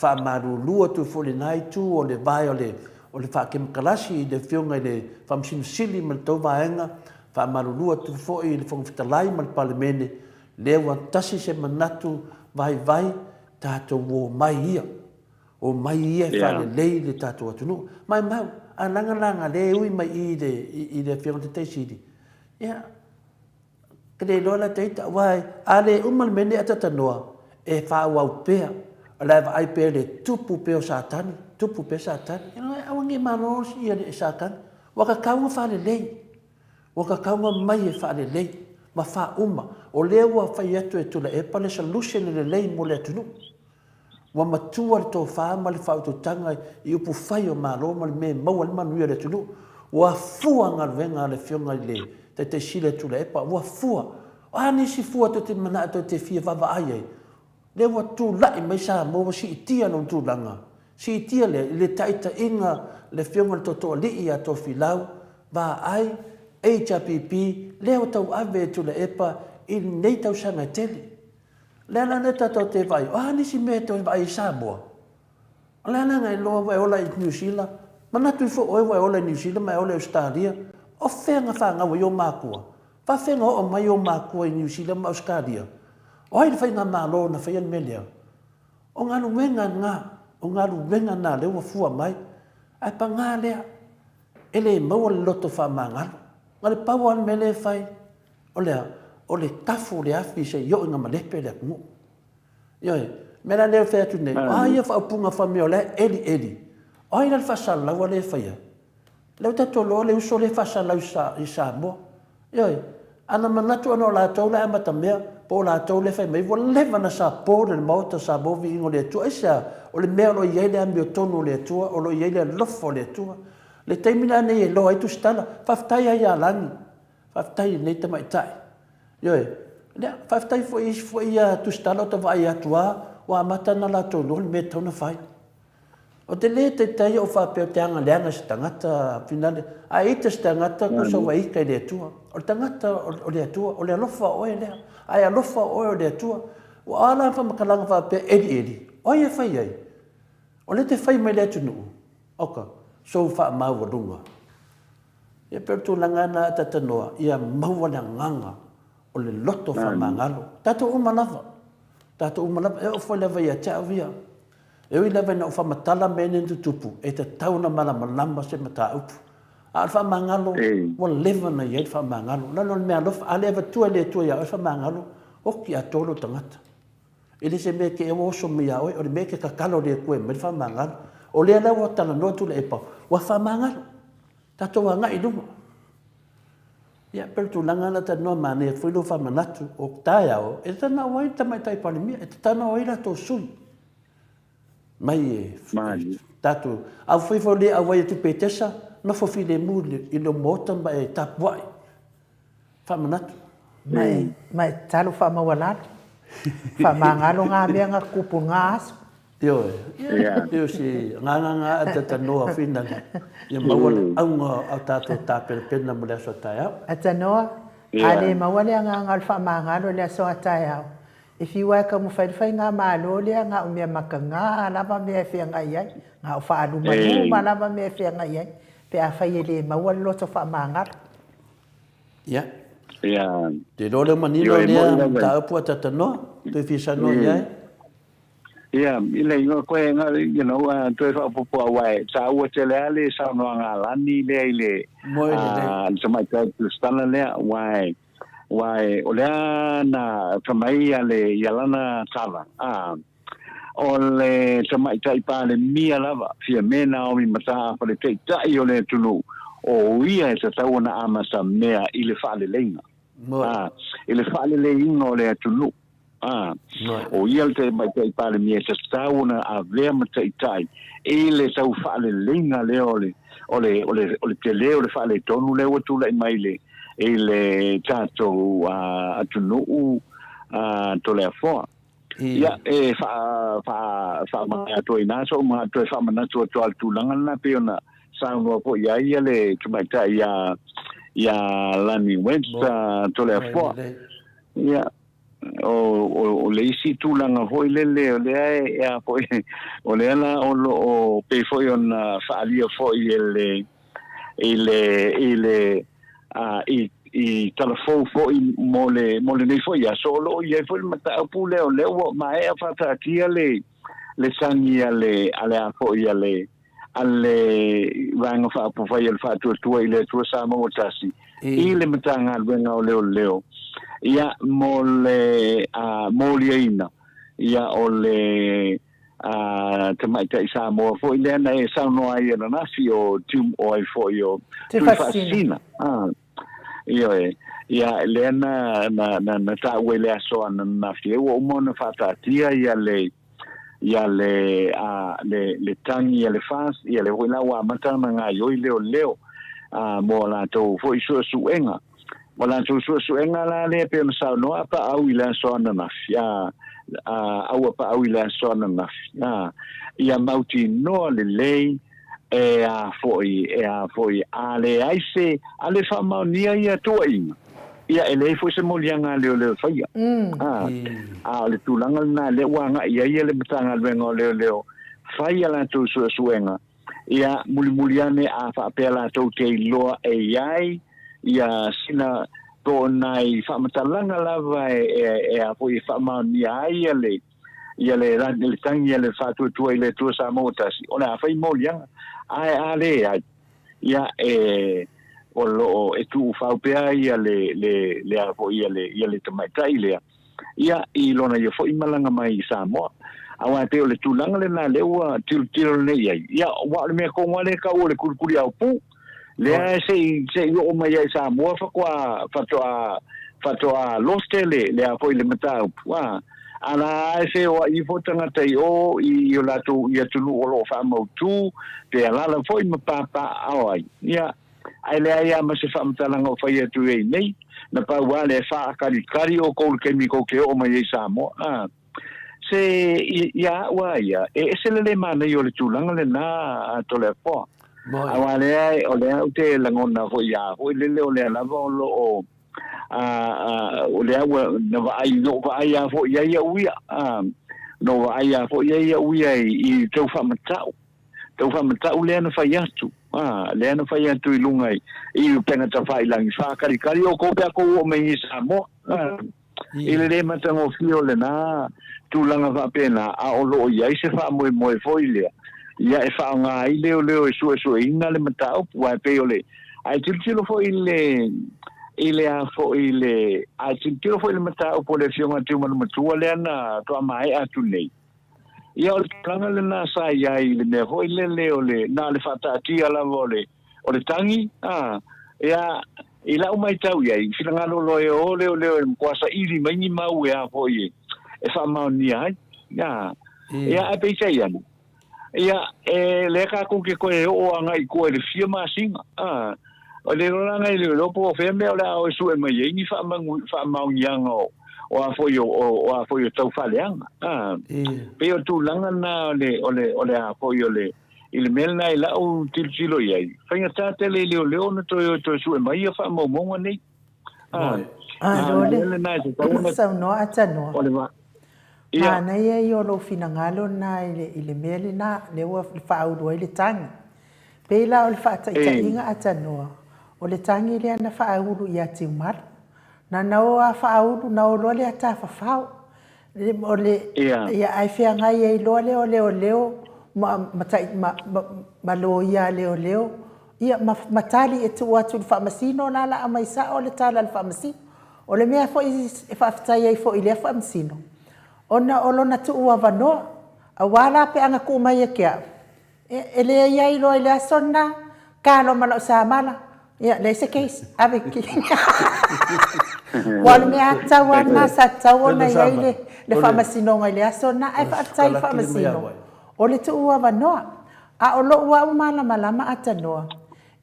whamarulua tu fōle nai tu o le vai o le whakemakalasi i le whiunga i le whamsimusili ma le tau vaenga, whamarulua tu fō i le whangwhitalai ma le palemene, lewa tasi se manatu vai tātou o mai ia. O mai ia whale lei le tātou atunu. Mai mau, a langa le ui mai i le whiunga te teisiri. Ia, kare lola teita, wai, a le umal mene atatanoa, e whāu au pēr, a lewa ai pēr le tupu pēr sātani, tupu pēr sātani. Ia, awangi maros ia le sātani. Waka kaunga whale lei. Waka kaunga mai e whale lei. Ma wha uma, o lewa whai atu e tula e pale solution le lei mo le atunu. Wa matua le tō wha ma le whaututanga i upu whai o maro ma le me maua le manuia le atunu. Wa fua ngā venga le whionga le te sile tula e pa, wa fua. O nisi fua to te mana to te fia wawa ai. Lewa tū lai mai sā mō si itia no tū langa. Si itia le taita inga le whionga le toto li a to filau, wa ai, HRPP, leo tau ave tu le epa i nei tau sanga tele. Lea ne tato te vai, nisi me tau vai i Samoa. Lea ngai loa vai ola i New Zealand, manatu i fo oe vai ola i New Zealand, mai ola i Australia, o whenga whanga wa i o mākua. Wha whenga o mai o mākua i New Zealand ma Australia. O hai whai ngā mālo na whai an melea. O ngā wenga ngā, o ngā wenga ngā leo wa fua mai, ai pa ngā lea, ele maua loto wha māngalo. Ngā le pauan me le whai, o le tafu le afi se yo inga malepe le kungu. Ioi, mera leo whea tu nei, ia whaupunga whameo le eli. Ai le whasalau a le whaia. Leo tato loa le uso le whasalau i Samoa. Ioi, ana manatu ano la tau le amata mea, po la tau le whai mai, wa lewa na sa po le mauta sa movi ingo le atua. Isa, o le mea lo iei le ambio tonu le atua, o lo iei le lofo le atua. Le taimina nei e loa i tu stala, whaftai ai a langi, whaftai nei ta mai tai. Ioi, whaftai fo i a tu stala o ta vai atua, wa amata na la tonu, le mea tauna whai. O te le te tai o whapeo te anga leanga si tangata finale, a ita si tangata ko sa wai kai le atua. O le tangata o le atua, o le alofa oe lea, ai alofa oe o le atua, o ala whamakalanga whapeo eli. Oi e whai ai, o le te whai mai le atunu. Oka. So wha maua runga. Ia pertu langana tatanoa, ia maua na nganga o le loto wha mangalo. Tato umalawa. E o wha lewa ia te awia. E ui lewa na o wha matala mene tu tupu, e te tauna malama se mata upu. A wha mangalo, wa lewa na iei wha mangalo. Lalo mea lofa, a lewa tua le tua ia o wha mangalo, oki a tolo tangata. Ele se me ke e oso mea oi, o le me ke kakalo le kue, me wha mangalo. O lea lau o tala noa tu le epa, wa whamangalo. Tato wa ngai lunga. Ia, pero tu langana ta noa mane, fuilo whamanatu o tae ao, e tana wai tamai tai palimia, e tana wai la tō sui. Mai e, tato, au whifo le au wai tu petesa, no fo file mule, i lo mota ma e tapuai. Whamanatu. Mai talo whamawalalo. Whamangalo ngā mea ngā kupu ngā asu. Io si nganga ata noa fina ia mawala aunga au tato tapel pena mo le so taia ata noa ale mawale nganga alfa mangalo le so taia if you waka mo fai nga malo le nga umia makanga lava me fe nga ia nga fa alu ma lava me fe nga ia pe a fai le mawala lo so fa mangalo ia te role manilo le ta pu ata noa te fisa no ia Yeah, ile ngo ko nga to fa popo awai sa o tele ale sa no nga lani le ile sama ka stana le wai ole na famai ale yalana sala ole sama tai pa le mia lava fia mena o mi mata pa le tai ole tulu o ia sa tauna amasa mea ile fa le lenga ile fa le lenga ole tulu o ia te mai te pale mie te stauna a vea mata itai ele tau fale lenga le ole te leo le fale tonu le watu le mai le e le tātou atunuu tole afoa. Ia e fa ma to ina so ma to fa ma to to altulanga na pe ona saunga po ia le tumaita ia lani wensa tole afoa. Ia o le isi tulanga hoi le o le ai foi o le ala o pe foi ona faalia foi ele i telefon foi mo le nei foi a solo ia foi mata pule o le ma e fata tia le sangi ale a foi ale vanga fa po fai el fa tu ile tu sa mo tasi ile matanga venga o leo ia mole ina ia ole te mai te sa mo foi le na e sa no ai na nasi o tum o ai foi o te fascina ia le na ta wele aso na fie o mo na fata tia ia le tangi ia le fas ia le wela wa mata nga yo leo mo la to foi suenga wala suenga la le pe sa no apa au ila so na fia au apa au ila so na fia ia mauti no le foi ale aise ale fama nia ia toina ia ele foi se molianga le faia le tulanga na le wanga ia le betanga vengo le faia la tu suenga ia muliane a fa pela to te loa ai ia sina to nai fa matalanga lava foi fa nia ia le tangi le fatu tu ile tu sa motasi ona fa molianga ale ia o lo tu fa pea ia le apo ia le tamaita ia I lona ia foi malanga mai Samoa awa te o le tulanga le na le ua tiro le ia wa le me ko ngale ka o le kurikuri au pu le se o mai Samoa fa kwa fatoa lostele le apo le mata wa ana se o I fotanga tai o I la tu ia tu o lo fa mo tu te ala la foi ma papa ai ia ai le ia ma se fa mtalanga o fai tu e nei na pa wale fa kari o ko ke mi ko ke o mai Samoa se ia wa ia se le mana yo le tulanga le na to le po awale ai o le te langona fo ia o le o le la vo lo o le awa na vai no vai a fo ia uia no vai a fo ia uia I tau fa matau le na fai atu le na fai atu I lunga I penga ta fai langi fa kari o ko pe ko o me Samoa ile le matango fio le na tulanga va pena a o lo ia se fa mo fo ile ia e fa nga ile o su ina le matau wa pe ole ai tilo fo ile a fo ile a tilo fo ile matau po le fio ngatu ma tua le na to mai atu nei ia o planga le na sa ia ile me ho ile le na le fata tia la vole o le tangi ia ila o mai tau ia filanga lo o le kwasa ili mai mau ia fo e fa mau ni ai ia a pe sai ia le ka ku ke ko o anga I ko le fia ma singa o le ranga I le lopo fe me o la o su e mai ni fa mau nyanga o a foi tau faleanga pe o tu langa na ole a foi ole il melna ila o tilsilo ia fanga tate le na to su e mai fa mo nei le na sa no atano ole ma na ia yo lo finangalo na ile mele na le wa fa au ile tang pe la o fa ta inga atano ole tangi le na fa au ia timar na o a fa au na o le ata fa fa ole ia ai fe nga ia lo le ma lo ia le ia matali tu atu fa masino na la mai sa ole tala al fa masino ole me fa fa fa ia fo ile fa masino ona olona tu ua vano awala pe anga ku mai kia ele ia ilo ile sonna kalo malo sa mala ya le se case avec wal me ata wana sa tawana ia ile le famasino ngai le sonna ai fa tai famasino ole tu ua vano a olo ua mala malama ata no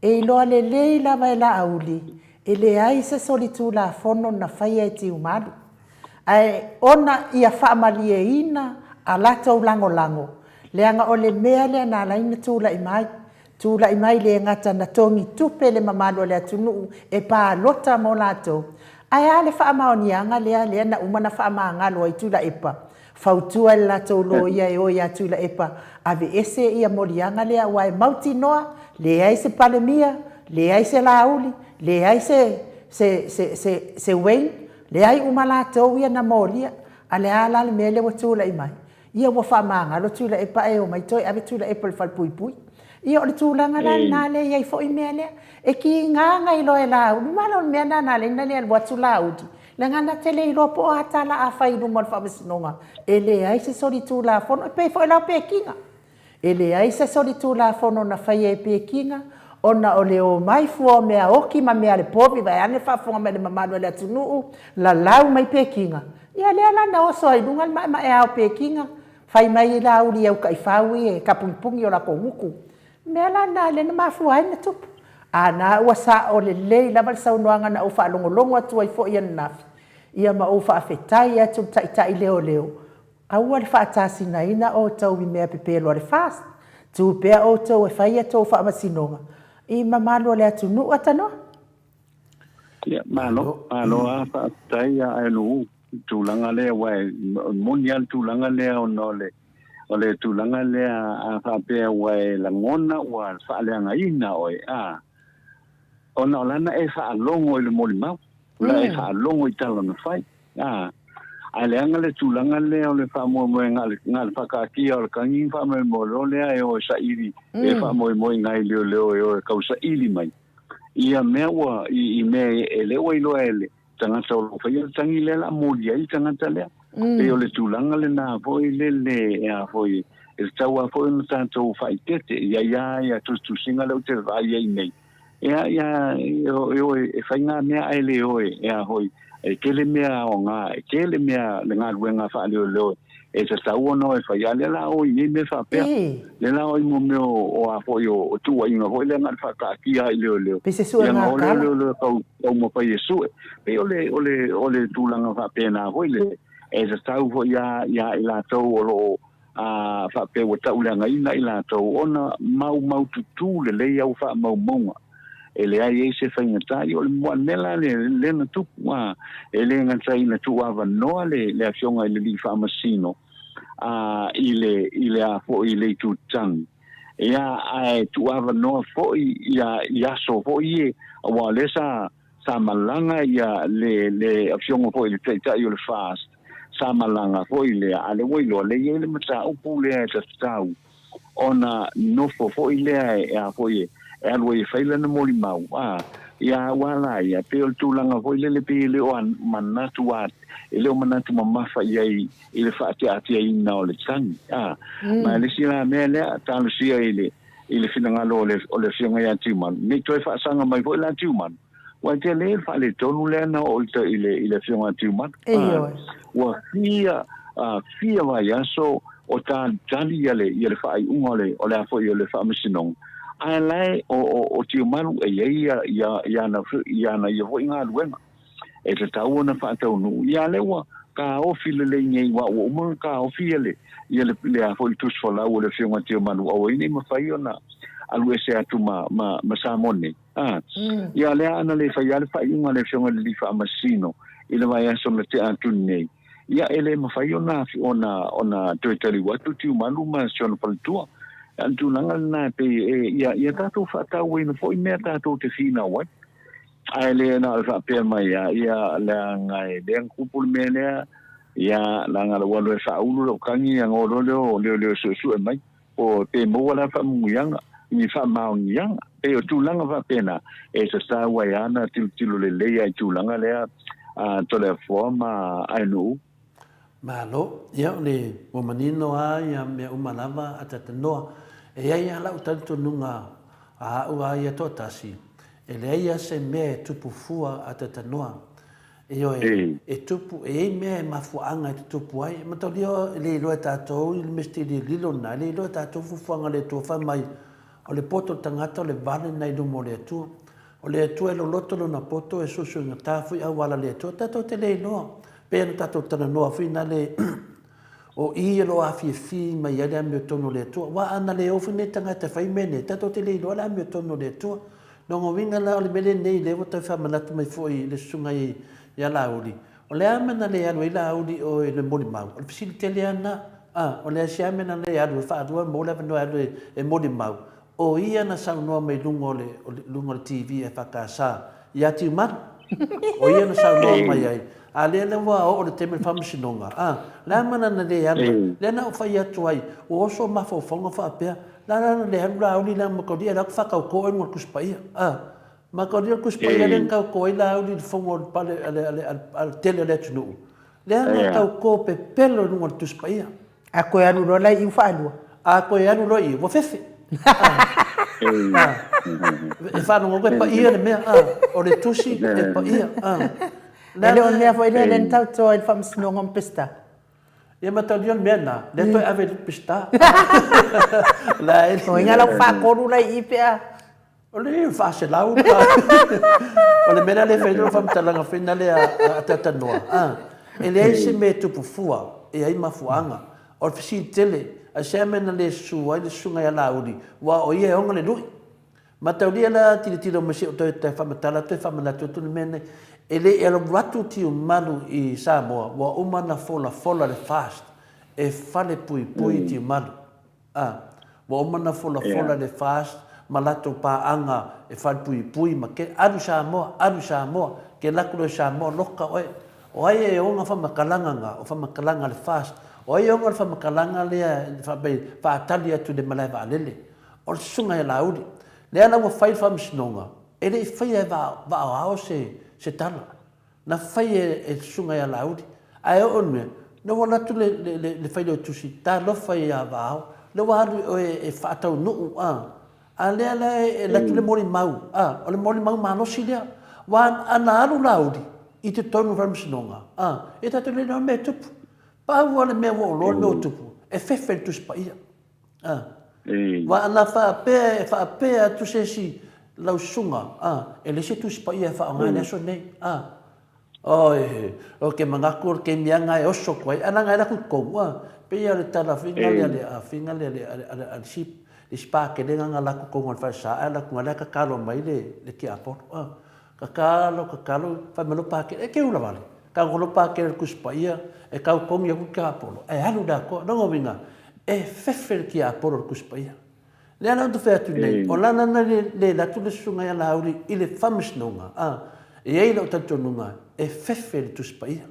e ilo le la vai la auli e le ai se soli tulafono na faia e tiumalu ae ona ia faamalieina a latou lagolago leaga o le mea lea na alaina tulaʻi mai le gata na togi tupe le mamalu o le atunuu e palota mo latou ae a le faamaoniaga lea na uma na faamagalo ai tula epa fautua le latou lo ia e oi atu la epa ave ese ia molianga lea ua e mautinoa leai se palemia leai se lauli leai se wein leai uma latou ia na molia a le ala le mea le ua tulaʻi mai ia ua faamagalo tula epa e o maitoe ave tula epa le falapuipui ia o le tulaga lana le iai foʻi mea lea e kigaga i loa e lauli malo le mea nana leina lea le atu laudi le ngana tele i lopo o hatala a whairu mo le whamasinoga e leai se soli tulafono e pei foʻi lau pekinga e leai se soli tulafono na whaia e pekinga ona o le o mai fua mea oki ma mea le popi vai ane whaafonga me le mamalu le atunuu la lau mai pekinga ia lea lana oso ai lunga le mai e au pekinga whai mai i lau li au kai whaui e kapungipungi o la konguku mea lana le na mafua ai na tupu ana ua sa o le lei lava le saunoaga na ou faalogologo atu ai foʻi ana nafi ia ma ou faafetai atu taʻitaʻi leoleo aua le faatasinaina outou i mea pepelo a le fast tu pea outou e fai atou faamasinoga i mamalu o le atunuu atanoa ia malo a faafetai a aenuu tulaga lea ua moni ale tulaga lea ona o le tulaga lea a faapea ua e lagona ua faaleagaina oe a ona o lana e whaalongo i le molimau. La e whaalongo i tala na whai. A leanga le tūlanga lea o le whaamoe ngā le whakaakia o le kangi whaamoe mo lea e o sa iri. E whaamoe ngai leo e o e kau sa iri mai. Ia mea ua i mea e leo i loa ele. Tangata o lo whai o tangi lea la molia i tangata lea. E o le tūlanga le nā foi le e a foi. E tau a foi na tātou whai tete. Ia tu singa leo te vai ei nei. Ia e whainga mea ai leo e a hoi. E kele mea o ngā, e kele mea le ngā ruenga wha leo. E te tau ono e whai a le la oi, e me whapea. Le la oi mo meo o a hoi o tua inga hoi le ngā whakaakia i leo. Pese sua ngā kala. Leo kau mo pai e sue. Pe ole tūlanga whapea nā hoi le. E te tau hoi ia i la tau o lo a whapea wa tau leanga ina i la tau. Ona mau tutu le leia u wha mau maunga. E le ai e se whaingatai o le mua nela le na tupu e le ngatai na tu awa noa le afionga i le li whaamasino i le a fo i le tu tang e a tu awa noa fo i aso fo i e awa le sa malanga i le afionga fo i le teitai o le fast sa malanga fo i le a le wailo le i le mata upu le a tatau ona nofo fo i le a fo i e alua i whaila na mori mau. Ia wala ia peo tūlanga hoi le pe le o manatu at. E leo manatu mamafa i le whaate atia i na o le tangi. Ma le sila mea lea tālu sia i le whinangalo o le whionga ia tiuman. Me toi whaasanga mai hoi la tiuman. Wa te le whaale tonu lea na o i le whionga tiuman. Wa fia vai aso o tā tali i le whaai unga o le afo i o le whaamasinong. Ai lai o tio malu e ia na ia ho inga luenga e te tau na fa tau nu ia lewa ka ofi le ngei wa o mo ka ofi le a foi tus fola o le fiona tio malu o ini ma fai ona alu ese atu ma samone ia le ana le fai ale fai una le fiona le fa masino ile vai aso le te atu nei ia ele ma fai ona to tali watu tio malu ma sono paltua antu nanga na pe ia tato fata wena foi me tato te fina wa ai le na fa pe mai ia la ngai den kupul mele ia la nga wa le sa ulu lo kangi yang o le su mai o te mo wala fa muyanga ni fa ma yang e o tu langa fa pena e sa wa ya na tilu le ai tu langa le to le forma ai no malo ia le o manino ia me umalava atatanoa e ia lau tanto nunga a ua ia totasi e le ia se me tupu fua atatanoa e tupu e me mafuanga e tupu ai ma tau lio le loa tātou i le mesti li lilo na le loa tātou fufuanga le tua wha mai o le poto tangata o le vale nei lumo le atua O le atua e lo loto lo na poto e susu ngā tāwhi au wala le atua. Tato te le noa. Pēna tato tana noa whina le o i lo a fi mai ale ame o tono le atua. Wa ana le ofu ne tanga te whai mene. Tato te le noa le ame o tono le atua. Nongo winga la o le mele nei le wata whamanatu mai fwoi le sunga i lauri. O le amena le anu i lauri o le mori mau. O le pisili te le ana. O le asi amena le anu e whaadua mo le anu e mori mau. O ia na saunoa mai lungo le TV e whakasa. Ia tiu manu. O ia na saunoa mai ai. A le wa o le teme whamasinonga. Le amena na le anu. Le na o whai atu ai. O oso mawhauwhonga whaapea. Lana le anu lauri na makodia la whakau koe ngor kuspaia. Makodia kuspaia le nkau koe lauri le whongo pale al tele le tunu. Le anu kau ko pe pelo ngor tuspaia. A koe anu rola i whaanua. A koe anu roi, wa fefe. E whanonga koe pa ia le mea. O le tusi e pa ia. Le on mea fwoi le tau toa i whamasinonga mpista. Ia matau dion mea na. Le toi ave le pista. O inga lau whakoru lai i pia. O le whaase lau. O le mena le whaidoro whamtalanga whina le a tatanoa. E le eise me tupu fua. E ai mafuanga. O le fisi tele. A se mena le sua i le sunga ia lauri. Wa o ia e onga le lui. Matau lia la tiri o masi o toi te whamatala. Toi whamalatu tu le mene. E le e ratu tiu malu i Samoa. Wa umana fola le fast. E whale pui tiu malu. Wa umana fola le fast. Malato pa anga e whale pui. Ma ke aru Samoa. Ke lakuro Samoa loka oe. O ai e onga whamakalanga nga. O whamakalanga le fast. O ai onga whamakalanga lea whaatali atu le malai waalele. O sunga e lauri. Lea na wa whai whamisinonga. E le whai e wao se tala. Na whai e sunga e lauri. Ai o onme. Na wana tu le whai leo tusi. Ta lo whai e wao. Le waru e whaatau nuu. A lea e latu le mori mau. O le mori mau manosi lea. Wa ana alu lauri. I te tonu whamisinonga. E tatu le nao me tupu. Pau ale mea wo lo me tupu. E fefe tu spa ia. Wa ana whaapea tu se si lau sunga. E le se tu spa ia whaanga ne so nei. O ke mangakur ke mianga e oso koe. Ana ngai raku kou. Pe ia le tala finga le al sip. Le spa ke le nganga laku kou ngon whaisa. A laku ngale kakalo mai le ki aporo. Kakalo whamelo pake. E ke ula wale. Ka ngolo pake le kuspa ia. E kau kongi aku ki aporo. E halu da ko. Nongo winga. E fefe ki aporo kuspa ia. Le ana tu whea tu nei. O lana na le latu le sunga ia lauri. I le whamisnonga. E ei lau tatonunga. E fefe le tuspa ia.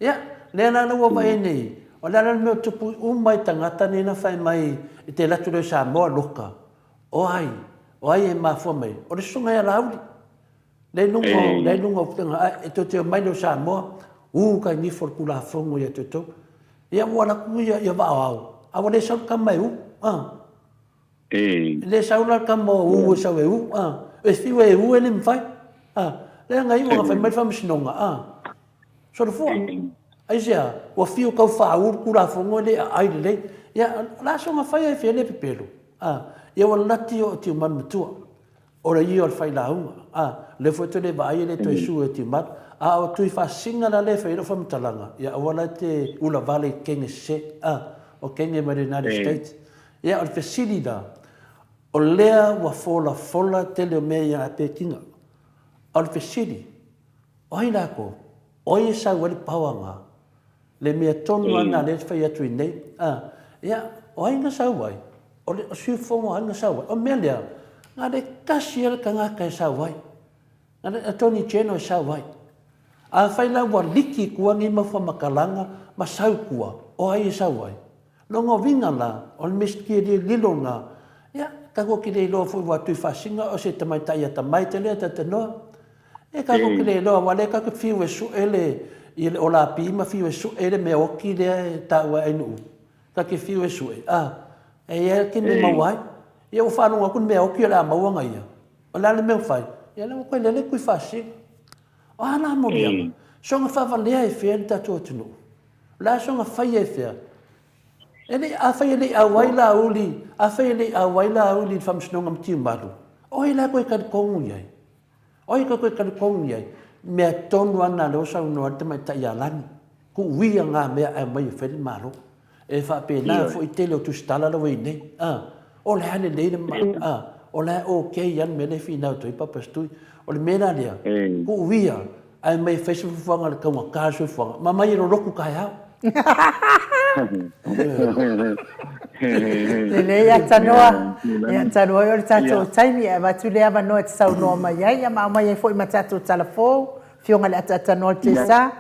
Ia. Le ana na wawa e nei. O lana meo tupu umai tangata ni na whai mai. I te latu le Samoa loka. O ai e mafua mai. O le sunga ia lauri. Le nungo putanga. E to te mai le Samoa. Ka ni for kula fongo ia toto. Ia wana kuia ia wao. Awa le sau kamai Le sau la kamo sau e fiwa e ele mfai. Le ngai mo fa mai famisinonga. So le fo. Ai sia, o fio kau fa kula fongo le ai le. Ia la so ma fai e fe le pepelo. Ia wana lati o ti man mutua. Ora ia o fai la le foto le vai le to su e ti man. O tui whasinga na le whaira whamitalanga. Ia awala te ula vale kenge se. O kenge mai United States. Ia o le whesiri da. O lea wa fola te leo mea ia a Pekinga. O le whesiri. Oi nako. Oi e sau wale pawanga. Le mea tonu ana le whai atu i nei. Ia oi nga sau wai. O le sui fongo anga sau wai. O mea lea. Nga le kasi ala ka ngaka e sau wai. Nga le Attorney General e sau wai. A whaila wa liki kua ni mawhamakalanga ma sau kua. O ai e sau ai. Longo vinga la, o le meskia di lilo nga. Ia, kako ki le iloa fui watu i whasinga o se tamai tai a tamai te lea te noa. E kako ki le iloa wale kako fiu e su ele o la pima fiu e su ele me oki lea e taua e nuu. Kako fiu e su e. E ia ki me mawai. Ia o whanonga kun me oki la mawanga ia. O la le meu whai. Ia le koe lele kui whasinga. O ana morianga. Songa whawalea e whea ni tatu o tunu. La songa whai e whea. Ele a whai ele a waila uli. A whai ele a waila uli whamsinonga mtiu maru. O e la koe kad kongu iai. oi ko kong ye me tonu ana lo sa no te mai ta ya lan ku wi nga me a mai fe malo e fa pe na fo i tele tu stala lo ne o le ane le ma o le o ke yan me le fina to i papa stu o le mena dia ku wi ai mai fe fu fanga ka wa ka su fanga ma mai ro roku ka ya le ya tanoa o le tatou taimi e matu le ava noa te saunoa mai ai a maumai ai foʻi ma tatou talafou fioga le ataatanoa le tesa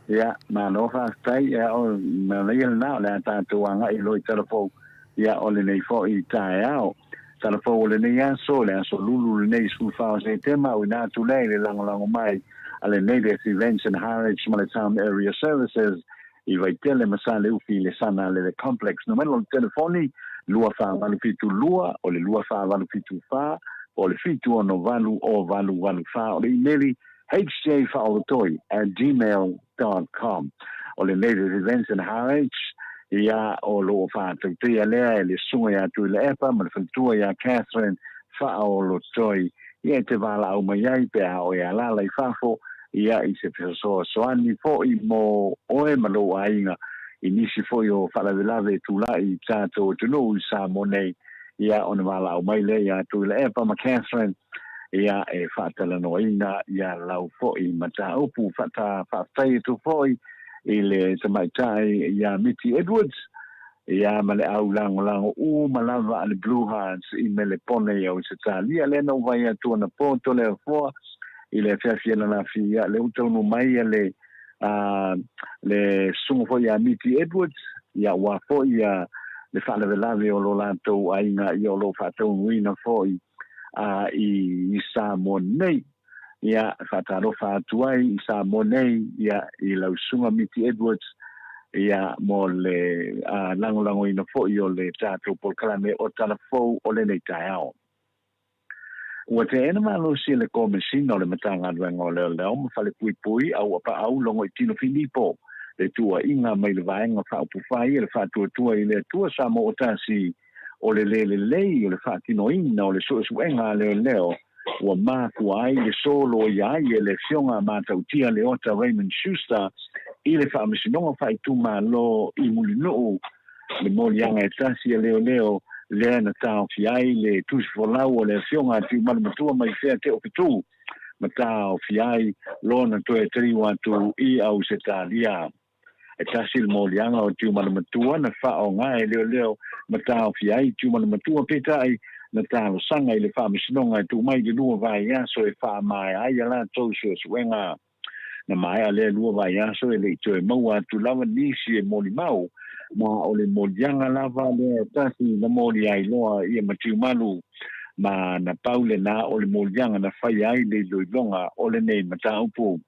ia malo faastai ia o malaia lenā o le a tatou agaʻi lo i talafou ia o lenei foʻi taeao talafou o lenei aso le aso lulu lenei skulufao setema o inā tulea i le lagolago mai a lenei le events and harrods ma le town area services i vai tele masale ufi le sana le complex no melo telefoni lua fa valu fitu lua o le lua fa valu fitu fa o le fitu no valu o valu fa o le emaili hjfaolotoi@gmail.com o le latest events and highlights ia o lo fa tuia le le sunga ya tu le epa ma le fitua ya Catherine faolotoi ia te vala au mai ai pe o ia la lai fafo ia i se soani fo i mo oe malo ainga i nisi fo i o whalavelave tula i tātou tunu i sa monei ia o na wala au maile ia tu le epa ma Catherine ia e whaatala no ina ia lau fo i mata upu whaatai tu fo i le tamaitai ia Mitty Edwards ia ma le au lango malava ale Blue Hearts i me le pone i au se talia le na uvai atu na poto le foa i le fiafiena na fia le utonu mai le sungo fo ia Mitty Edwards ia wa fo ia le whalavelave o lo latou ainga i o lo whatou nguina fo i sa monei ia whataro whatuai i sa monei ia i lau sunga Mitty Edwards ia mo le lango ina fo i o le tātou polkalame o talafou o le nei taeao. Ua te ena malo si le komesina o le matanga duenga o leo ma fale pui au apa au longo i tino filipo le tua inga mai le vaenga whaupufai le whatuatua i le tua sa mo o tasi o le lei o le whatino ina o le suenga leo ua māku ai le solo iai e le fionga mātautia le ota Raymond Schuster i le whaamisinonga whaitu malo i mulinoo le molianga e tasi leo le na tau fiai le tusi folau o le fionga ti malumatua mai fea te opitu ma tau fiai lona toe triwa tu i au se talia e tasi le molianga o ti malumatua na whao ngai leo ma tau fiai ti malumatua petai na tau sanga i le whaamisinonga e tu mai le lua vai aso e wha mai ai ala tau suenga na mai ale lua vai aso e le toe maua tu lava nisi e moli mau ma o le molianga lava le tasi na moli ai loa ia matiu malu ma na paule na o le molianga na whai ai le loilonga o le nei mataupu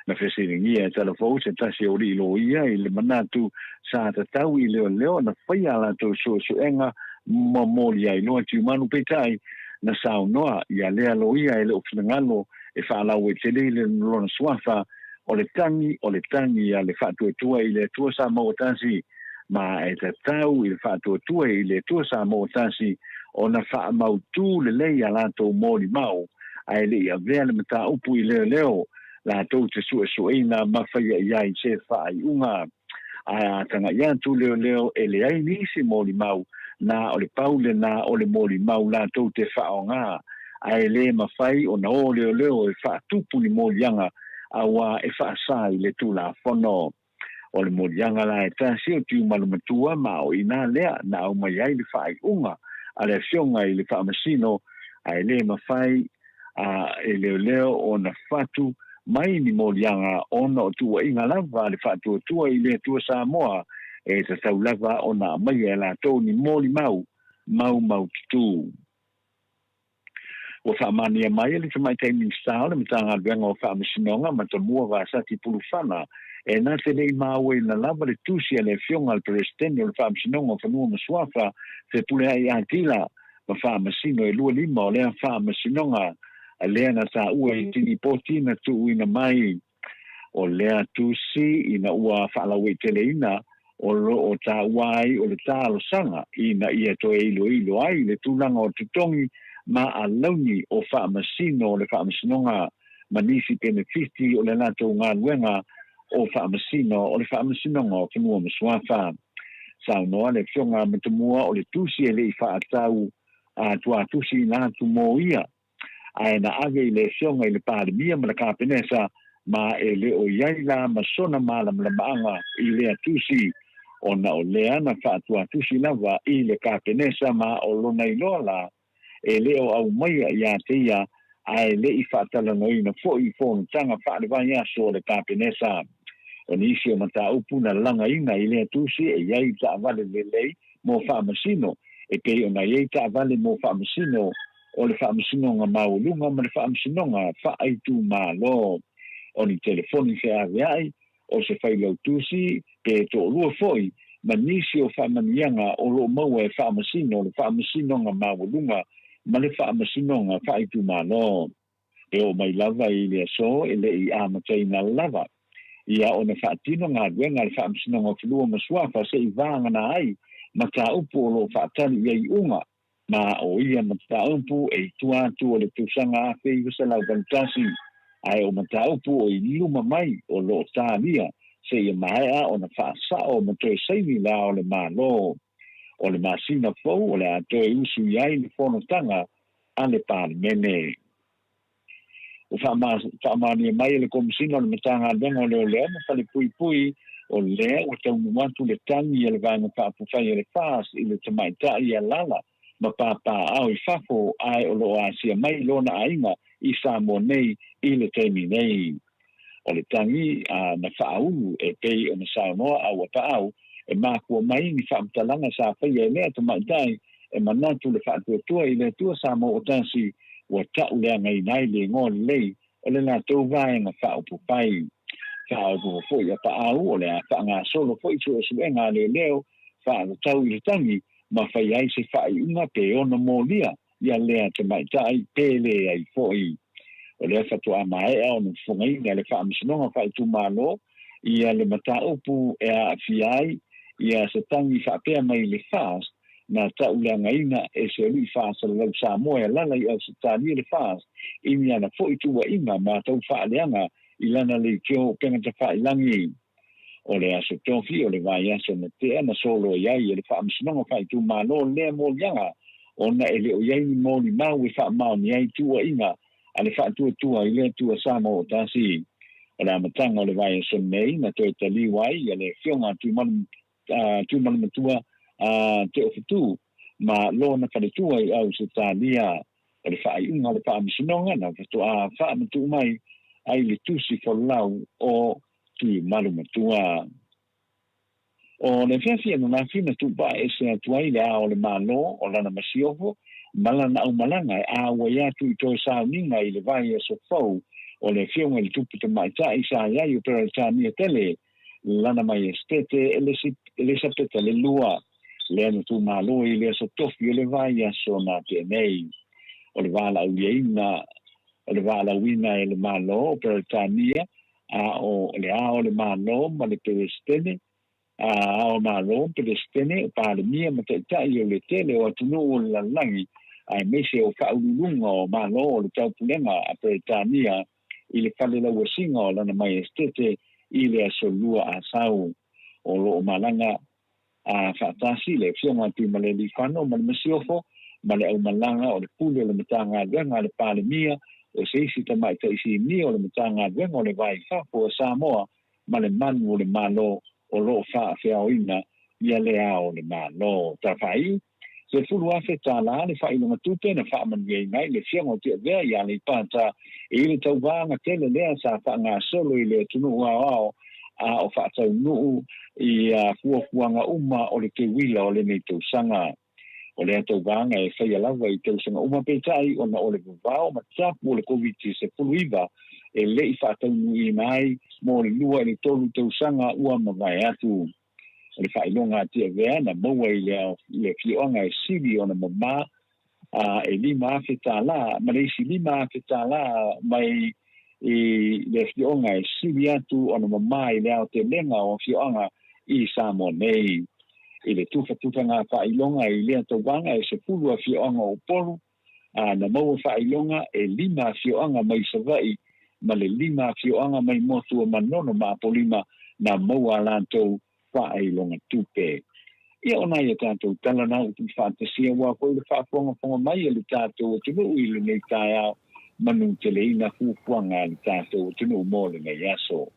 na whesiringia e talafou se tasi o li lo ia i le manatu sa tatau i leo na whai ala tau suenga ma moli ai loa tiu manu petai na sao noa ia lea lo ia e le opinangalo e whaalau e tele le lona swafa o le tangi ia le whatuatua i le tua sa maotasi ma e te tau i le whatuatua i le tua sa maotasi o na whaamautu le lei a lato mori mau a le ia vea le mata upu i leo lato te sueina mawhaia iai se whaai unga a tanga iantu leo e le ai nisi mori mau na o le paule na o le mori mau lato te whaonga a le mawhai o na o leo e whaatupu ni morianga awa e whaasai le tula fono o le morianga la e tasi o tiu malumatua ma o ina lea na au mai ai le whaai unga a le fionga i le whaamasino a le mawhai a e leo o na whatu mai ni morianga ona o tua inga lava le whatu tua i le tua Samoa e te tau lava o na mai e la tō ni mori mau tutu. O whaamania mai le te mai teiming style le mitanga duenga o whaamisinonga ma ta mua vasati pulufana e nā te nei maue na lava le tusi a le fionga al presidente o le whaamisinonga o whanua masuafa te pule ai atila ma whaamasino e lua lima o lea whaamisinonga a lea na tā ua i tini poti na tu ina mai o lea tusi ina ua whaalawe tele ina o tā uai o le tā alosanga ina ia toe ilo ai le tūlanga o tutongi ma alauni o whaamasino le whaamasinonga manisi benefiti o le nato ngā luenga o whaamasino o le whaamasinonga o whenua masuafa. Sao noa le whionga matamua o le tusi e le I whaatau tua tusi nā tu mō ia. Ai na ave I le whionga I le pāremia ma le kāpenesa ma e le o iai la ma sona mālam le maanga I le tusi o na o le ana whaatua tusi nawa I le kāpenesa ma o lona iloa la e le o au maia ia teia ai le I whaatala noi na fo I fōna tanga whaarewai aso le kāpenesa. O nisi o mata upu na langa ina I lea tusi e iai ta avale le lei mo whaamasino e pei o na iai ta avale mo whaamasino o le whaamasino ngā maulunga ma le whaamasino ngā whaaitu mālo. O ni telefoni whea reai o se whailau tusi pe to rua foi ma nisi o whaamanianga o lo maua e whaamasino le whaamasino ngā maulunga ma le whaamasino ngā whaaitu mālo. E o mai lava I lea so e le I amatai na lava. Ia o na whaatino ngā ruenga le whaamisino ngā whenua masuafa se I vāanga na ai ma tā upu o lo whaatani ia I unga ma o ia ma tā upu e tua o le tūsanga a whei wasa lau bantasi ai o ma tā upu o I luma mai o lo tālia se ia mahea o na whaasao ma toi saini la o le mālo o le māsina fau o le atoe usu iai le whanotanga a le pārmene. O whaamania mai le komisina o le matanga lengo leo leo ma whale pui o lea o tau muantu le tangi e le vanga whaapufai e le whaas I le tamaita I a lala ma pāpā au I whafo ai o lo asia mai lona ainga I Samoa nei I le teimi nei. O le tangi na whaau e pei o na saunoa au a paau e mākua mai ni whaamtalanga sa whai e lea tamaitai e manatu le whaatua I le tua Samoa o tansi wa tau lea ngai nai le ngō lei o le nā tau vāenga whaupu pai. Whaupu fwoi a paau o le a whaanga solo fwoi tu o suenga le leo whaanga tau I le tangi ma whai ai se whai unga pe ona mōlia ia lea te maitai pēle ai fwoi. O lea whatu a mai o na whungai ngā le whaamisinonga whai tu mālo ia le mata upu e a whiai ia se tangi whapea mai le fast na tau leanga ina e se lui fasa lau Samoa lana I au sitani le fasa I mi ana fo I tua inga ma tau wha leanga I lana le kio penga ta wha ilangi. O le aso tofi o le vai aso na te ana solo iai e le wha amsinonga wha I tu mālo lea mō lianga o na ele o iai ni mō ni mau e wha mau ni ai tua inga a le wha tua I lea tua Samoa o tasi. O le amatanga o le vai aso nei na toi tali wai e le whionga tu manu matua te ofitu ma lona kaletua I au se tālia o le whaaiunga le whaamisinonga na whatu a whaamatu mai ai le tusi whalau o tui malu matua. O le whiawhia no nā whina tupa e se atuai le a o le mālo o lana masiofo malana au malanga e a wai atu I toi sauninga I le vai e so fau o le whionga le tupu te maita I sa iai o pera tānia tele lana mai estete Elisabeta le lua le anu tu malo I le so tofi le vai aso na te nei o le vala uieina o le vala uina e le malo per tania o le malo ma le pelestene o malo pelestene pa le mia ma te tai o le tele o tunu o la langi ai mese o faulunga o malo o le tau pulenga a per tania I le fale la wasinga o lana mai estete I le aso lua a sau o lo malanga a fatasi le fiona ti male li fano ma masiofo ma le au malanga o le pule le matanga lenga le palemia o se isi tamai te isi ni o le matanga lenga o le vai fa po Samoa ma le manu o le malo o lo fa feoina ia le o le malo ta fai se fulu a fe tala le fa ina tupe na fa man ye ngai le fiona ti ve ia le pata e le tau vanga tele le sa fa nga solo I le tunu wa o whaatau nuu I fuafuanga uma o le ke wila o le nei tau sanga. O le atau vanga e whaia lawa I tau sanga uma peitai o na o le vavao ma tapu o le COVID se puluiva e le I whaatau nui mai mo le lua le tolu tau sanga ua ma vai atu. O le whailonga tia vea na maua I le fionga e siri o na mama e lima awhetala ma le isi lima awhetala mai I le fionga e siri atu o na mama I le ao te lenga o fionga I Samoa nei. I le tufa ngā whailonga I le atawanga e se pulu a fionga o polu na mau whailonga e 5 fioanga mai savai, ma le 5 fioanga mai motua manono ma polima na mau alantou whailonga tupe. Ia ona ia tātou tala na utu whātasia wā koe le whāponga mai le tātou o tunu ui le nei tāi au manu te le ina hupuanga le tātou o tunu mō le nei aso.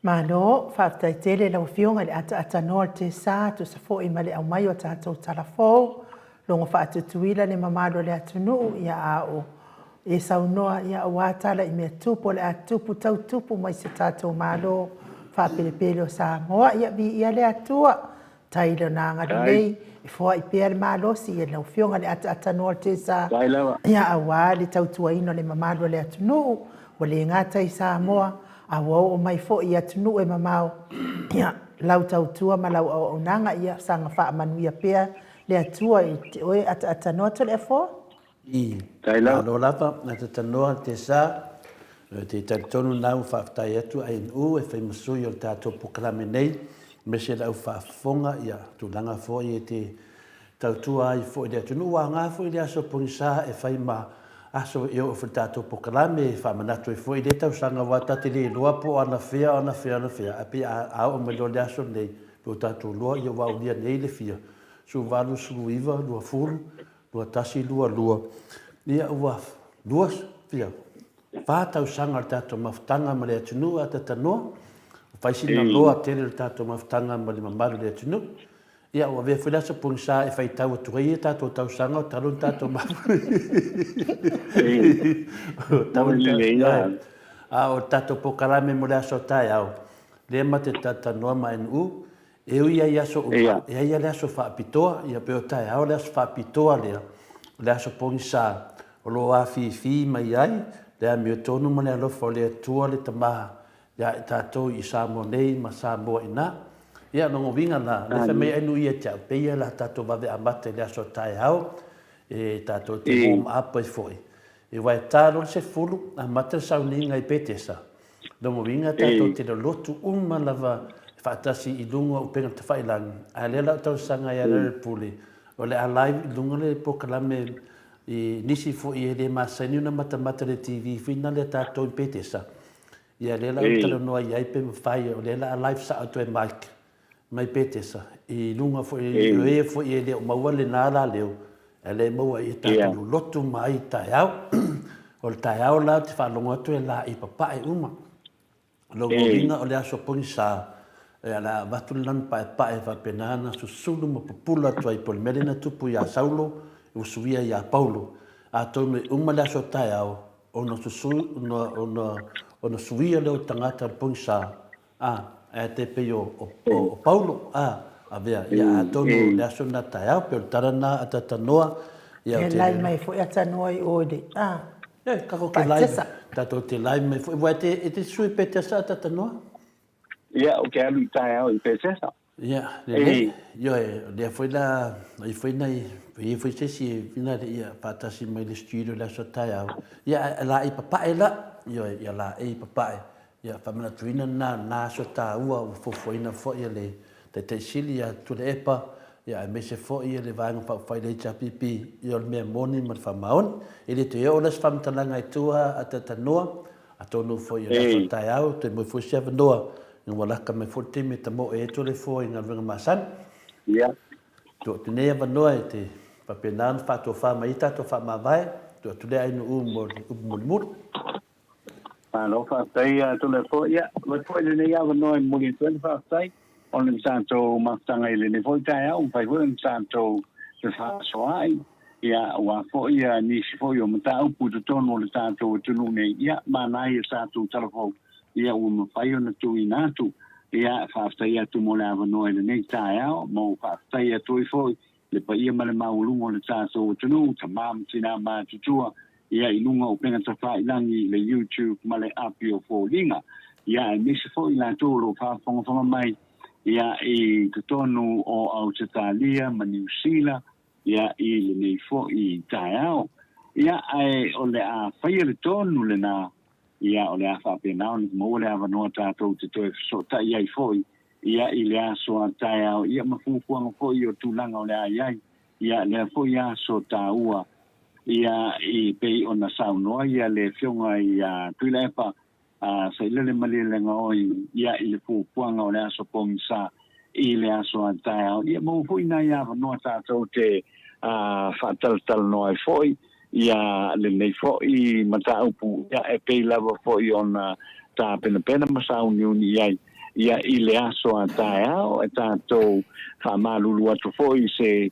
Mano, whaftai tele lau fionga le ata noa te sā, tu sa fo i male au mai o tātou talafou, longo whaatutuila le mamalo le atunu ia ao. E sau noa ia o wātala i mea tupo le atupu tau tupu mai se tātou malo, whapelepele o Samoa, ia vi ia le atua. Tailo na ngari nei, i fua i pēr mālosi, i lau fionga le ata noa te sa. Ia awa le tautua ino le mamalo le atunu, o le ngata i Samoa, awa o mai fo i atunu e mamao. Ia lau tautua ma lau au nanga ia sanga wha manu ia pēr le atua i te oe ata noa to le fo? I, alo lapa, ata noa te sa, te tautonu nau whaftai atu a inu e whai masui o tātou pokalame nei, me se lau whaafonga ia tūlanga fōi e te tautua ai fōi le atunu wā ngā fōi le aso punisa e whai ma aso e o whatātou pokalame e whamanatu e fōi le tausanga wā tate le loa po ana whea, api a o me lo le aso nei lo tātou loa ia wā unia nei le whia su walu su iwa, lua fulu, lua tasi, lua nia ua lua whia whātau sanga tātou mawhtanga ma le atunu a tatanoa Faisina loa tele le tātou mawhtanga ma le mamaru le atunu. Ia ua vea whilasa punisa e whai tau atu hei e tātou tau sanga o talon tātou maru. O tātou pokalame mo le aso tai au. Le mate tata noa ma enu. E ui ai aso uma. E ai le aso whaapitoa. Ia peo tai au le aso whaapitoa lea. Le aso punisa o loa fi mai ai. Lea mi o tonu ma le alofa o le atua le tamaha. Ya tātou i Samoa nei, ma Samoa ina. Ia nongo winga na, le whamei anu ia te au peia la tātou wawe amate le aso tai au, e tātou te warm up ai foi. E wai tāro se fulu, a mata sauninga i petesa. Nongo winga tātou te lotu lava whaatasi i lunga o penga te whailangi. A le lau tau sanga i arere puli. O le a live i lunga le pokalame i nisi foi e le masaini una mata le TV, fina le tātou i petesa. Ia lela o tala noa i aipe mwhai o lela a live sa atu e Mike. Mai petesa. I lunga fo e fo i e leo maua le nāra leo. E le maua i tātulu lotu mai tai au. O le tai au la te whalonga atu e la i papae uma. Longo ringa o le aso pongi sa. E la watulan pae whapenana susulu ma pupula tua i polimerina tupu i a Saulo. I usuia i a Paulo. A tau me uma le aso tai au. Ona susulu, ona suia leo tangata pungsa e te peo o Paulo a vea ia atonu le aso na tai au pero tarana a tatanoa ia e lai mai foi atanoa i ode kako ke lai tato te lai mai foi vai te sui petesa tatanoa ia o ke alu tai au i petesa ia le foi la i foi nai i foi se fina ia patasi mai le studio la so tai au ia la i papa ela ia la e papai ia famana tuina na so ta ua fo ina fo ia le te silia tu le epa ia me se fo ia le vanga pa fai le chapipi ia me moni ma fa maon ele te o las fam talanga tua atata noa atonu fo ia so ta au te mo fo se vendoa no wala ka me fo te me tamo e to le fo ina venga masan ia to te ne va noa te pa penan fa to fa mai ta to fa ma vai to le ai no mo Lo fa tai to le fo ia le fo le ia no mo ni to fa tai on le santo ma tanga ile ne fo tai un fai un santo se fa so ai ia wa fo ia ni fo yo mata u pu to no le santo tu no ne ia ma na ia santo tala fo ia un fai on tu inatu ia fa tai tu mo la no ile ne tai mo fa tai tu fo le pa ia ma le maulu mo le santo tu no tamam sina ma tu ia ilunga o penga tafa ilangi le YouTube ma le apio fo linga ia e misi fo ila tolo fa fonga mai ia i tonu o Australia ma New Zealand ia i le nei fo i taiao ia ai o le a faia le tonu le na ia o le a fa pena mo le ava no tato te to so ta ia i fo ia i le a so taiao ia ma fu fo i o tulanga o le ai ia le fo ia so ta ua ia I pei ona saunoa ia le fionga ia tuilepa sai lele malilenga oi ia I le pupuanga o le aso pomisa I le aso antae ia mo huina ia no tātou te whātaltal noai foi ia le nei foi mata upu ia e pei lava foi ona tā pena masau niuni iai ia I le aso antae au e tātou whamalulu atu foi se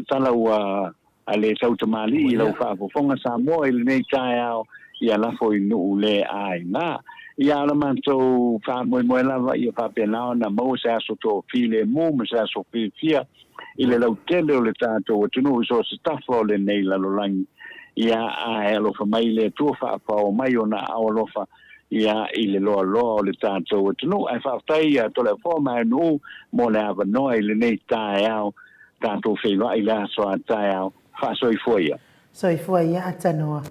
tala ua a le tautamali I lau whaapofonga Samoa I le nei tae au ia la foi nuu le ai na ia la mantou whaamoe lava ia whaapenao na mau se aso tō file mo me se aso fia I le lau tele o le tātou atunu I so se tafa o le nei lalolangi ia a e alofa mai le tua whaapao mai o na awalofa ia I le loa o le tātou atunu ai whaatai ia tole fōma e nuu mo le awa noa I le nei tae au tātou whenua I le aso a tae au whaasoi fuia. Soifua ia atanoa.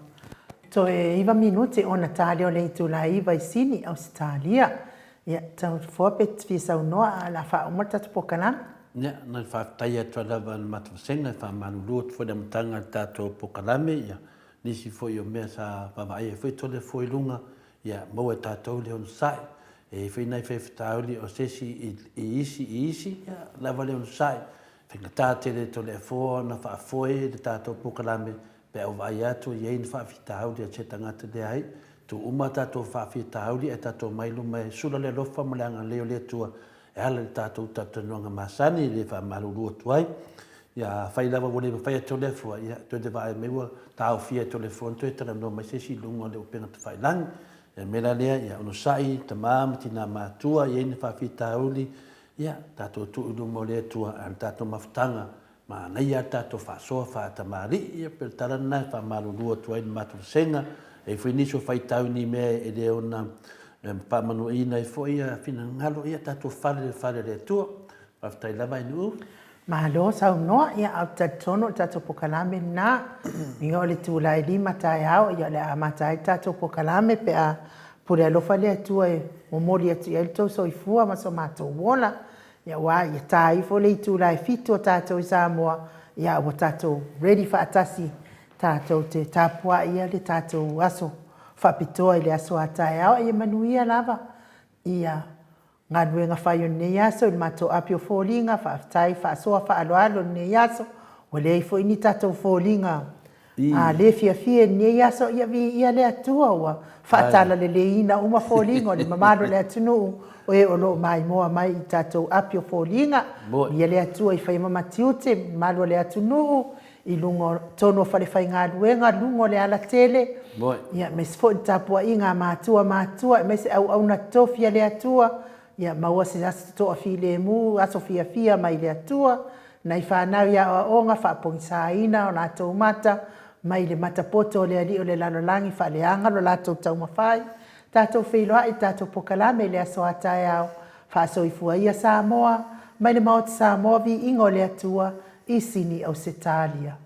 To e iwa minuti ona tāleo le itula iwa I sini Australia. Ia tau fōpet fisa unoa la wha umata tupokanang. Ia, nai whaatai atua lawa na matuwasenga, whaamanulua tu fweda mtanga tātou pokalame, ia, nisi fwoi o mea sa wawai e fwoi tole fwoi lunga, ia, mau e tātou le on sai, e fwoi nai fwoi whetauli o sesi I isi, ia, lawa le on sai, whenga tātere tole e fwoi na whaafoi le tātou pokalame, pe au vai atu, iei ni whaafitauli a che tangata le ai, tu uma tātou whaafitauli e tātou mailu mai sula le lofa mo le anga leo le tua, e hala le tātou tatanonga masani le whaamalurua tuai. Ia whai lava wole whai ato le fua, ia toi te wae meua tāo fia ato le fua, toi tana no mai sesi lungo le upenga te whai lang, e mera lea, ia ono sai, ta māmati nā mātua, iei ni whaafitauli, ia tātou tu ilungo le tua, an tātou mafutanga, ma nei a tātou whaasoa whaatamari, ia per tarana whaamalurua tuai ni mātua senga, e whainiso whai tau ni mea e le ona, pamanu ina I fo ia fina ngalo ia tātou whare le tua, whaftai lava I nuu. Mahalo sau noa ia au tatono tātou pokalame nā. Inga o le tūlai lima tae au, ia le amatai tātou pokalame pe a pure alofa le atua e momori atu ia le tau soifua ma so mātou wola. Ia wā, ia tāi fo le tūlai fito tātou I Samoa, ia o tātou ready whaatasi tātou te tāpua ia le tātou aso. Whapitoa I le aso a tae au, ia manuia lava. Ia ngā nuenga whai o nei aso, I mato apio fōlinga, whaatai, whaasoa, whaaloalo nei aso, o le ifo ini tātou fōlinga. Le fia nei aso, ia le atua ua, whaatala le ina uma fōlinga, o le mamaro le atunu, o e olo mai moa mai I tātou apio fōlinga, ia le atua I whai mamatiute, malo le atunu, I lungo tono whare whai ngā ruenga, lungo le ala tele. Ia, me se fōi tāpua I ngā mātua, me se au na tofia le atua. Ia, maua se aso toa fi le mu, aso fia mai le atua. Nei whanau ia o onga, whaapongi ina o nā tau mata. Mai le mata poto le ali o le lalolangi, whaaleanga lo lātou tau mawhai. Tātou whiloa I tātou pokalame le aso atai au. Whaasoifua ia Samoa. Mai le maota Samoa vi ingo le atua. I sini Australia.